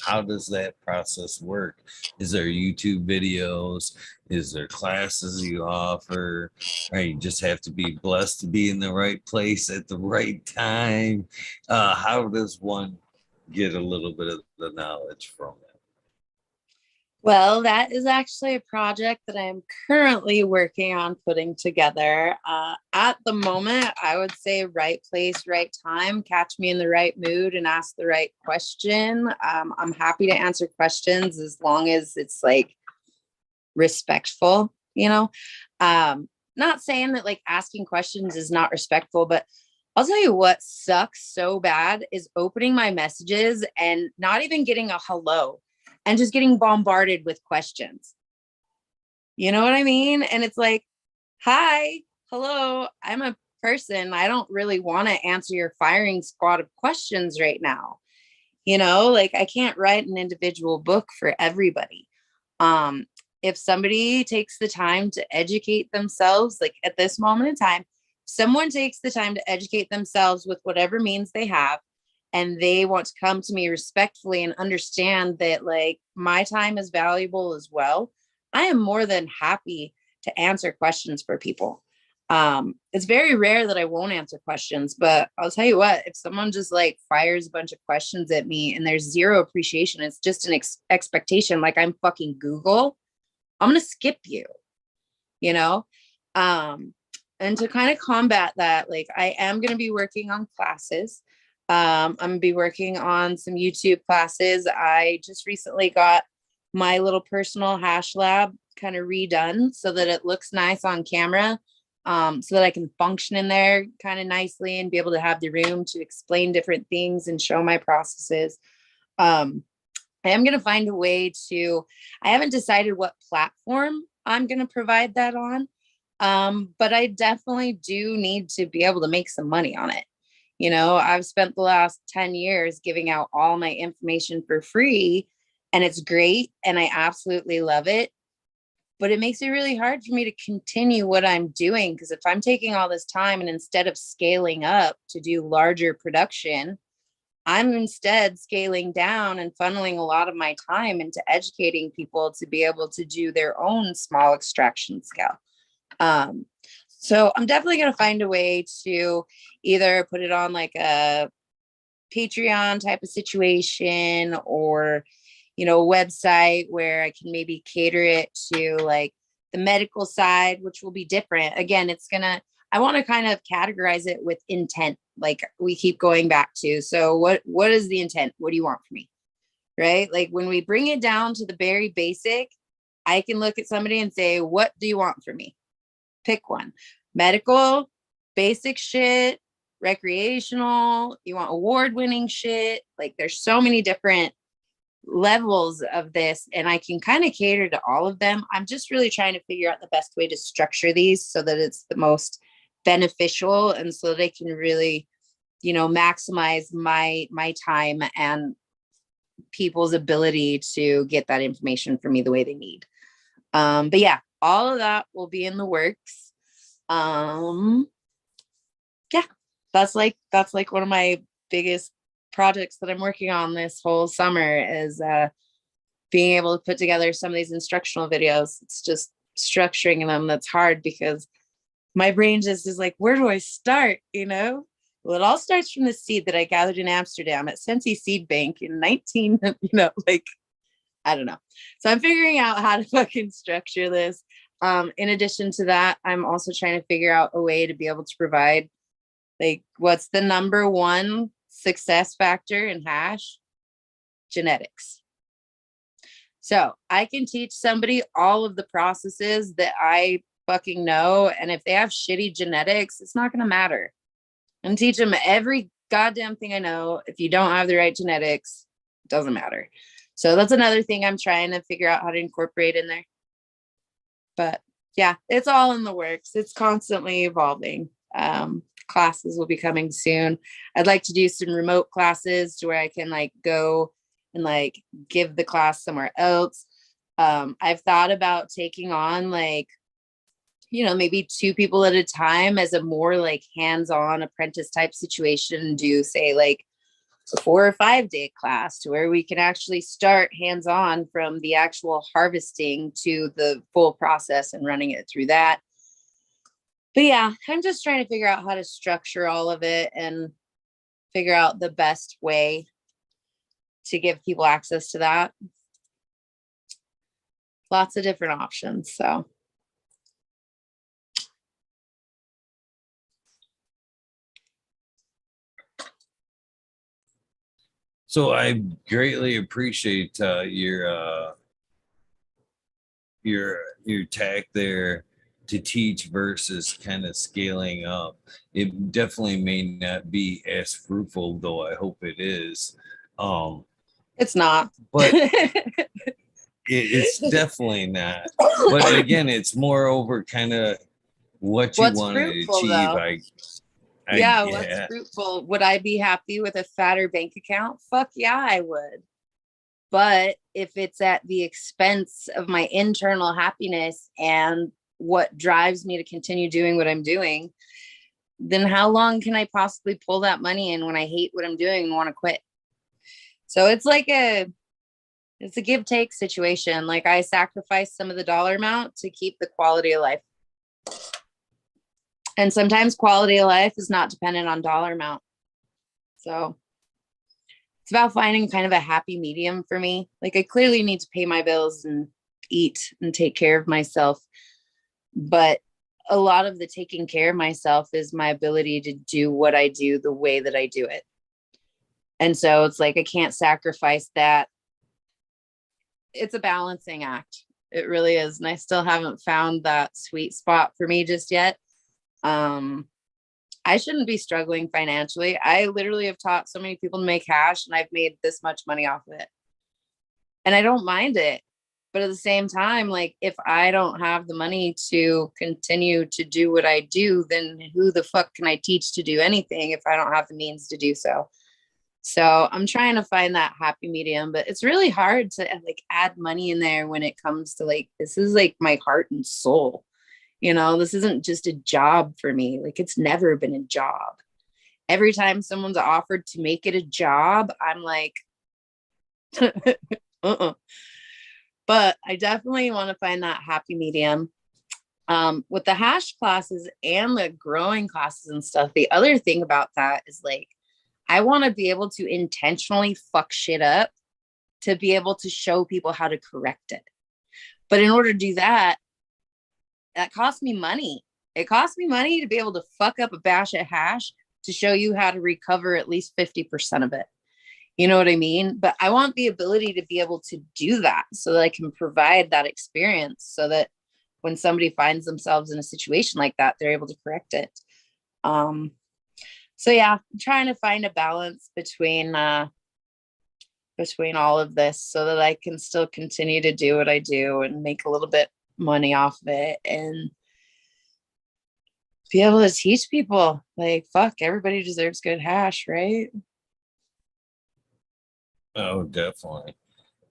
How does that process work? Is there YouTube videos? Is there classes you offer? Or you just have to be blessed to be in the right place at the right time? How does one get a little bit of the knowledge from it? Well, that is actually a project that I'm currently working on putting together. At the moment, I would say right place, right time, catch me in the right mood and ask the right question. I'm happy to answer questions as long as it's like respectful, you know. Not saying that like asking questions is not respectful, but I'll tell you what sucks so bad is opening my messages and not even getting a hello and just getting bombarded with questions. You know what I mean? And it's like, hi, hello, I'm a person. I don't really want to answer your firing squad of questions right now. You know, like I can't write an individual book for everybody. If somebody takes the time to educate themselves, like at this moment in time, someone takes the time to educate themselves with whatever means they have, and they want to come to me respectfully and understand that like my time is valuable as well, I am more than happy to answer questions for people. It's very rare that I won't answer questions, but I'll tell you what, if someone just like fires a bunch of questions at me and there's zero appreciation, it's just an expectation, like I'm fucking Google, I'm going to skip you, you know? And to kind of combat that, like I am going to be working on classes. I'm going to be working on some YouTube classes. I just recently got my little personal hash lab kind of redone so that it looks nice on camera, so that I can function in there kind of nicely and be able to have the room to explain different things and show my processes. I am going to find a way to, I haven't decided what platform I'm going to provide that on. But I definitely do need to be able to make some money on it. You know, I've spent the last 10 years giving out all my information for free, and it's great. And I absolutely love it. But it makes it really hard for me to continue what I'm doing. Because if I'm taking all this time and instead of scaling up to do larger production, I'm instead scaling down and funneling a lot of my time into educating people to be able to do their own small extraction scale. So I'm definitely going to find a way to either put it on like a Patreon type of situation, or, you know, a website where I can maybe cater it to like the medical side, which will be different. Again, I want to kind of categorize it with intent. Like we keep going back to, so what is the intent? What do you want from me? Right? Like when we bring it down to the very basic, I can look at somebody and say, what do you want from me? Pick one. Medical, basic shit, recreational, you want award-winning shit. Like there's so many different levels of this, and I can kind of cater to all of them. I'm just really trying to figure out the best way to structure these so that it's the most beneficial and so they can really, you know, maximize my time and people's ability to get that information from me the way they need. But yeah, all of that will be in the works. Yeah, that's like one of my biggest projects that I'm working on this whole summer is being able to put together some of these instructional videos. It's just structuring them that's hard because my brain just is like, where do I start? You know? Well, it all starts from the seed that I gathered in Amsterdam at Sensi Seed Bank in 19, like, I don't know. So I'm figuring out how to fucking structure this. In addition to that, I'm also trying to figure out a way to be able to provide, like, what's the number one success factor in hash? Genetics. So I can teach somebody all of the processes that I fucking know. And if they have shitty genetics, it's not going to matter. And teach them every goddamn thing I know. If you don't have the right genetics, it doesn't matter. So that's another thing I'm trying to figure out how to incorporate in there. But yeah, it's all in the works. It's constantly evolving. Classes will be coming soon. I'd like to do some remote classes to where I can like go and like give the class somewhere else. I've thought about taking on like, maybe 2 people at a time as a more like hands-on apprentice type situation, and do say like a 4 or 5 day class to where we can actually start hands-on from the actual harvesting to the full process and running it through that. But yeah, I'm just trying to figure out how to structure all of it and figure out the best way to give people access to that. Lots of different options. So I greatly appreciate your tack there to teach versus kind of scaling up. It definitely may not be as fruitful, though I hope it is. It's not. But it's definitely not. But again, it's more over kind of what you want to achieve. What's fruitful? Would I be happy with a fatter bank account? Fuck yeah, I would. But if it's at the expense of my internal happiness and what drives me to continue doing what I'm doing, then how long can I possibly pull that money in when I hate what I'm doing and want to quit? So it's like it's a give take situation. Like I sacrifice some of the dollar amount to keep the quality of life. And sometimes quality of life is not dependent on dollar amount. So it's about finding kind of a happy medium for me. Like I clearly need to pay my bills and eat and take care of myself. But a lot of the taking care of myself is my ability to do what I do the way that I do it. And so it's like, I can't sacrifice that. It's a balancing act. It really is. And I still haven't found that sweet spot for me just yet. I shouldn't be struggling financially. I literally have taught so many people to make hash and I've made this much money off of it. And I don't mind it. But at the same time, like if I don't have the money to continue to do what I do, then who the fuck can I teach to do anything if I don't have the means to do so? So I'm trying to find that happy medium, but it's really hard to like add money in there when it comes to like, this is like my heart and soul. This isn't just a job for me. Like it's never been a job. Every time someone's offered to make it a job, I'm like, But I definitely want to find that happy medium. With the hash classes and the growing classes and stuff, the other thing about that is like, I want to be able to intentionally fuck shit up to be able to show people how to correct it. But in order to do that, that costs me money. It costs me money to be able to fuck up a batch of hash to show you how to recover at least 50% of it. You know what I mean? But I want the ability to be able to do that so that I can provide that experience so that when somebody finds themselves in a situation like that, they're able to correct it. So yeah, I'm trying to find a balance between all of this so that I can still continue to do what I do and make a little bit money off of it and be able to teach people like, fuck, everybody deserves good hash, right? Oh, definitely.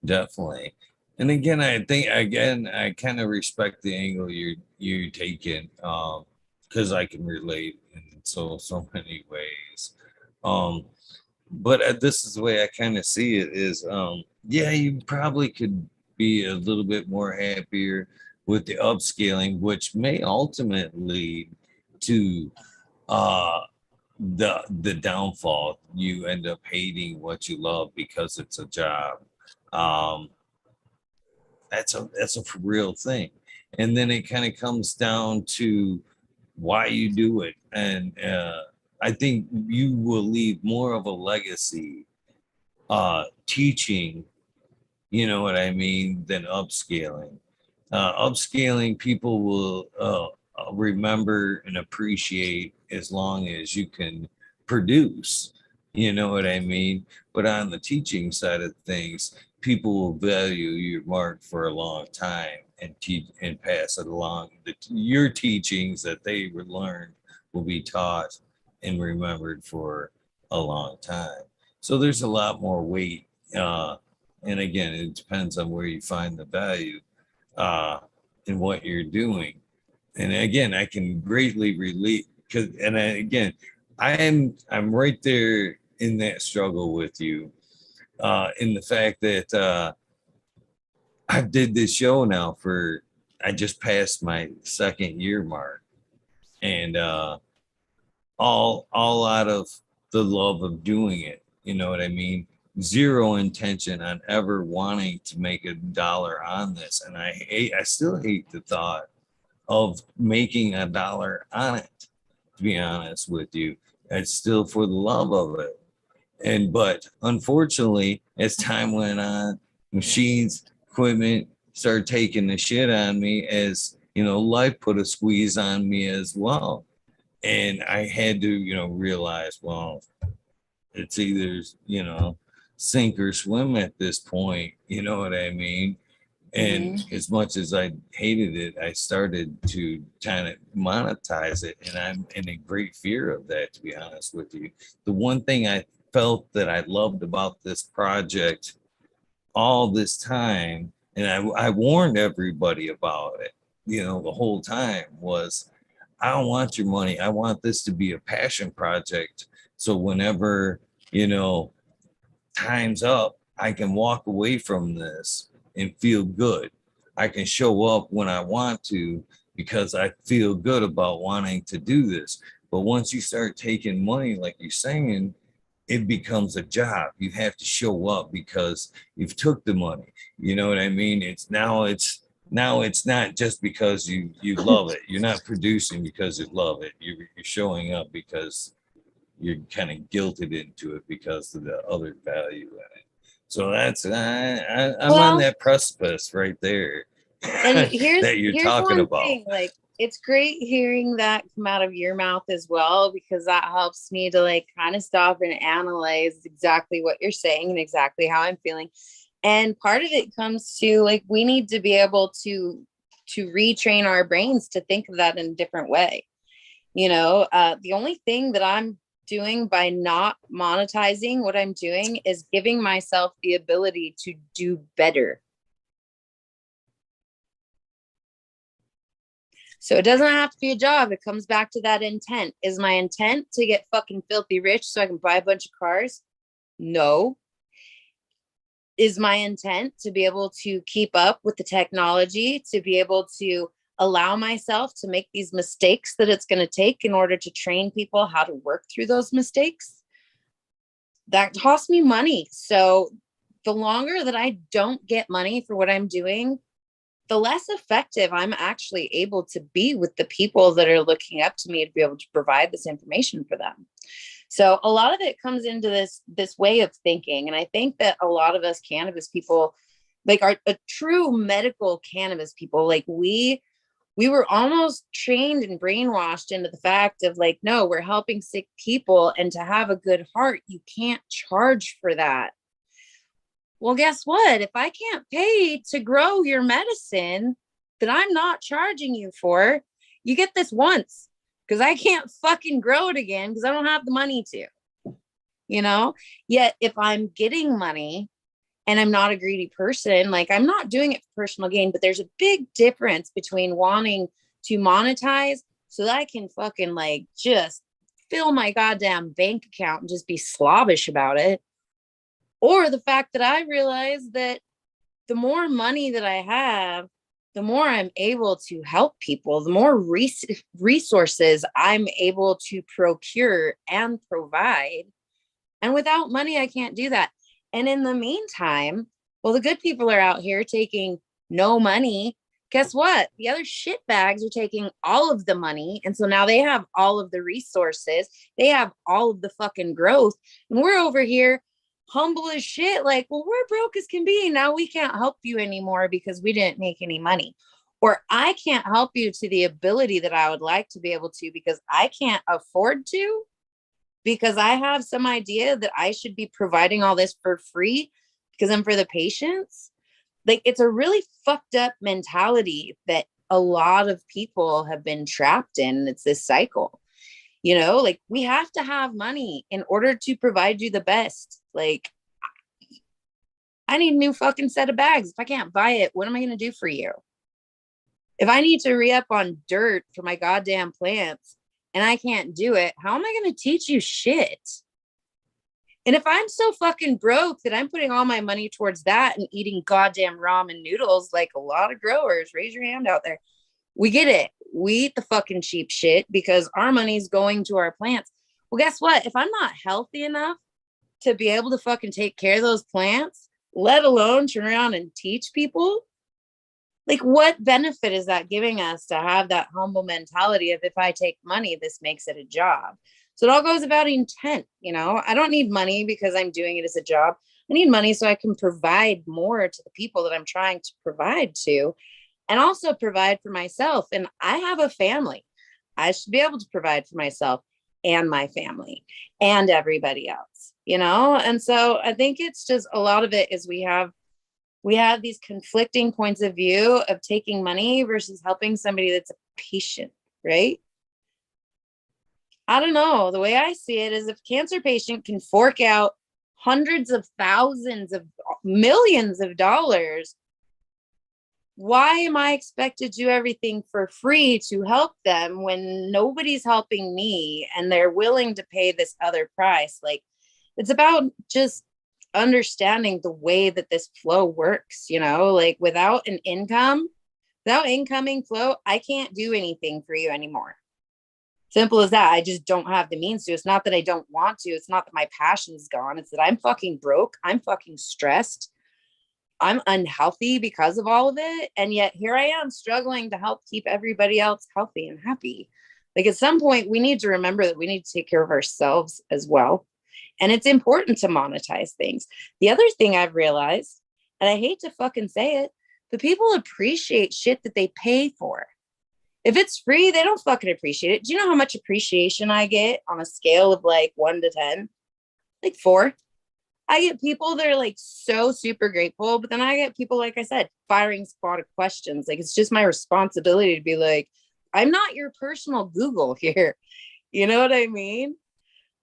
Definitely. And again, I kind of respect the angle you're taking, because I can relate in so many ways. But this is the way I kind of see it is, yeah, you probably could be a little bit more happier with the upscaling, which may ultimately to the downfall. You end up hating what you love because it's a job. Um, that's a real thing. And then it kind of comes down to why you do it. And I think you will leave more of a legacy teaching, you know what I mean, than upscaling. Upscaling people will remember and appreciate as long as you can produce, you know what I mean? But on the teaching side of things, people will value your mark for a long time and teach and pass it along. Your teachings that they were learned will be taught and remembered for a long time. So there's a lot more weight. And again, it depends on where you find the value in what you're doing. And again, I can greatly relate because, again, I'm right there in that struggle with you, in the fact that I did this show now for, I just passed my second year mark, and all out of the love of doing it. You know what I mean? Zero intention on ever wanting to make a dollar on this, and I still hate the thought of making a dollar on it. To be honest with you, it's still for the love of it. And but unfortunately, as time went on, machines, equipment started taking the shit on me. As you know, life put a squeeze on me as well, and I had to, realize, well, it's either, sink or swim at this point. You know what I mean? And as much as I hated it, I started to kind of monetize it. And I'm in a great fear of that, to be honest with you. The one thing I felt that I loved about this project all this time, and I warned everybody about it, the whole time, was I don't want your money. I want this to be a passion project. So whenever, time's up, I can walk away from this and feel good. I can show up when I want to because I feel good about wanting to do this. But once you start taking money, like you're saying, it becomes a job. You have to show up because you've took the money. You know what I mean? It's not just because you love it. You're not producing because you love it. You're showing up because you're kind of guilted into it because of the other value in it. So that's I'm on that precipice right there. And here's that you're here's talking one about. thing, like, it's great hearing that come out of your mouth as well, because that helps me to like kind of stop and analyze exactly what you're saying and exactly how I'm feeling. And part of it comes to like, we need to be able to retrain our brains to think of that in a different way. The only thing that I'm doing by not monetizing what I'm doing is giving myself the ability to do better. So it doesn't have to be a job. It comes back to that intent. Is my intent to get fucking filthy rich so I can buy a bunch of cars? No. Is my intent to be able to keep up with the technology, to be able to allow myself to make these mistakes that it's going to take in order to train people how to work through those mistakes? That costs me money. So the longer that I don't get money for what I'm doing, the less effective I'm actually able to be with the people that are looking up to me to be able to provide this information for them. So a lot of it comes into this way of thinking. And I think that a lot of us cannabis people, like, are a true medical cannabis people, like we were almost trained and brainwashed into the fact of like, no, we're helping sick people, and to have a good heart, you can't charge for that. Well, guess what? If I can't pay to grow your medicine that I'm not charging you for, you get this once, because I can't fucking grow it again because I don't have the money to, Yet if I'm getting money and I'm not a greedy person, like, I'm not doing it for personal gain, but there's a big difference between wanting to monetize so that I can fucking like just fill my goddamn bank account and just be slobbish about it, or the fact that I realize that the more money that I have, the more I'm able to help people, the more resources I'm able to procure and provide. And without money, I can't do that. And in the meantime, well, the good people are out here taking no money. Guess what? The other shit bags are taking all of the money. And so now they have all of the resources. They have all of the fucking growth. And we're over here humble as shit. Like, well, we're broke as can be. Now we can't help you anymore because we didn't make any money. Or I can't help you to the ability that I would like to be able to because I can't afford to, because I have some idea that I should be providing all this for free because I'm for the patients. Like, it's a really fucked up mentality that a lot of people have been trapped in. It's this cycle, you know, like we have to have money in order to provide you the best. Like, I need a new fucking set of bags. If I can't buy it, what am I going to do for you? If I need to re-up on dirt for my goddamn plants and I can't do it, how am I going to teach you shit? And if I'm so fucking broke that I'm putting all my money towards that and eating goddamn ramen noodles like a lot of growers, raise your hand out there. We get it. We eat the fucking cheap shit because our money's going to our plants. Well, guess what? If I'm not healthy enough to be able to fucking take care of those plants, let alone turn around and teach people, like, what benefit is that giving us to have that humble mentality of, if I take money, this makes it a job? So it all goes about intent. You know, I don't need money because I'm doing it as a job. I need money so I can provide more to the people that I'm trying to provide to, and also provide for myself. And I have a family. I should be able to provide for myself and my family and everybody else, you know? And so I think it's just a lot of it is we have these conflicting points of view of taking money versus helping somebody that's a patient, right? I don't know. The way I see it is, if a cancer patient can fork out hundreds of thousands of millions of dollars, why am I expected to do everything for free to help them when nobody's helping me and they're willing to pay this other price? Like, it's about just understanding the way that this flow works, you know, like without incoming flow, I can't do anything for you anymore. Simple as that. I just don't have the means to. It's not that I don't want to. It's not that my passion's gone. It's that I'm fucking broke. I'm fucking stressed. I'm unhealthy because of all of it. And yet here I am struggling to help keep everybody else healthy and happy. Like, at some point, we need to remember that we need to take care of ourselves as well. And it's important to monetize things. The other thing I've realized, and I hate to fucking say it, but people appreciate shit that they pay for. If it's free, they don't fucking appreciate it. Do you know how much appreciation I get on a scale of like 1 to 10? Like 4. I get people that are like so super grateful, but then I get people, like I said, firing squad of questions. Like, it's just my responsibility to be like, I'm not your personal Google here. You know what I mean?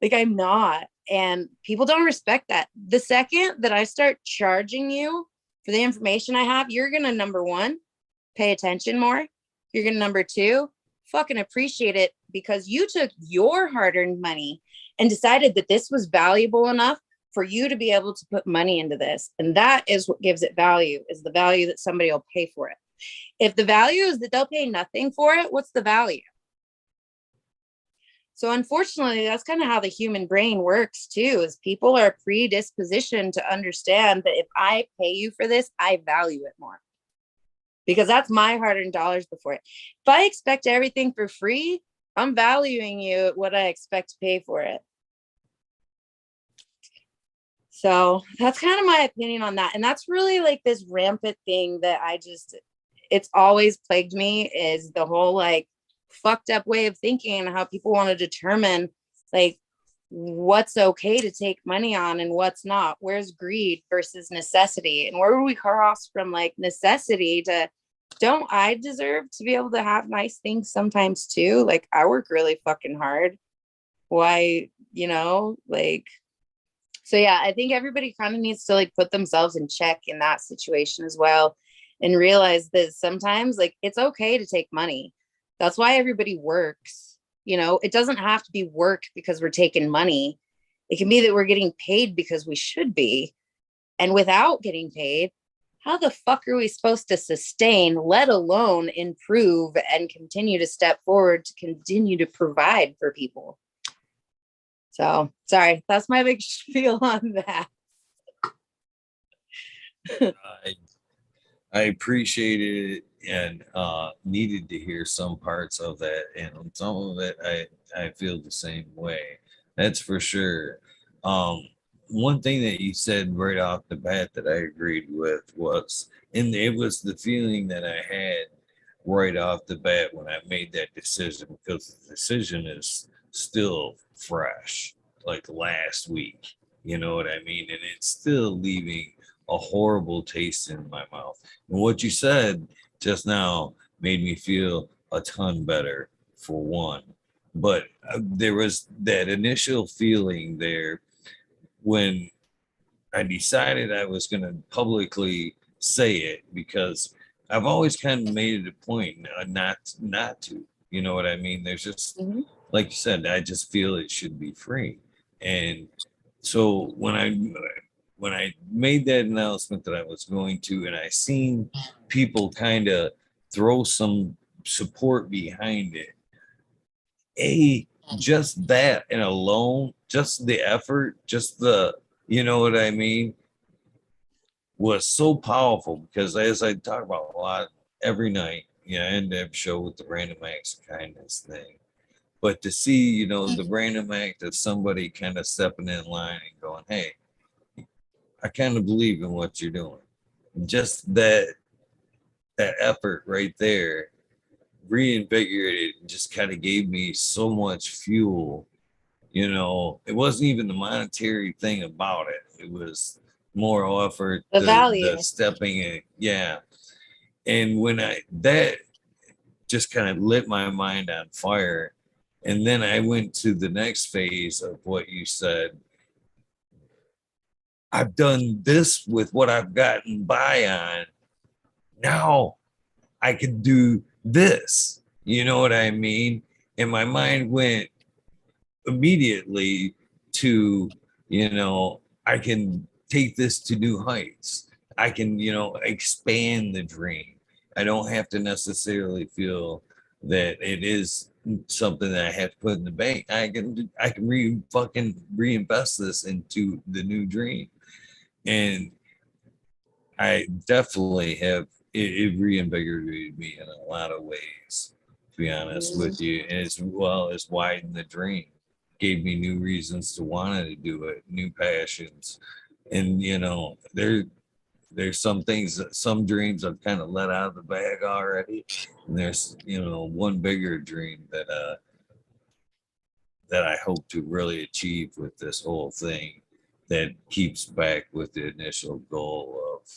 Like, I'm not. And people don't respect that. The second that I start charging you for the information I have, you're going to, number 1, pay attention more. You're going to, number 2, fucking appreciate it because you took your hard-earned money and decided that this was valuable enough for you to be able to put money into this. And that is what gives it value, is the value that somebody will pay for it. If the value is that they'll pay nothing for it, what's the value? So unfortunately, that's kind of how the human brain works too, is people are predispositioned to understand that if I pay you for this, I value it more. Because that's my hard-earned dollars before it. If I expect everything for free, I'm valuing you at what I expect to pay for it. So that's kind of my opinion on that. And that's really like this rampant thing that it's always plagued me, is the whole like fucked up way of thinking and how people want to determine like what's okay to take money on and what's not. Where's greed versus necessity? And where would we cross from like necessity to, don't I deserve to be able to have nice things sometimes too? Like, I work really fucking hard. Why, you know, like, so yeah, I think everybody kind of needs to like put themselves in check in that situation as well, and realize that sometimes like it's okay to take money. That's why everybody works. You know, it doesn't have to be work because we're taking money. It can be that we're getting paid because we should be. And without getting paid, how the fuck are we supposed to sustain, let alone improve and continue to step forward to continue to provide for people? So sorry, that's my big spiel on that. I appreciated it and needed to hear some parts of that, and some of it I feel the same way. That's for sure. One thing that you said right off the bat that I agreed with was, and it was the feeling that I had right off the bat when I made that decision, because the decision is still fresh, like last week. You know what I mean? And it's still leaving a horrible taste in my mouth. And what you said just now made me feel a ton better, for one. But there was that initial feeling there when I decided I was going to publicly say it, because I've always kind of made it a point not to. You know what I mean? There's just, like you said, I just feel it should be free. And so when I made that announcement that I was going to, and I seen people kind of throw some support behind it, just that and alone, just the effort, just the, you know what I mean, was so powerful. Because as I talk about a lot every night, you know, I end up show with the random acts of kindness thing. But to see, you know, the random act of somebody kind of stepping in line and going, hey, I kind of believe in what you're doing. Just that effort right there reinvigorated and just kind of gave me so much fuel. You know, it wasn't even the monetary thing about it. It was more effort, The value. the stepping in. Yeah. And when that just kind of lit my mind on fire. And then I went to the next phase of what you said. I've done this with what I've gotten by on. Now I can do this. You know what I mean? And my mind went immediately to, you know, I can take this to new heights. I can, you know, expand the dream. I don't have to necessarily feel that it is something that I have to put in the bank. I can reinvest this into the new dream. And I definitely have, it reinvigorated me in a lot of ways, to be honest with you. And as well as widened the dream, gave me new reasons to want to do it, new passions. And, you know, there's some things, some dreams I've kind of let out of the bag already. And there's, you know, one bigger dream that I hope to really achieve with this whole thing, that keeps back with the initial goal of,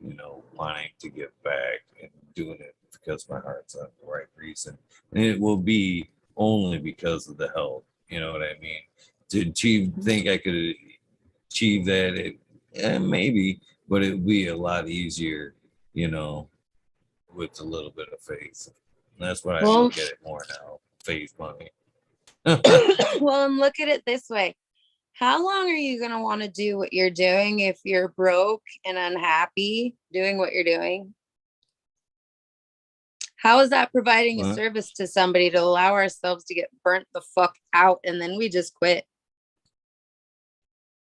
you know, wanting to give back and doing it because my heart's on the right reason. And it will be only because of the health. You know what I mean? To think I could achieve that, maybe, but it would be a lot easier, you know, with a little bit of faith. And that's what I look at it more now, faith money. Well, and look at it this way. How long are you going to want to do what you're doing if you're broke and unhappy doing what you're doing? How is that providing a service to somebody to allow ourselves to get burnt the fuck out and then we just quit?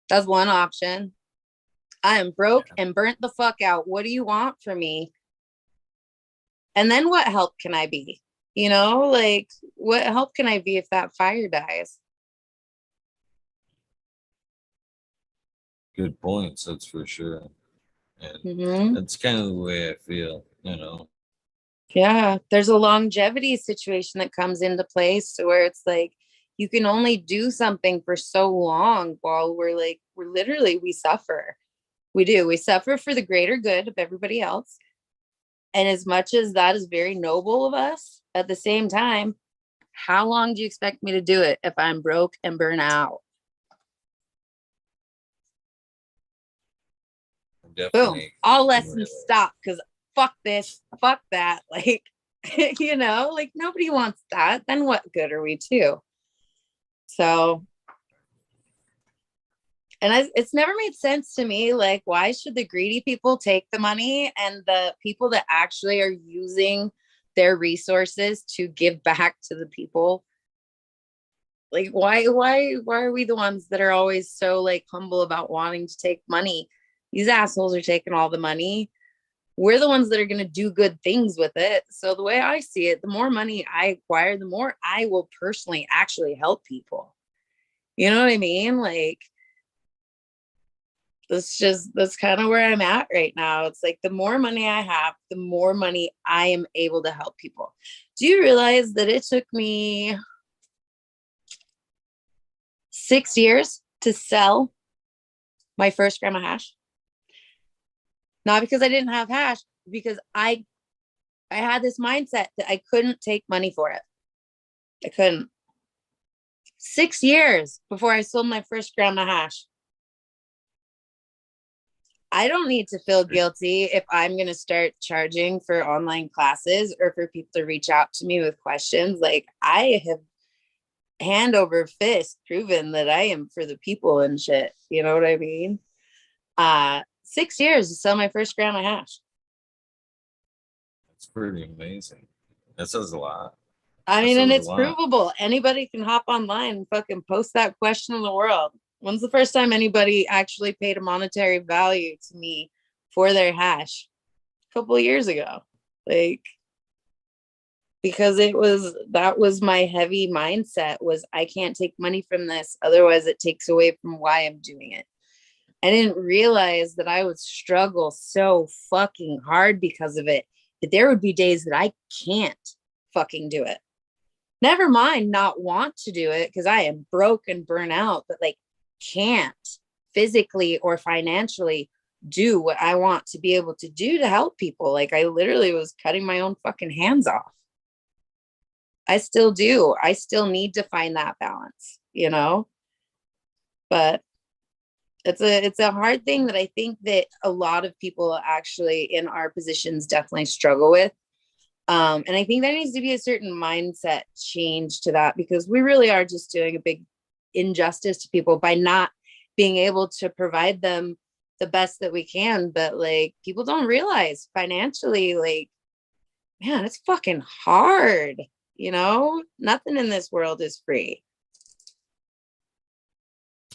That's one option. I am broke and burnt the fuck out. What do you want from me? And then what help can I be? You know, like, what help can I be if that fire dies? Good points, that's for sure. And that's kind of the way I feel, you know. Yeah, there's a longevity situation that comes into place where it's like you can only do something for so long while we suffer. We suffer for the greater good of everybody else. And as much as that is very noble of us, at the same time, how long do you expect me to do it if I'm broke and burn out? Boom. All lessons stop because fuck this, fuck that. Like, you know, like nobody wants that. Then what good are we to? So it's never made sense to me. Like, why should the greedy people take the money and the people that actually are using their resources to give back to the people? Like, why are we the ones that are always so like humble about wanting to take money? These assholes are taking all the money. We're the ones that are going to do good things with it. So the way I see it, the more money I acquire, the more I will personally actually help people. You know what I mean? Like, that's kind of where I'm at right now. It's like the more money I have, the more money I am able to help people. Do you realize that it took me 6 years to sell my first gram of hash? Not because I didn't have hash, because I had this mindset that I couldn't take money for it. I couldn't. 6 years before I sold my first gram of hash. I don't need to feel guilty if I'm going to start charging for online classes or for people to reach out to me with questions. Like, I have hand over fist proven that I am for the people and shit. You know what I mean? 6 years to sell my first gram of hash. That's pretty amazing. That says a lot. I mean, and it's provable. Anybody can hop online and fucking post that question in the world. When's the first time anybody actually paid a monetary value to me for their hash? A couple of years ago. Like, because that was my heavy mindset, was I can't take money from this. Otherwise it takes away from why I'm doing it. I didn't realize that I would struggle so fucking hard because of it, that there would be days that I can't fucking do it. Never mind not want to do it, because I am broke and burnt out, but like can't physically or financially do what I want to be able to do to help people. Like, I literally was cutting my own fucking hands off. I still do. I still need to find that balance, you know? But it's a hard thing that I think that a lot of people actually in our positions definitely struggle with. And I think there needs to be a certain mindset change to that, because we really are just doing a big injustice to people by not being able to provide them the best that we can. But like, people don't realize financially, like, man, it's fucking hard. You know, nothing in this world is free.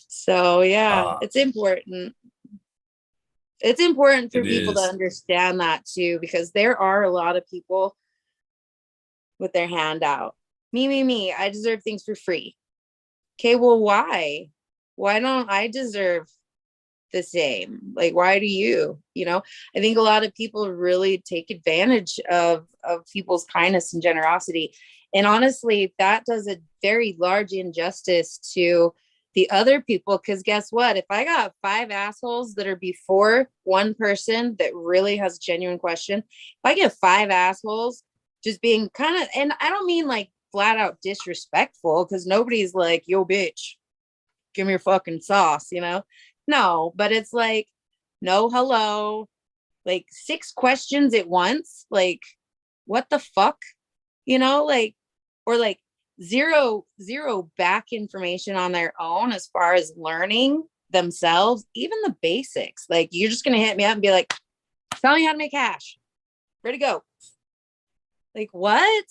So yeah, it's important. It's important for people to understand that too, because there are a lot of people with their hand out. Me, I deserve things for free. Okay, well, why? Why don't I deserve the same? Like, why do you? You know, I think a lot of people really take advantage of people's kindness and generosity. And honestly, that does a very large injustice to the other people, because guess what? If I got 5 assholes that are before one person that really has a genuine question, if I get 5 assholes just being kind of, and I don't mean like flat out disrespectful, because nobody's like, yo, bitch, give me your fucking sauce, you know? No, but it's like, no, hello, like 6 questions at once. Like, what the fuck? You know, like, or like zero back information on their own as far as learning themselves, even the basics. Like, you're just going to hit me up and be like, tell me how to make hash. Ready to go. Like, what?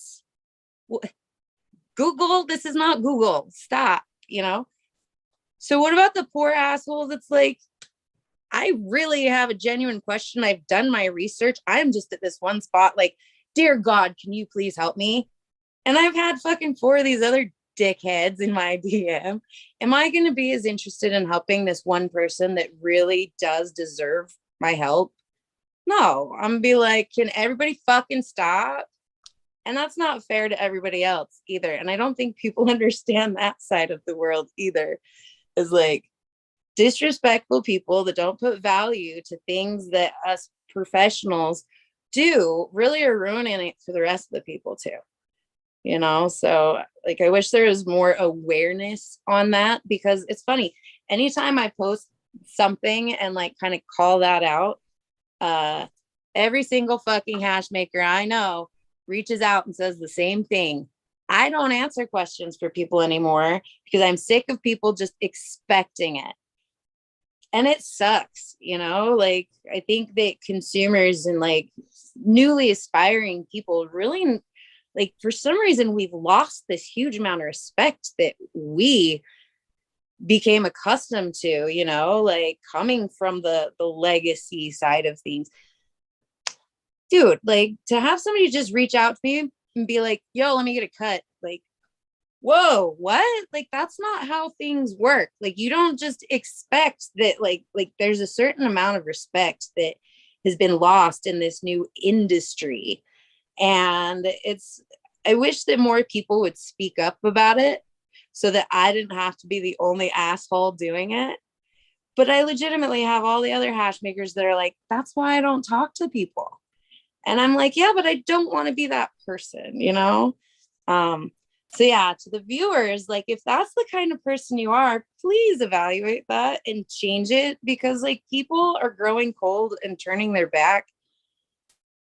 Google, this is not Google. Stop, you know? So what about the poor asshole that's like, I really have a genuine question. I've done my research. I'm just at this one spot. Like, dear God, can you please help me? And I've had fucking 4 of these other dickheads in my DM. Am I going to be as interested in helping this one person that really does deserve my help? No, I'm going to be like, can everybody fucking stop? And that's not fair to everybody else either. And I don't think people understand that side of the world either. Is like, disrespectful people that don't put value to things that us professionals do really are ruining it for the rest of the people too. You know, so like, I wish there was more awareness on that, because it's funny. Anytime I post something and like kind of call that out, every single fucking hash maker I know reaches out and says the same thing. I don't answer questions for people anymore because I'm sick of people just expecting it. And it sucks, you know, like I think that consumers and like newly aspiring people really, like, for some reason we've lost this huge amount of respect that we became accustomed to, you know, like coming from the legacy side of things. Dude, like to have somebody just reach out to me and be like, yo, let me get a cut. Like, whoa, what? Like, that's not how things work. Like, you don't just expect that, like there's a certain amount of respect that has been lost in this new industry. And I wish that more people would speak up about it so that I didn't have to be the only asshole doing it. But I legitimately have all the other hash makers that are like, that's why I don't talk to people. And I'm like, yeah, but I don't want to be that person, you know? So yeah, to the viewers, like if that's the kind of person you are, please evaluate that and change it, because like people are growing cold and turning their back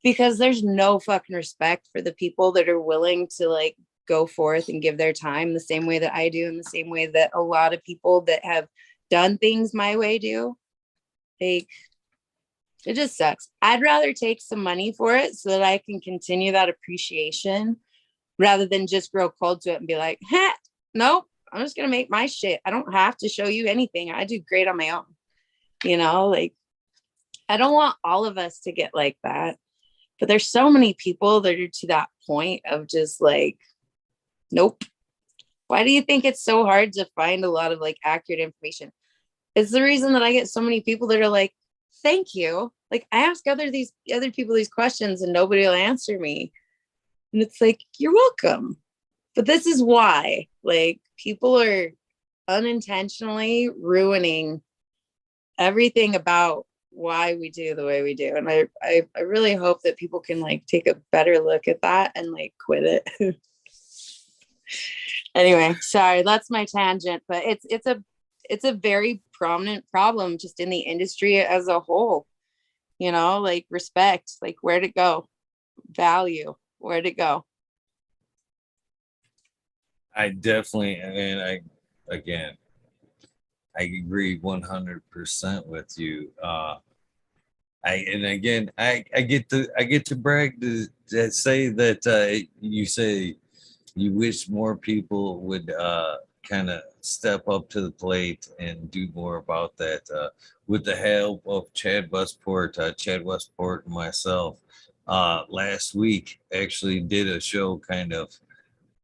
because there's no fucking respect for the people that are willing to like go forth and give their time the same way that I do, and the same way that a lot of people that have done things my way do. Like, it just sucks. I'd rather take some money for it so that I can continue that appreciation rather than just grow cold to it and be like, nope, I'm just going to make my shit. I don't have to show you anything. I do great on my own. You know, like, I don't want all of us to get like that. But there's so many people that are to that point of just like, nope. Why do you think it's so hard to find a lot of like accurate information? It's the reason that I get so many people that are like, thank you. Like I ask other people these questions and nobody will answer me. And it's like, you're welcome. But this is why, like, people are unintentionally ruining everything about why we do the way we do. And I really hope that people can like take a better look at that and like quit it. Anyway, sorry, that's my tangent, but it's a very prominent problem just in the industry as a whole. You know, like respect, like where'd it go? Value, where'd it go? I definitely, I agree 100% with you. I get to brag to say that you say you wish more people would kind of step up to the plate and do more about that. With the help of Chad Westport and myself, last week actually did a show kind of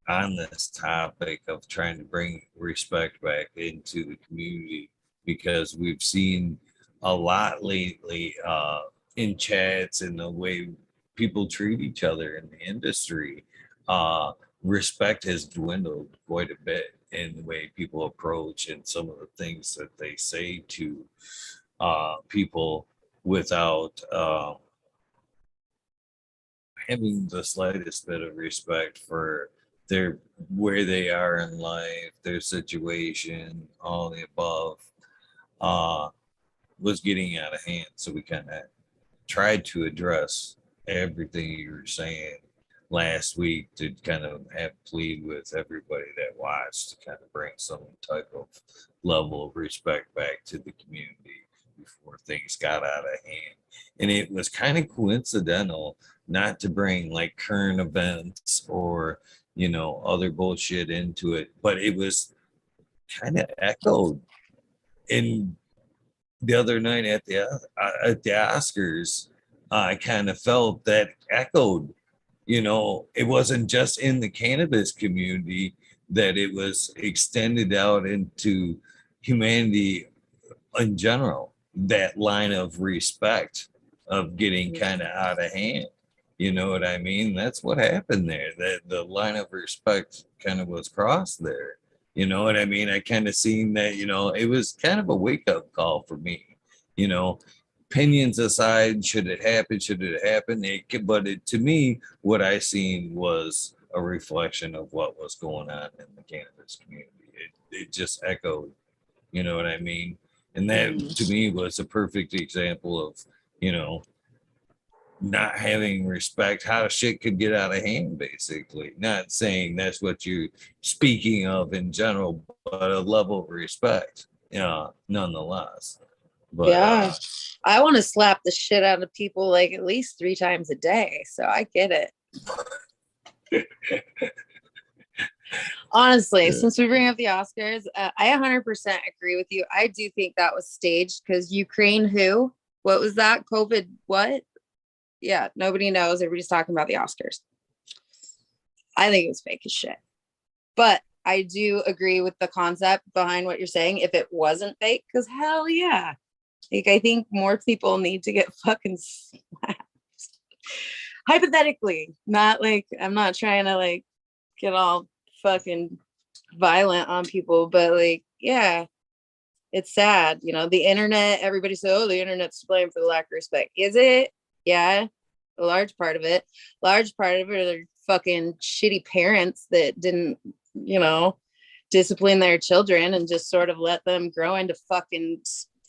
on this topic of trying to bring respect back into the community, because we've seen a lot lately in chats and the way people treat each other in the industry. Respect has dwindled quite a bit in the way people approach and some of the things that they say to people without having the slightest bit of respect for their where they are in life, their situation, all the above, was getting out of hand. So we kind of tried to address everything you were saying last week to kind of have plead with everybody that watched to kind of bring some type of level of respect back to the community before things got out of hand. And it was kind of coincidental not to bring like current events or, you know, other bullshit into it, but it was kind of echoed in the other night at the Oscars. I kind of felt that echoed. You know, it wasn't just in the cannabis community, that it was extended out into humanity in general. That line of respect of getting kind of out of hand. You know what I mean? That's what happened there. That the line of respect kind of was crossed there. You know what I mean? I kind of seen that, you know, it was kind of a wake up call for me. You know, opinions aside, should it happen? Should it happen? To me, what I seen was a reflection of what was going on in the cannabis community. It just echoed, you know what I mean? And that to me was a perfect example of, you know, not having respect, how shit could get out of hand, basically. Not saying that's what you're speaking of in general, but a level of respect, nonetheless. But Yeah. I want to slap the shit out of people like at least 3 times a day. So I get it. Honestly, since we bring up the Oscars, I 100% agree with you. I do think that was staged because Ukraine, who? What was that? COVID, what? Yeah, nobody knows. Everybody's talking about the Oscars. I think it was fake as shit. But I do agree with the concept behind what you're saying. If it wasn't fake, because hell yeah. Like, I think more people need to get fucking slapped. Hypothetically, not like, I'm not trying to like get all fucking violent on people, but like, yeah, it's sad. You know, the internet, everybody says, oh, the internet's to blame for the lack of respect. Is it? Yeah, a large part of it. Large part of it are fucking shitty parents that didn't, you know, discipline their children and just sort of let them grow into fucking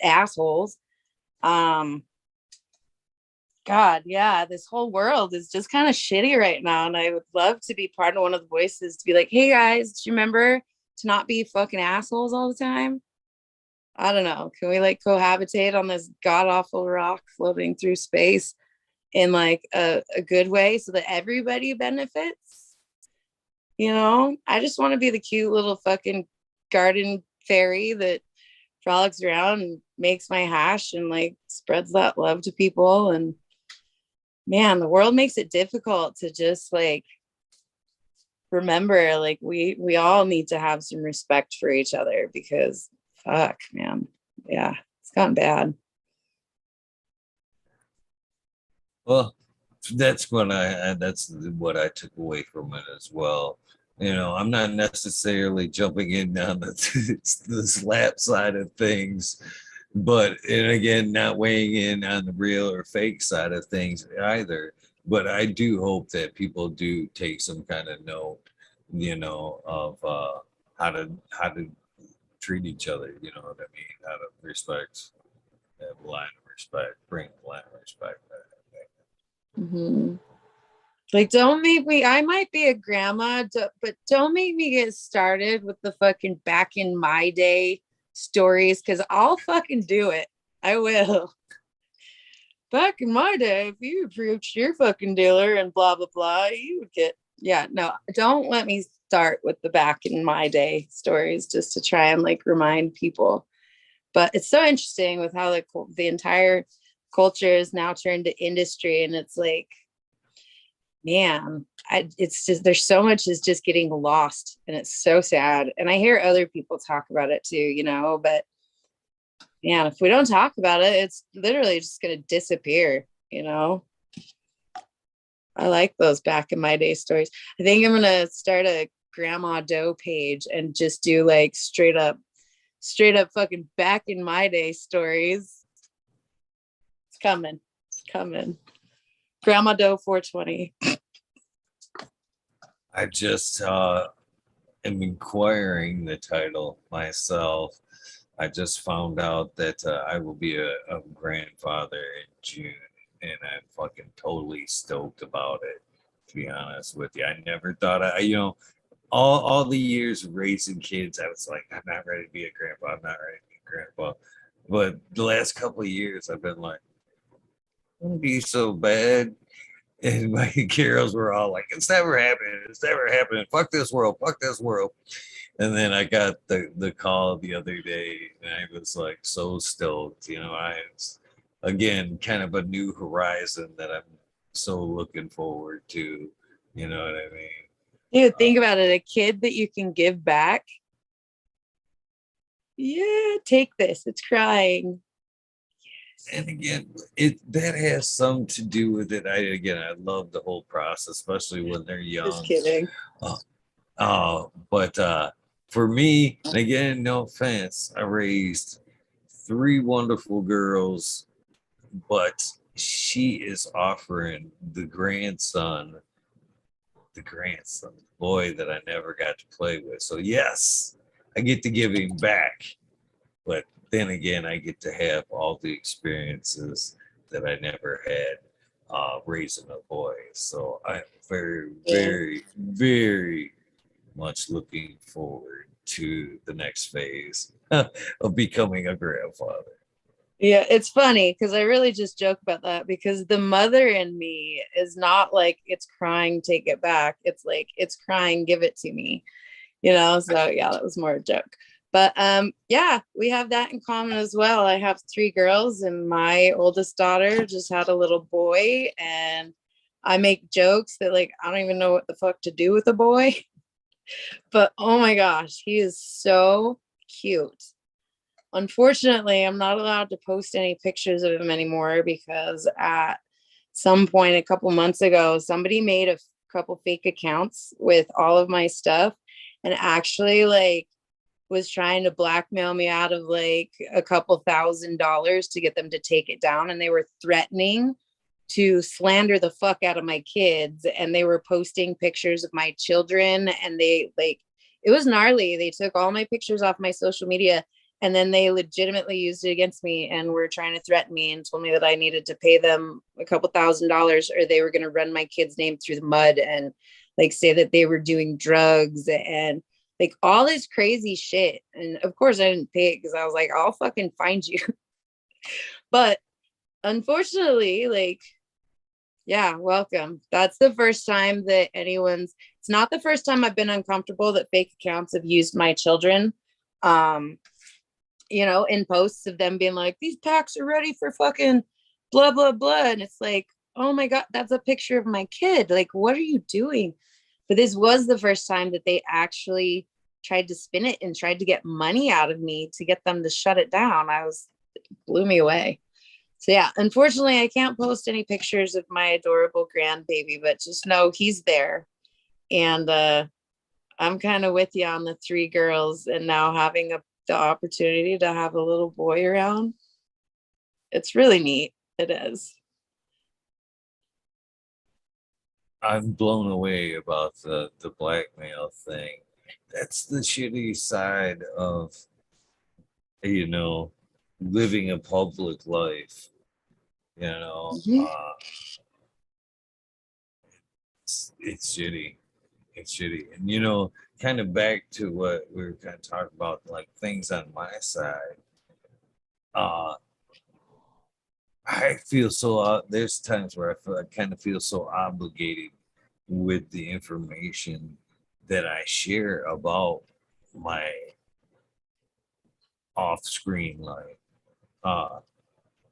assholes. God, yeah, this whole world is just kind of shitty right now. And I would love to be part of one of the voices to be like, hey guys, do you remember to not be fucking assholes all the time? I don't know. Can we like cohabitate on this god awful rock floating through space in like a good way so that everybody benefits? You know, I just want to be the cute little fucking garden fairy that frolics around and makes my hash and like spreads that love to people. And man, the world makes it difficult to just like remember, like we all need to have some respect for each other because fuck, man. Yeah, it's gotten bad. well, that's what I took away from it as well. You know, I'm not necessarily jumping in down the slap side of things, but and again, not weighing in on the real or fake side of things either. But I do hope that people do take some kind of note, you know, of how to treat each other. You know what I mean? How to respect that line of respect, bring the line of respect back. Mm-hmm. Like, don't make me, I might be a grandma, but don't make me get started with the fucking back in my day stories because I'll fucking do it. I will. Back in my day, if you approached your fucking dealer and blah, blah, blah, you would get, yeah, no, don't let me start with the back in my day stories just to try and like remind people. But it's so interesting with how the entire culture is now turned to industry and it's like, man, it's just there's so much is just getting lost and it's so sad. And I hear other people talk about it too, you know, but man, if we don't talk about it, it's literally just going to disappear, you know. I like those back in my day stories. I think I'm going to start a Grandma Doe page and just do like straight up fucking back in my day stories. It's coming. Grandma Doe 420. I just am inquiring the title myself. I just found out that I will be a grandfather in June, and I'm fucking totally stoked about it. To be honest with you, I never thought all the years of raising kids, I was like, I'm not ready to be a grandpa. I'm not ready to be a grandpa. But the last couple of years, I've been like, don't be so bad. And my girls were all like, it's never happening. It's never happening. Fuck this world. Fuck this world. And then I got the call the other day and I was like so stoked. You know, it's again kind of a new horizon that I'm so looking forward to. You know what I mean? Dude, think about it. A kid that you can give back. Yeah, take this. It's crying. And again, that has some to do with it. I love the whole process, especially when they're young. Just kidding. But for me, and again, no offense, I raised 3 wonderful girls, but she is offering the boy that I never got to play with. So yes, I get to give him back, but then again, I get to have all the experiences that I never had raising a boy. So I'm very, very, very much looking forward to the next phase of becoming a grandfather. Yeah, it's funny because I really just joke about that because the mother in me is not like it's crying, take it back. It's like it's crying, give it to me. So yeah, that was more a joke. But yeah, we have that in common as well. I have 3 girls and my oldest daughter just had a little boy, and I make jokes that like I don't even know what the fuck to do with a boy. But oh my gosh, he is so cute. Unfortunately, I'm not allowed to post any pictures of him anymore because at some point a couple months ago, somebody made a couple fake accounts with all of my stuff and actually like was trying to blackmail me out of like a couple $1,000s to get them to take it down. And they were threatening to slander the fuck out of my kids. And they were posting pictures of my children. And they like, it was gnarly. They took all my pictures off my social media and then they legitimately used it against me and were trying to threaten me and told me that I needed to pay them a couple $1,000s or they were going to run my kid's name through the mud and like say that they were doing drugs and like all this crazy shit. And of course I didn't pay it because I was like, I'll fucking find you. But unfortunately, like, yeah, welcome. That's the first time that it's not the first time I've been uncomfortable that fake accounts have used my children. In posts of them being like, these packs are ready for fucking blah, blah, blah. And it's like, oh my God, that's a picture of my kid. Like, what are you doing? But this was the first time that they actually tried to spin it and tried to get money out of me to get them to shut it down. Blew me away. So yeah, unfortunately, I can't post any pictures of my adorable grandbaby, but just know he's there. And I'm kind of with you on the 3 girls and now having the opportunity to have a little boy around. It's really neat. It is. I'm blown away about the blackmail thing. That's the shitty side of living a public life. It's shitty. It's shitty. And kind of back to what we were kind of talking about, like things on my side. I feel so there's times where I kind of feel so obligated with the information that I share about my off-screen life,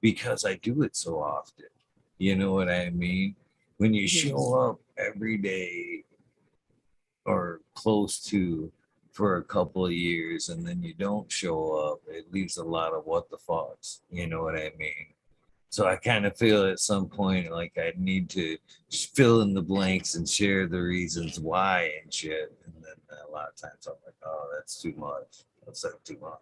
because I do it so often. You know what I mean? When you show up every day or close to for a couple of years and then you don't show up, it leaves a lot of what the fucks. You know what I mean? So I kind of feel at some point like I need to fill in the blanks and share the reasons why and shit. And then a lot of times I'm like, oh, that's too much. I've said too much.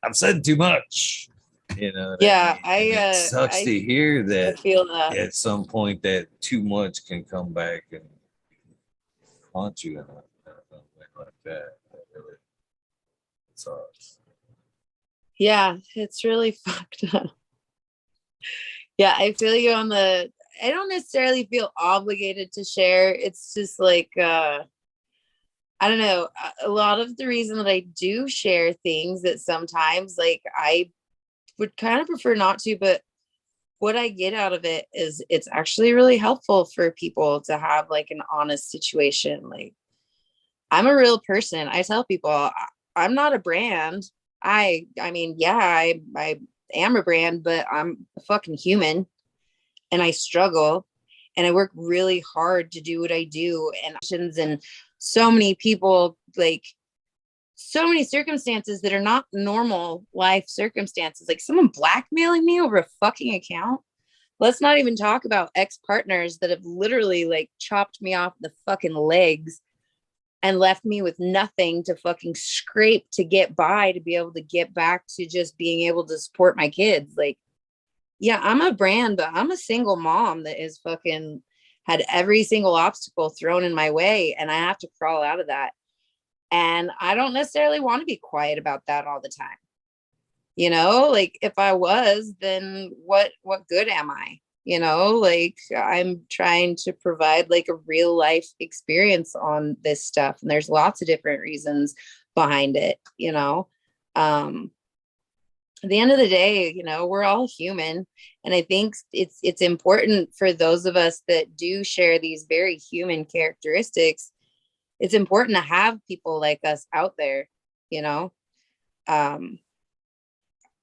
I've said too much. Yeah, it sucks to hear that I feel that. at some point that too much can come back and haunt you in a way like that. That really sucks. Yeah, it's really fucked up. Yeah, I feel you I don't necessarily feel obligated to share. It's just like, I don't know. A lot of the reason that I do share things that sometimes like I would kind of prefer not to, but what I get out of it is it's actually really helpful for people to have like an honest situation. Like I'm a real person. I tell people I'm not a brand. I mean, yeah, I am a brand, but I'm a fucking human and I struggle and I work really hard to do what I do and so many people, like so many circumstances that are not normal life circumstances, like someone blackmailing me over a fucking account. Let's not even talk about ex-partners that have literally like chopped me off the fucking legs and left me with nothing to fucking scrape to get by to be able to get back to just being able to support my kids. Like, yeah, I'm a brand, but I'm a single mom that is fucking had every single obstacle thrown in my way and I have to crawl out of that. And I don't necessarily want to be quiet about that all the time. Like if I was, then what good am I? Like I'm trying to provide like a real life experience on this stuff. And there's lots of different reasons behind it, at the end of the day, you know, we're all human. And I think it's important for those of us that do share these very human characteristics. It's important to have people like us out there, you know. Um,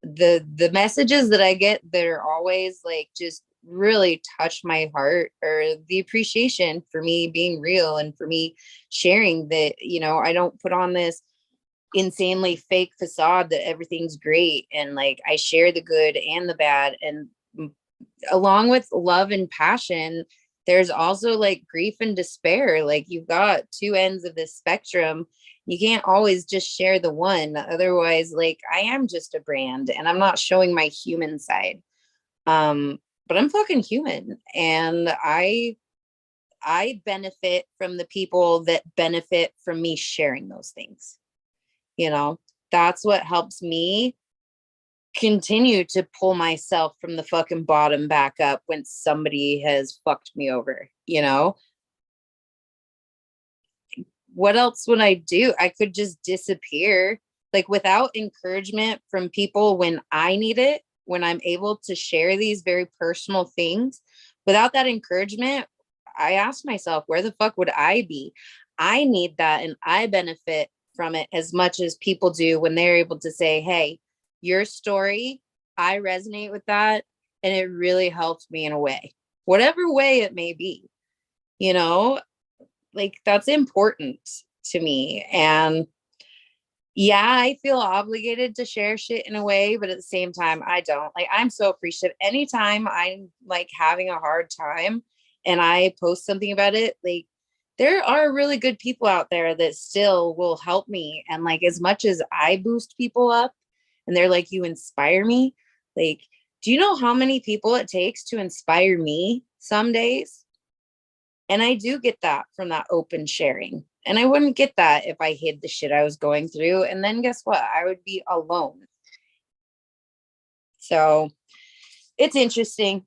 the messages that I get that are always like just really touch my heart, or the appreciation for me being real and for me sharing that, you know, I don't put on this insanely fake facade that everything's great, and like I share the good and the bad, and along with love and passion, there's also like grief and despair. Like you've got two ends of this spectrum. You can't always just share the one. Otherwise, like I am just a brand and I'm not showing my human side. But I'm fucking human, and I benefit from the people that benefit from me sharing those things. You know, that's what helps me continue to pull myself from the fucking bottom back up when somebody has fucked me over, you know? What else would I do? I could just disappear. Like without encouragement from people when I need it, when I'm able to share these very personal things, without that encouragement, I ask myself, where the fuck would I be? I need that, and I benefit from it as much as people do when they're able to say, hey, your story, I resonate with that, and it really helped me in a way, whatever way it may be, you know, like that's important to me. And yeah, I feel obligated to share shit in a way, but at the same time, I don't. Like, I'm so appreciative. Anytime I'm like having a hard time and I post something about it, like there are really good people out there that still will help me. And like, as much as I boost people up and they're like, you inspire me, like, do you know how many people it takes to inspire me some days? And I do get that from that open sharing. And I wouldn't get that if I hid the shit I was going through. And then guess what? I would be alone. So it's interesting.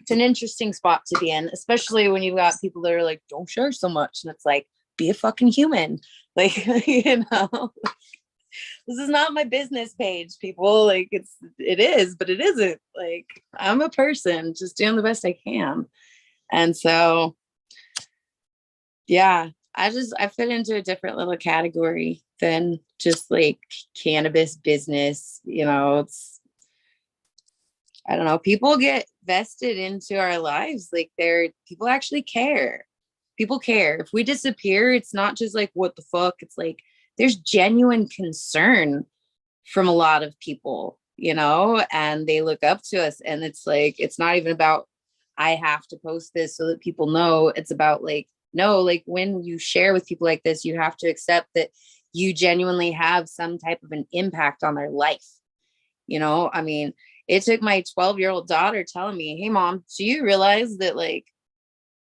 It's an interesting spot to be in, especially when you've got people that are like, don't share so much. And it's like, be a fucking human. Like, you know, this is not my business page, people. Like it is, but it isn't. Like I'm a person just doing the best I can. And so, yeah, I fit into a different little category than just like cannabis business. You know, it's, I don't know, people get vested into our lives. Like people actually care. People care. If we disappear, it's not just like, what the fuck? It's like, there's genuine concern from a lot of people, you know, and they look up to us. And it's like, it's not even about, I have to post this so that people know. It's about like, no, like when you share with people like this, you have to accept that you genuinely have some type of an impact on their life. You know, I mean, it took my 12-year-old daughter telling me, hey mom, do you realize that like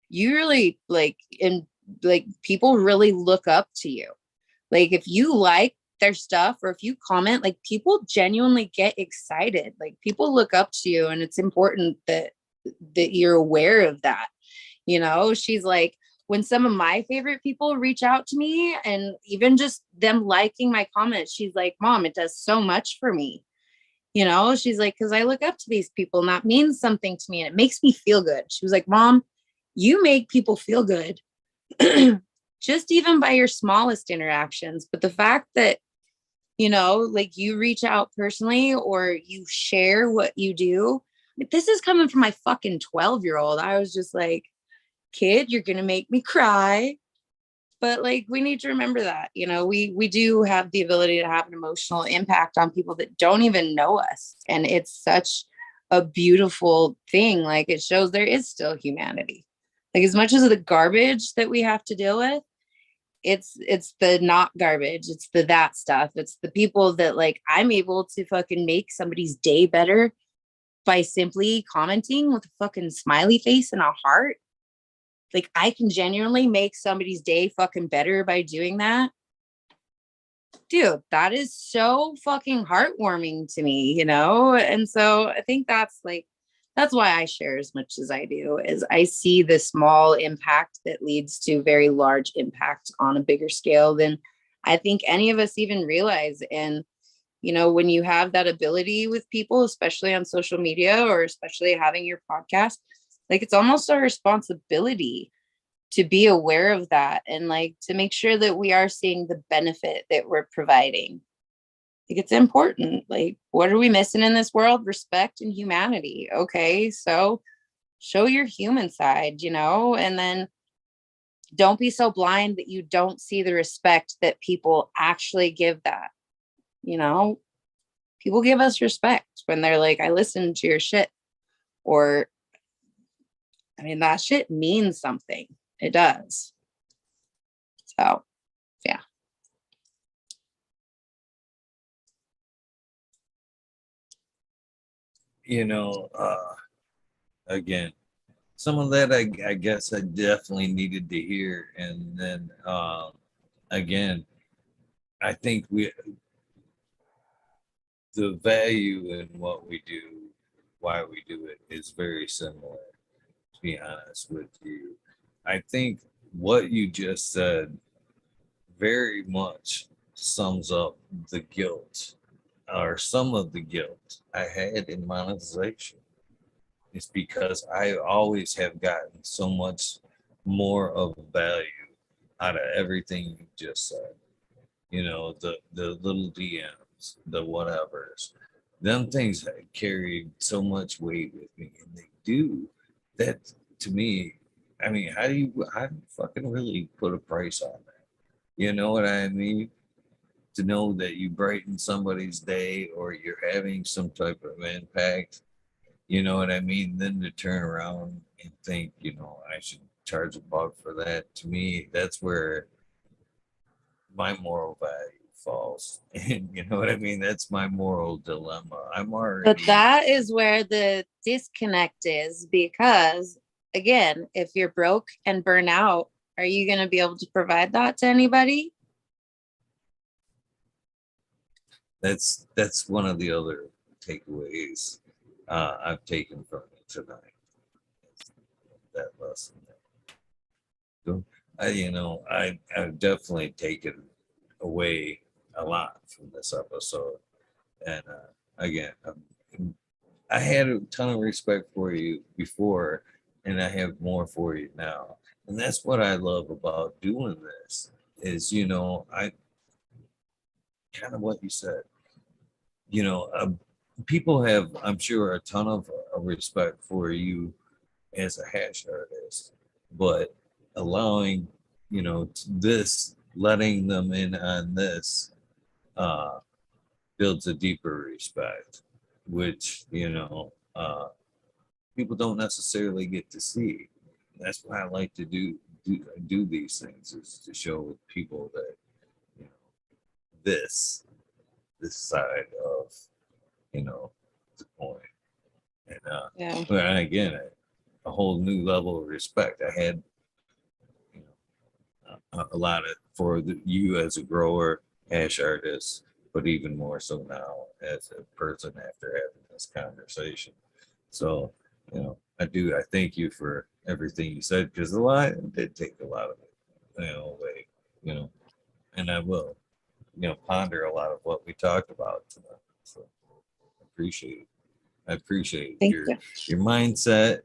you really like, and like people really look up to you. Like if you like their stuff or if you comment, like people genuinely get excited. Like people look up to you, and it's important that you're aware of that. You know, she's like, when some of my favorite people reach out to me and even just them liking my comments, she's like, mom, it does so much for me. You know, she's like, because I look up to these people and that means something to me and it makes me feel good. She was like, mom, you make people feel good just even by your smallest interactions. But the fact that, you know, like you reach out personally or you share what you do, like, this is coming from my fucking 12-year-old. I was just like, kid, you're going to make me cry. But like, we need to remember that, you know, we do have the ability to have an emotional impact on people that don't even know us. And it's such a beautiful thing. Like it shows there is still humanity. Like as much as the garbage that we have to deal with, it's the not garbage. It's the that stuff. It's the people that like, I'm able to fucking make somebody's day better by simply commenting with a fucking smiley face and a heart. Like I can genuinely make somebody's day fucking better by doing that. Dude, that is so fucking heartwarming to me, you know? And so I think that's why I share as much as I do, is I see the small impact that leads to very large impact on a bigger scale than I think any of us even realize. And You know, when you have that ability with people, especially on social media or especially having your podcast, like it's almost our responsibility to be aware of that and like to make sure that we are seeing the benefit that we're providing. Like it's important. Like, what are we missing in this world? Respect and humanity. Okay, so show your human side, you know, and then don't be so blind that you don't see the respect that people actually give that. You know, people give us respect when they're like, I listened to your shit. Or, I mean, that shit means something. It does. So, yeah. You know, again, some of that I guess I definitely needed to hear. And then again, I think the value in what we do, why we do it is very similar, to be honest with you. I think what you just said very much sums up the guilt or some of the guilt I had in monetization. It's because I always have gotten so much more of value out of everything you just said. You know, the little DMs, the whatevers, them things that carried so much weight with me, and they do that to me. I mean, how do you fucking really put a price on that? You know what I mean? To know that you brighten somebody's day or you're having some type of impact, you know what I mean? Then to turn around and think, you know, I should charge a buck for that. To me, that's where my moral value falls. And you know what I mean? That's my moral dilemma. I'm already. But that is where the disconnect is, because again, if you're broke and burn out, are you going to be able to provide that to anybody? That's one of the other takeaways I've taken from it tonight. That lesson. So, I've definitely taken away a lot from this episode. And again, I had a ton of respect for you before, and I have more for you now. And that's what I love about doing this is, you know, I kind of what you said, you know, people have, I'm sure, a ton of respect for you as a hash artist, but allowing, you know, this, letting them in on this builds a deeper respect, which, you know, people don't necessarily get to see. That's why I like to do these things, is to show people that, you know, this side of, you know, the coin. And Yeah. and again, a whole new level of respect. I had, you know, a lot of for you as a grower, hash artist, but even more so now as a person after having this conversation. So, you know, I thank you for everything you said, because a lot did take a lot of it, you know, away, you know, and I will, you know, ponder a lot of what we talked about tonight. So I appreciate it. I appreciate Thank you. your mindset,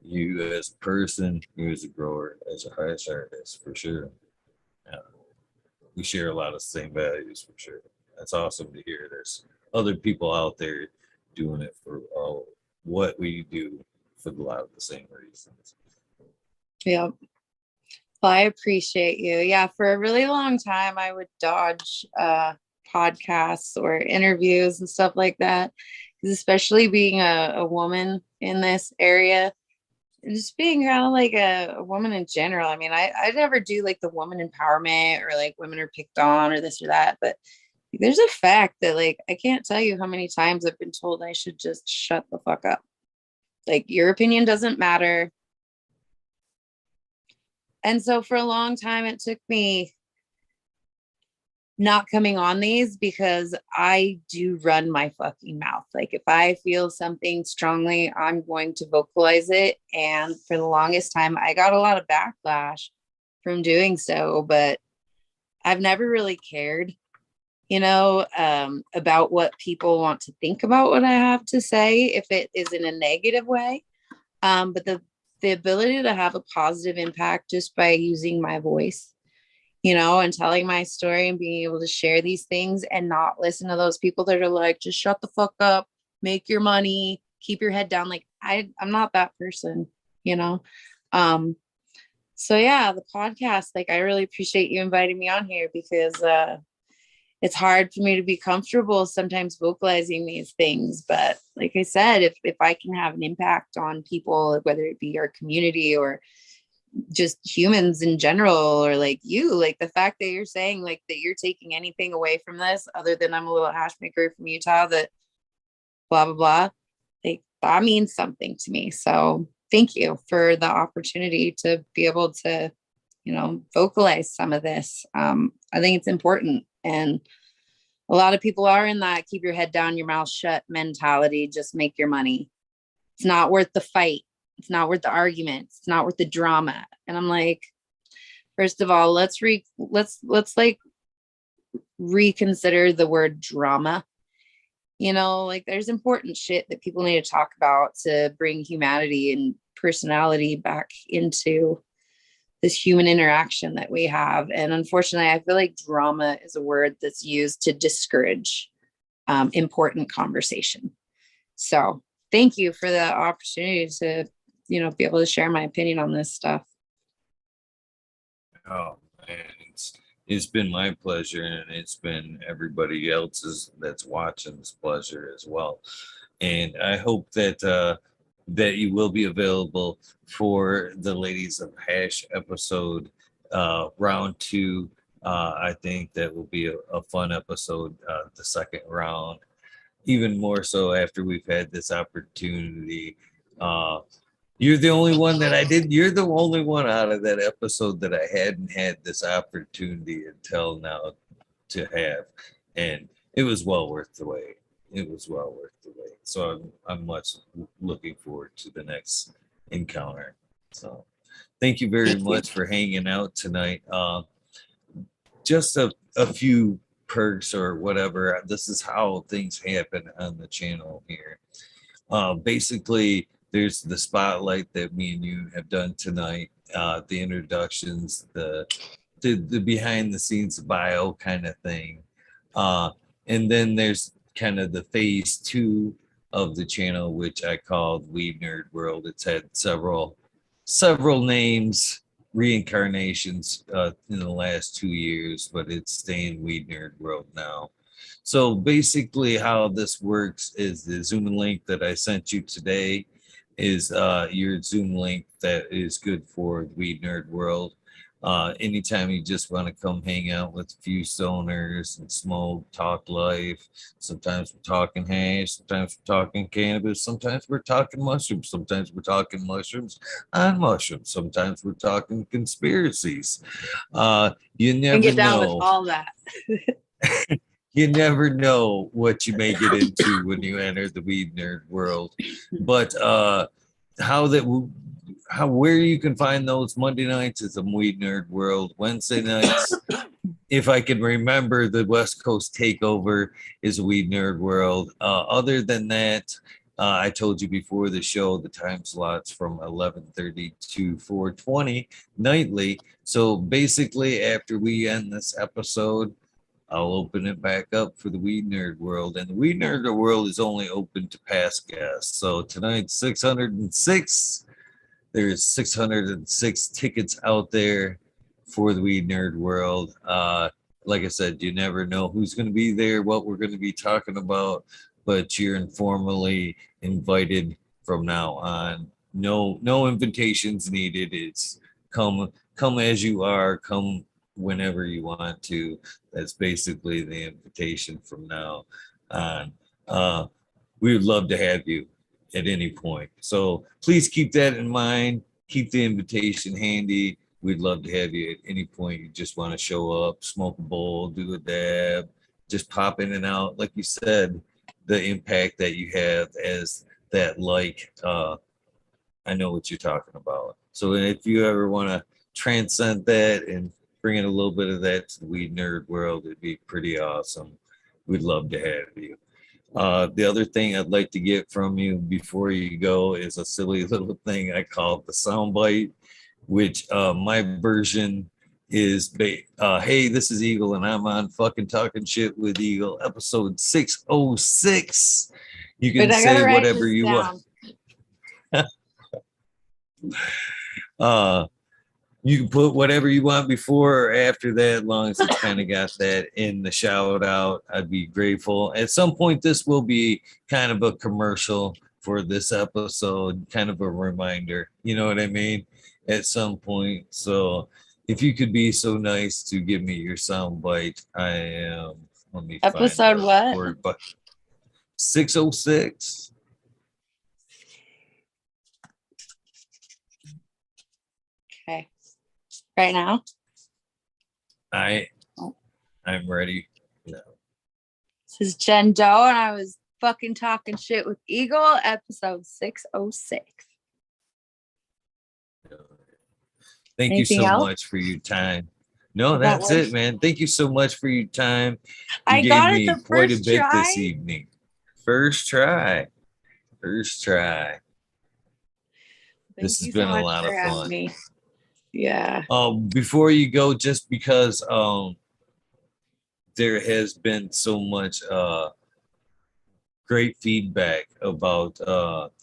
you as a person, you as a grower, as a hash artist, for sure. We share a lot of same values, for sure. That's awesome to hear. There's other people out there doing it for what we do for a lot of the same reasons. Yeah. Well, I appreciate you. Yeah, for a really long time, I would dodge podcasts or interviews and stuff like that. 'Cause especially being a woman in this area, and just being kind of like a woman in general. I mean, I never do like the woman empowerment or like women are picked on or this or that. But there's a fact that like I can't tell you how many times I've been told I should just shut the fuck up. Like your opinion doesn't matter. And so for a long time, it took me not coming on these because I do run my fucking mouth. Like if I feel something strongly, I'm going to vocalize it. And for the longest time, I got a lot of backlash from doing so, but I've never really cared. about what people want to think about what I have to say, if it is in a negative way. But the ability to have a positive impact just by using my voice, and telling my story and being able to share these things and not listen to those people that are like, just shut the fuck up, make your money, keep your head down. Like I'm not that person, So yeah, the podcast, like I really appreciate you inviting me on here because it's hard for me to be comfortable sometimes vocalizing these things. But like I said, if I can have an impact on people, whether it be our community or just humans in general, or like the fact that you're saying like that you're taking anything away from this other than I'm a little hash maker from Utah that blah, blah, blah, like that means something to me. So thank you for the opportunity to be able to, vocalize some of this. I think it's important. And a lot of people are in that keep your head down, your mouth shut mentality, just make your money. It's not worth the fight. It's not worth the argument. It's not worth the drama. And I'm like, first of all, let's like reconsider the word drama. Like there's important shit that people need to talk about to bring humanity and personality back into this human interaction that we have. And unfortunately, I feel like drama is a word that's used to discourage important conversation. So thank you for the opportunity to, be able to share my opinion on this stuff. Oh man, it's been my pleasure, and it's been everybody else's that's watching's pleasure as well. And I hope that that you will be available for the Ladies of Hash episode round 2. I think that will be a fun episode, the second round, even more so after we've had this opportunity. You're the only one that I did. You're the only one out of that episode that I hadn't had this opportunity until now to have. And it was well worth the wait. It was well worth the wait. So I'm much looking forward to the next encounter. So thank you very much for hanging out tonight. Just a few perks or whatever. This is how things happen on the channel here. Basically, there's the spotlight that me and you have done tonight, the introductions, the behind the scenes bio kind of thing. And then there's kind of the phase 2 of the channel, which I called Weed Nerd World. It's had several names, reincarnations in the last 2 years, but it's staying Weed Nerd World now. So basically how this works is the Zoom link that I sent you today is your Zoom link that is good for Weed Nerd World. Anytime you just want to come hang out with a few stoners and smoke, talk life. Sometimes we're talking hash, sometimes we're talking cannabis, sometimes we're talking mushrooms, sometimes we're talking mushrooms on mushrooms, sometimes we're talking conspiracies. You never and get down know. with all that. You never know what you may get into when you enter the Weed Nerd World. But where you can find those Monday nights is a Weed Nerd World. Wednesday nights, if I can remember, the West Coast Takeover is a Weed Nerd World. Other than that, I told you before the show, the time slots from 11:30 to 4:20 nightly. So basically, after we end this episode, I'll open it back up for the Weed Nerd World. And the Weed Nerd World is only open to past guests. So tonight's 606. There's 606 tickets out there for the Weed Nerd World. Like I said, you never know who's going to be there, what we're going to be talking about, but you're informally invited from now on. No invitations needed. It's come as you are, come whenever you want to. That's basically the invitation from now on. We would love to have you at any point. So please keep that in mind. Keep the invitation handy. We'd love to have you at any point. You just want to show up, smoke a bowl, do a dab, just pop in and out. Like you said, the impact that you have as that I know what you're talking about. So if you ever want to transcend that and bringing a little bit of that to the weed nerd world, it'd be pretty awesome. We'd love to have you. The other thing I'd like to get from you before you go is a silly little thing I call the soundbite, which my version is, hey, this is Eagle, and I'm on fucking Talking Shit with Eagle, episode 606. You can But I gotta say write whatever this you want. You can put whatever you want before or after that, as long as it's kind of got that in the shout out. I'd be grateful. At some point, this will be kind of a commercial for this episode, kind of a reminder. You know what I mean? At some point. So if you could be so nice to give me your sound bite, I am. Let me find Episode the what? word, but 606. Okay. Right now? I'm ready. No. This is Jenn Doe, and I was fucking talking shit with Eagle, episode 606. Thank Anything you so else? much for your time. No, About that's what? it, man. Thank you so much for your time. You I gave got it me the quite a first bit try. this evening. First try. First try. Thank This has you been so a much lot for of having fun. me. Yeah. Before you go, just because there has been so much great feedback about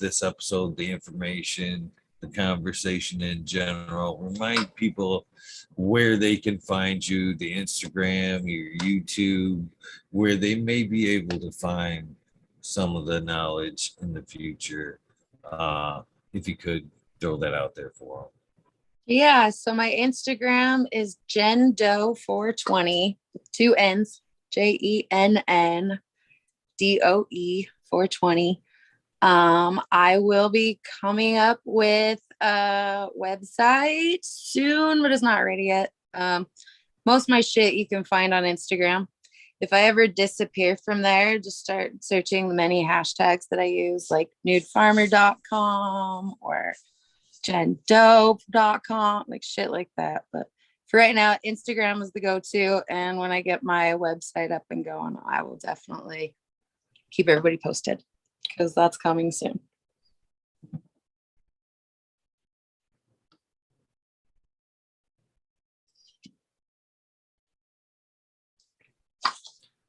this episode, the information, the conversation in general. Remind people where they can find you, the Instagram, your YouTube, where they may be able to find some of the knowledge in the future. If you could throw that out there for them. Yeah. So my Instagram is Jenn Doe 420, 2 N's, JENNDOE 420. I will be coming up with a website soon, but it's not ready yet. Most of my shit you can find on Instagram. If I ever disappear from there, just start searching the many hashtags that I use, like nudefarmer.com or jendope.com, like shit like that. But for right now, Instagram is the go-to. And when I get my website up and going, I will definitely keep everybody posted because that's coming soon.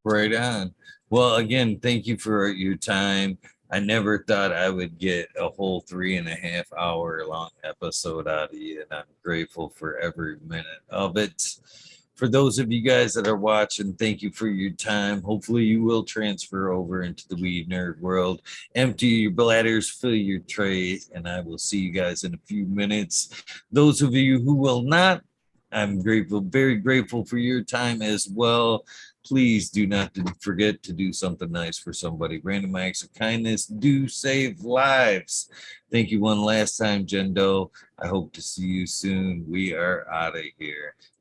Right on. Well, again, thank you for your time. I never thought I would get a whole 3.5 hour long episode out of you, and I'm grateful for every minute of it. For those of you guys that are watching, thank you for your time. Hopefully, you will transfer over into the weed nerd world. Empty your bladders, fill your trays, and I will see you guys in a few minutes. Those of you who will not, I'm grateful, very grateful for your time as well. Please do not forget to do something nice for somebody. Random acts of kindness do save lives. Thank you one last time, Jenn Doe. I hope to see you soon. We are out of here.